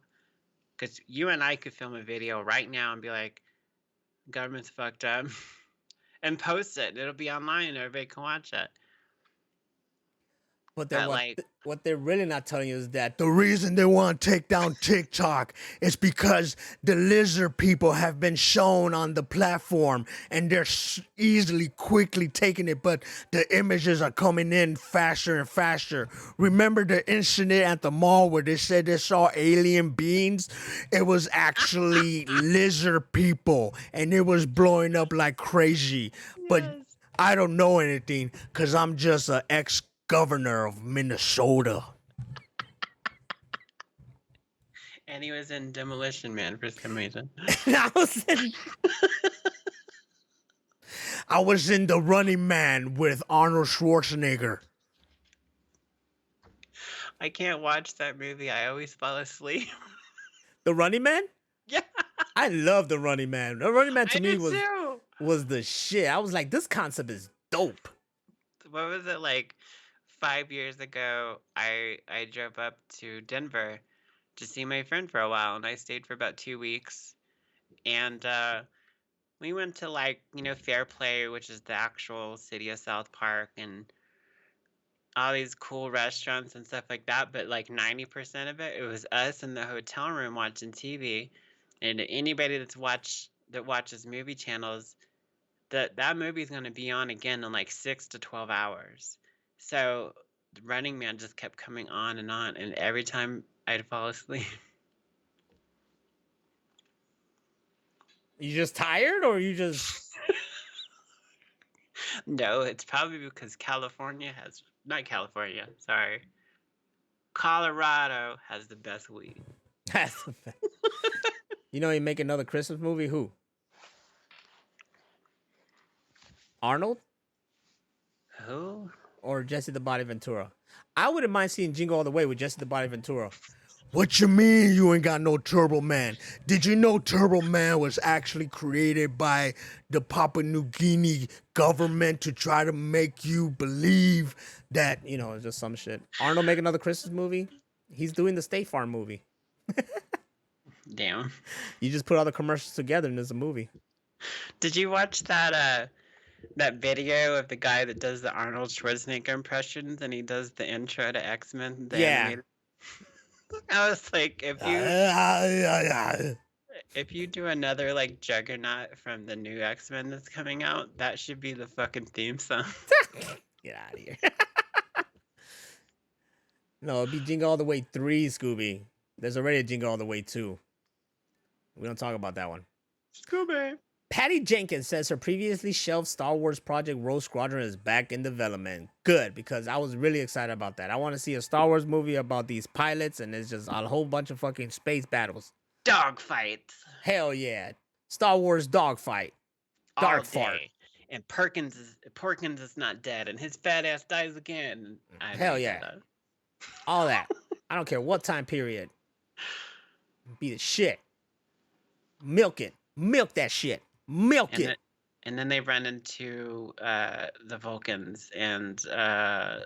[SPEAKER 3] Because you and I could film a video right now and be like, government's fucked up, and post it. It'll be online and everybody can watch it.
[SPEAKER 2] But what they're really not telling you is that
[SPEAKER 5] the reason they want to take down TikTok is because the lizard people have been shown on the platform and they're quickly taking it, but the images are coming in faster and faster. Remember the incident at the mall where they said they saw alien beings? It was actually lizard people, and it was blowing up like crazy. Yes. But I don't know anything because I'm just an ex-governor of Minnesota.
[SPEAKER 3] And he was in Demolition Man for some reason.
[SPEAKER 5] I was in The Running Man with Arnold Schwarzenegger.
[SPEAKER 3] I can't watch that movie. I always fall asleep.
[SPEAKER 2] The Running Man?
[SPEAKER 3] Yeah,
[SPEAKER 2] I love The Running Man. The Running Man to
[SPEAKER 3] I
[SPEAKER 2] me
[SPEAKER 3] do too.
[SPEAKER 2] was the shit. I was like, this concept is dope.
[SPEAKER 3] What was it like 5 years ago? I drove up to Denver to see my friend for a while, and I stayed for about 2 weeks. And we went to Fairplay, which is the actual city of South Park, and all these cool restaurants and stuff like that. But like 90% of it was us in the hotel room watching TV. And anybody that watches movie channels, that movie is going to be on again in like 6 to 12 hours. So the Running Man just kept coming on, and every time I'd fall asleep.
[SPEAKER 2] You just tired, or you just?
[SPEAKER 3] No, it's probably because Colorado has the best weed.
[SPEAKER 2] You know, you make another Christmas movie. Who? Arnold
[SPEAKER 3] Who?
[SPEAKER 2] or Jesse the Body Ventura? I wouldn't mind seeing Jingle All the Way with Jesse the Body Ventura.
[SPEAKER 5] What you mean you ain't got no Turbo Man? Did you know Turbo Man was actually created by the Papua New Guinea government to try to make you believe that?
[SPEAKER 2] You know, it's just some shit. Arnold make another Christmas movie. He's doing the State Farm movie.
[SPEAKER 3] Damn.
[SPEAKER 2] You just put all the commercials together and there's a movie.
[SPEAKER 3] Did you watch that video of the guy that does the Arnold Schwarzenegger impressions, and he does the intro to X-Men?
[SPEAKER 2] Yeah.
[SPEAKER 3] I was like, if you do another like Juggernaut from the new X-Men that's coming out, that should be the fucking theme song.
[SPEAKER 2] Get out of here. No, it'd be Jingle All the Way 3, Scooby. There's already a Jingle All the Way 2. We don't talk about that one.
[SPEAKER 3] Scooby.
[SPEAKER 2] Patty Jenkins says her previously shelved Star Wars project Rogue Squadron is back in development. Good, because I was really excited about that. I want to see a Star Wars movie about these pilots, and it's just a whole bunch of fucking space battles.
[SPEAKER 3] Dogfights.
[SPEAKER 2] Hell yeah. Star Wars dogfight. Dark fart.
[SPEAKER 3] And Perkins is not dead, and his fat ass dies again.
[SPEAKER 2] Hell yeah. All that. I don't care what time period. Be the shit. Milk it. Milk that shit. Milk it.
[SPEAKER 3] And then they run into the Vulcans, and I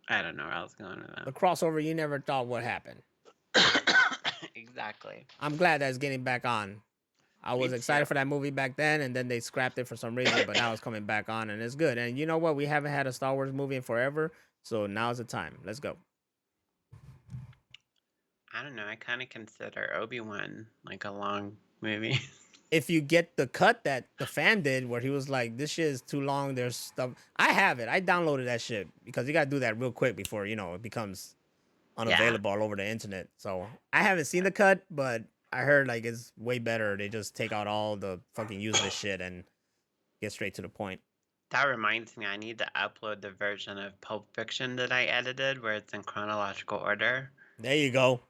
[SPEAKER 3] don't know where I was going with that.
[SPEAKER 2] The crossover you never thought would happen.
[SPEAKER 3] Exactly.
[SPEAKER 2] I'm glad that's getting back on. I was excited for that movie back then, and then they scrapped it for some reason, but now it's coming back on, and it's good. And you know what? We haven't had a Star Wars movie in forever, so now's the time. Let's go.
[SPEAKER 3] I don't know. I kind of consider Obi-Wan like a long movie.
[SPEAKER 2] If you get the cut that the fan did, where he was like, this shit is too long, there's stuff. I have it. I downloaded that shit because you got to do that real quick before, you know, it becomes unavailable all over the internet. So I haven't seen the cut, but I heard like it's way better. They just take out all the fucking useless shit and get straight to the point.
[SPEAKER 3] That reminds me, I need to upload the version of Pulp Fiction that I edited where it's in chronological order.
[SPEAKER 2] There you go.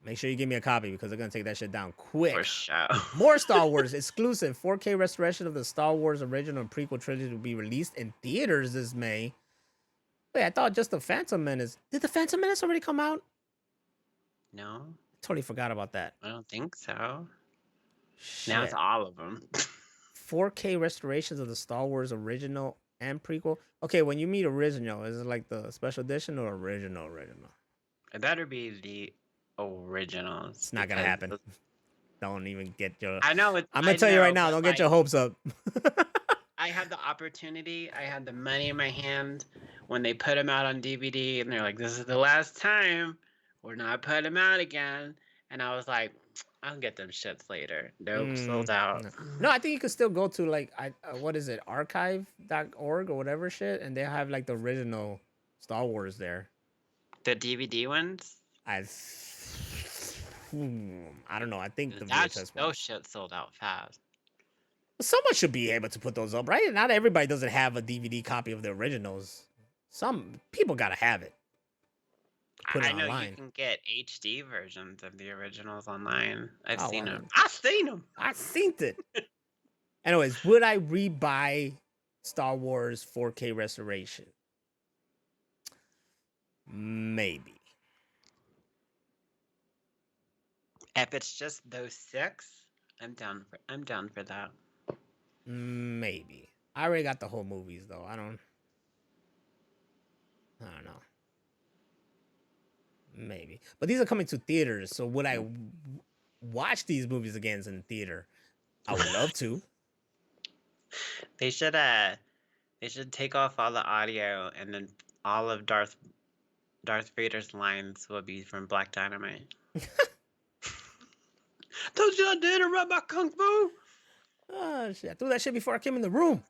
[SPEAKER 2] Make sure you give me a copy because they're going to take that shit down quick.
[SPEAKER 3] For sure.
[SPEAKER 2] More Star Wars exclusive 4K restoration of the Star Wars original and prequel trilogy will be released in theaters this May. Wait, I thought just the Phantom Menace. Did the Phantom Menace already come out?
[SPEAKER 3] No.
[SPEAKER 2] Totally forgot about that.
[SPEAKER 3] I don't think so.
[SPEAKER 2] Shit.
[SPEAKER 3] Now it's all of them.
[SPEAKER 2] 4K restorations of the Star Wars original and prequel. Okay, when you mean original, is it like the special edition or original?
[SPEAKER 3] It better be the originals.
[SPEAKER 2] It's not gonna happen. Don't even get your.
[SPEAKER 3] I know.
[SPEAKER 2] I'm gonna tell you right now. Don't get your hopes up.
[SPEAKER 3] I had the opportunity. I had the money in my hand when they put them out on DVD, and they're like, "This is the last time. We're not putting them out again." And I was like, "I'll get them shits later." Nope, sold out.
[SPEAKER 2] No, I think you could still go to like what is it, archive.org or whatever shit, and they have like the original Star Wars there.
[SPEAKER 3] The DVD ones.
[SPEAKER 2] I don't know. I think the VHS one.
[SPEAKER 3] Those shit sold out fast.
[SPEAKER 2] Someone should be able to put those up, right? Not everybody doesn't have a DVD copy of the originals. Some people gotta have it.
[SPEAKER 3] I know online. You can get HD versions of the originals online. I've seen them.
[SPEAKER 2] I seen it. Anyways, would I rebuy Star Wars 4K restoration? Maybe.
[SPEAKER 3] If it's just those 6, I'm down for that.
[SPEAKER 2] Maybe. I already got the whole movies though. I don't know. Maybe. But these are coming to theaters, so would I watch these movies again in theater? I would love to.
[SPEAKER 3] They should take off all the audio, and then all of Darth Vader's lines will be from Black Dynamite. Don't you dare interrupt my kung fu!
[SPEAKER 2] Oh shit! I threw that shit before I came in the room.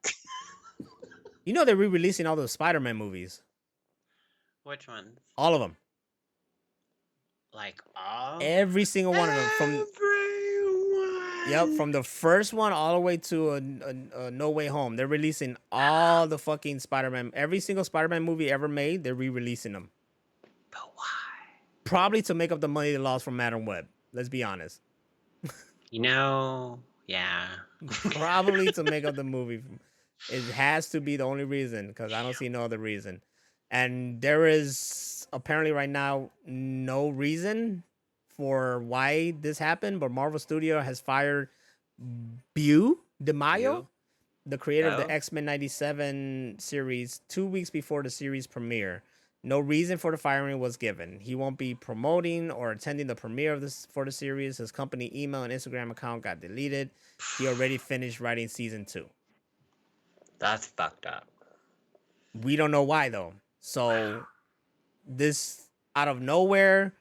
[SPEAKER 2] You know they're re-releasing all those Spider-Man movies.
[SPEAKER 3] Which ones?
[SPEAKER 2] All of them.
[SPEAKER 3] Like all?
[SPEAKER 2] Every single one of them. From the first one all the way to a No Way Home. They're releasing all the fucking Spider-Man. Every single Spider-Man movie ever made, they're re-releasing them.
[SPEAKER 3] But why?
[SPEAKER 2] Probably to make up the money they lost from Madam Web. Let's be honest.
[SPEAKER 3] Yeah.
[SPEAKER 2] Probably to make up the movie. It has to be the only reason, because I don't see no other reason. And there is apparently right now no reason for why this happened, but Marvel Studio has fired Bew DeMaio, the creator of the X-Men 97 series, 2 weeks before the series premiere. No reason for the firing was given. He won't be promoting or attending the premiere of for the series. His company email and Instagram account got deleted. He already finished writing season 2.
[SPEAKER 3] That's fucked up.
[SPEAKER 2] We don't know why though. So this out of nowhere,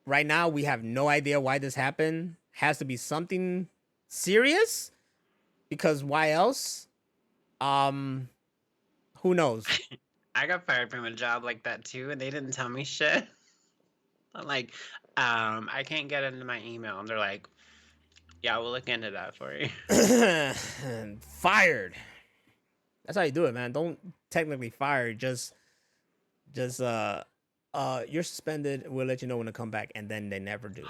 [SPEAKER 2] right now we have no idea why this happened. Has to be something serious, because why else? Who knows?
[SPEAKER 3] I got fired from a job like that too, and they didn't tell me shit. I'm like, I can't get into my email, and they're like, yeah, we'll look into that for you.
[SPEAKER 2] Fired. That's how you do it, man. Don't technically fire. Just you're suspended. We'll let you know when to come back, and then they never do.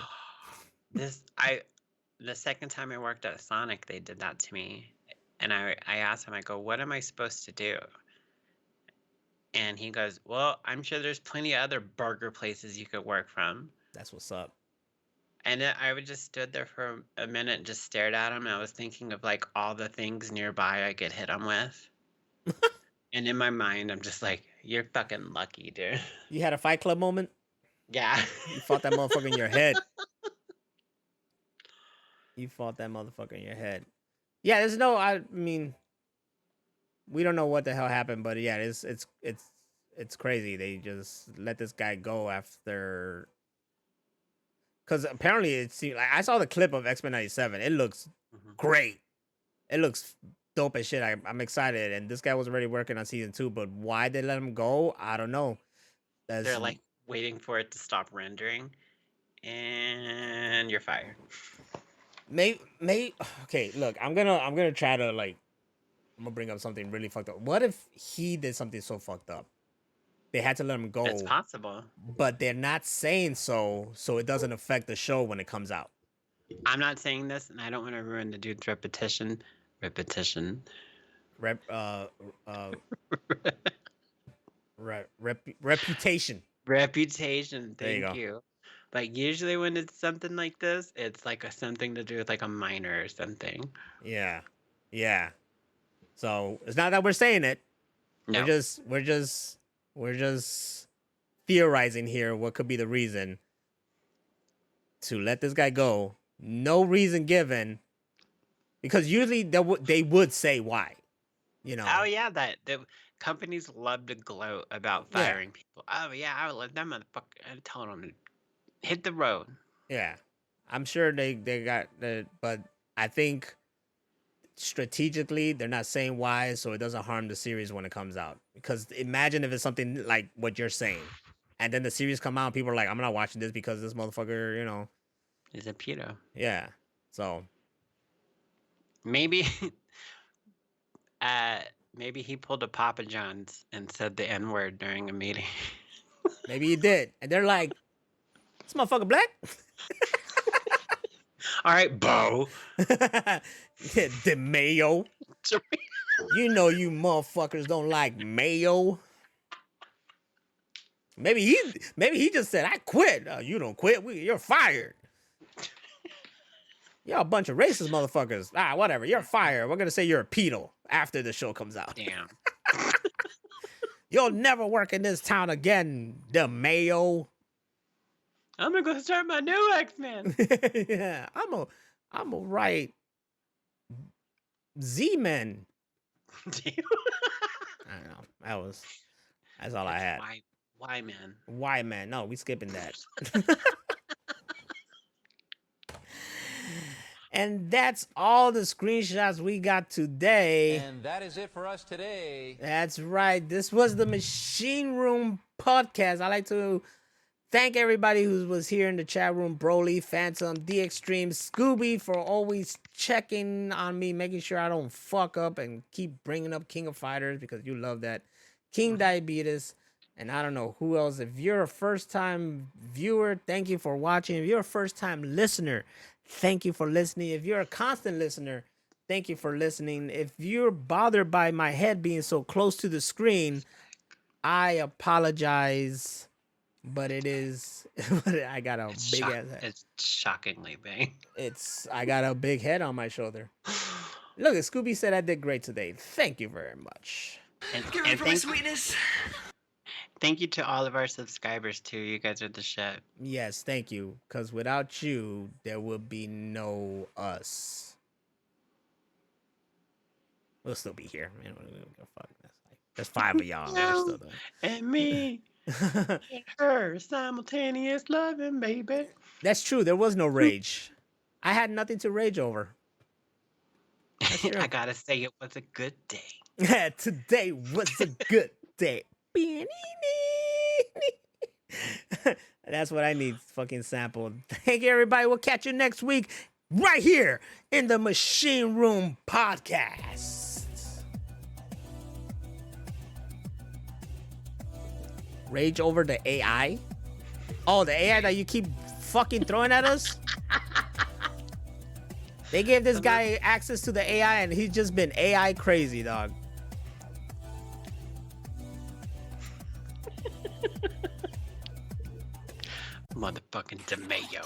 [SPEAKER 3] The second time I worked at Sonic, they did that to me, and I asked him, I go, what am I supposed to do? And he goes, well, I'm sure there's plenty of other burger places you could work from.
[SPEAKER 2] That's what's up.
[SPEAKER 3] And I would just stood there for a minute and just stared at him. And I was thinking of like all the things nearby I could hit him with. And in my mind, I'm just like, you're fucking lucky, dude.
[SPEAKER 2] You had a Fight Club moment?
[SPEAKER 3] Yeah.
[SPEAKER 2] You fought that motherfucker in your head. You fought that motherfucker in your head. Yeah, there's no, I mean, we don't know what the hell happened, but yeah, it's crazy. They just let this guy go after, because apparently it seemed like I saw the clip of X-Men 97. It looks great. It looks dope as shit. I'm excited, and this guy was already working on season 2. But why they let him go, I don't know.
[SPEAKER 3] They're like waiting for it to stop rendering, and you're fired.
[SPEAKER 2] May okay. Look, I'm gonna try to like. I'm gonna bring up something really fucked up. What if he did something so fucked up? They had to let him go.
[SPEAKER 3] It's possible.
[SPEAKER 2] But they're not saying so it doesn't affect the show when it comes out.
[SPEAKER 3] I'm not saying this, and I don't want to ruin the dude's reputation. Reputation. Thank you. Like usually when it's something like this, it's like something to do with like a minor or something.
[SPEAKER 2] Yeah. So it's not that we're saying it.
[SPEAKER 3] No.
[SPEAKER 2] We're just theorizing here what could be the reason to let this guy go. No reason given, because usually they would say why. You know.
[SPEAKER 3] Oh yeah, that the companies love to gloat about firing people. Oh yeah, I would let that motherfucker. I told him to hit the road.
[SPEAKER 2] Yeah, I'm sure they got the, but I think strategically they're not saying why, so it doesn't harm the series when it comes out. Because imagine if it's something like what you're saying, and then the series come out and people are like, I'm not watching this because this motherfucker, you know,
[SPEAKER 3] is a pedo.
[SPEAKER 2] Yeah, so
[SPEAKER 3] maybe maybe he pulled a Papa John's and said the N-word during a meeting.
[SPEAKER 2] Maybe he did, and they're like, this motherfucker black.
[SPEAKER 3] All right, Bo.
[SPEAKER 2] The mayo. You know you motherfuckers don't like mayo. Maybe he just said, I quit. You don't quit. You're fired. Y'all a bunch of racist motherfuckers. Whatever. You're fired. We're going to say you're a pedo after the show comes out.
[SPEAKER 3] Damn.
[SPEAKER 2] You'll never work in this town again, the Mayo.
[SPEAKER 3] I'm going to go start my new X-Men.
[SPEAKER 2] Yeah, I'm a write Z-Men. I don't know. That's all I had.
[SPEAKER 3] Why, man?
[SPEAKER 2] Why, man? No, we skipping that. And that's all the screenshots we got today.
[SPEAKER 7] And that is it for us today.
[SPEAKER 2] That's right. This was the Machine Room Podcast. I'd like to thank everybody who was here in the chat room. Broly, Phantom, The Extreme, Scooby for always checking on me, making sure I don't fuck up and keep bringing up King of Fighters because you love that. King Diabetes. And I don't know who else. If you're a first-time viewer, thank you for watching. If you're a first-time listener, thank you for listening. If you're a constant listener, thank you for listening. If you're bothered by my head being so close to the screen, I apologize. But it is... I got a big ass head.
[SPEAKER 3] It's shockingly big.
[SPEAKER 2] I got a big head on my shoulder. Look, Scooby said I did great today. Thank you very much.
[SPEAKER 4] Get ready for my sweetness.
[SPEAKER 3] Thank you to all of our subscribers, too. You guys are the shit.
[SPEAKER 2] Yes, thank you. Because without you, there would be no us. We'll still be here. Man, fuck this. There's 5 of y'all.
[SPEAKER 3] You and me. And her. Simultaneous loving, baby.
[SPEAKER 2] That's true. There was no rage. I had nothing to rage over.
[SPEAKER 3] I gotta say, it was a good day.
[SPEAKER 2] Today was a good day. That's what I need fucking sampled. Thank you, everybody. We'll catch you next week right here in the Machine Room Podcast. Rage over the AI? Oh, the AI that you keep fucking throwing at us? They gave this guy access to the AI and he's just been AI crazy, dog.
[SPEAKER 3] Motherfucking DeMayo.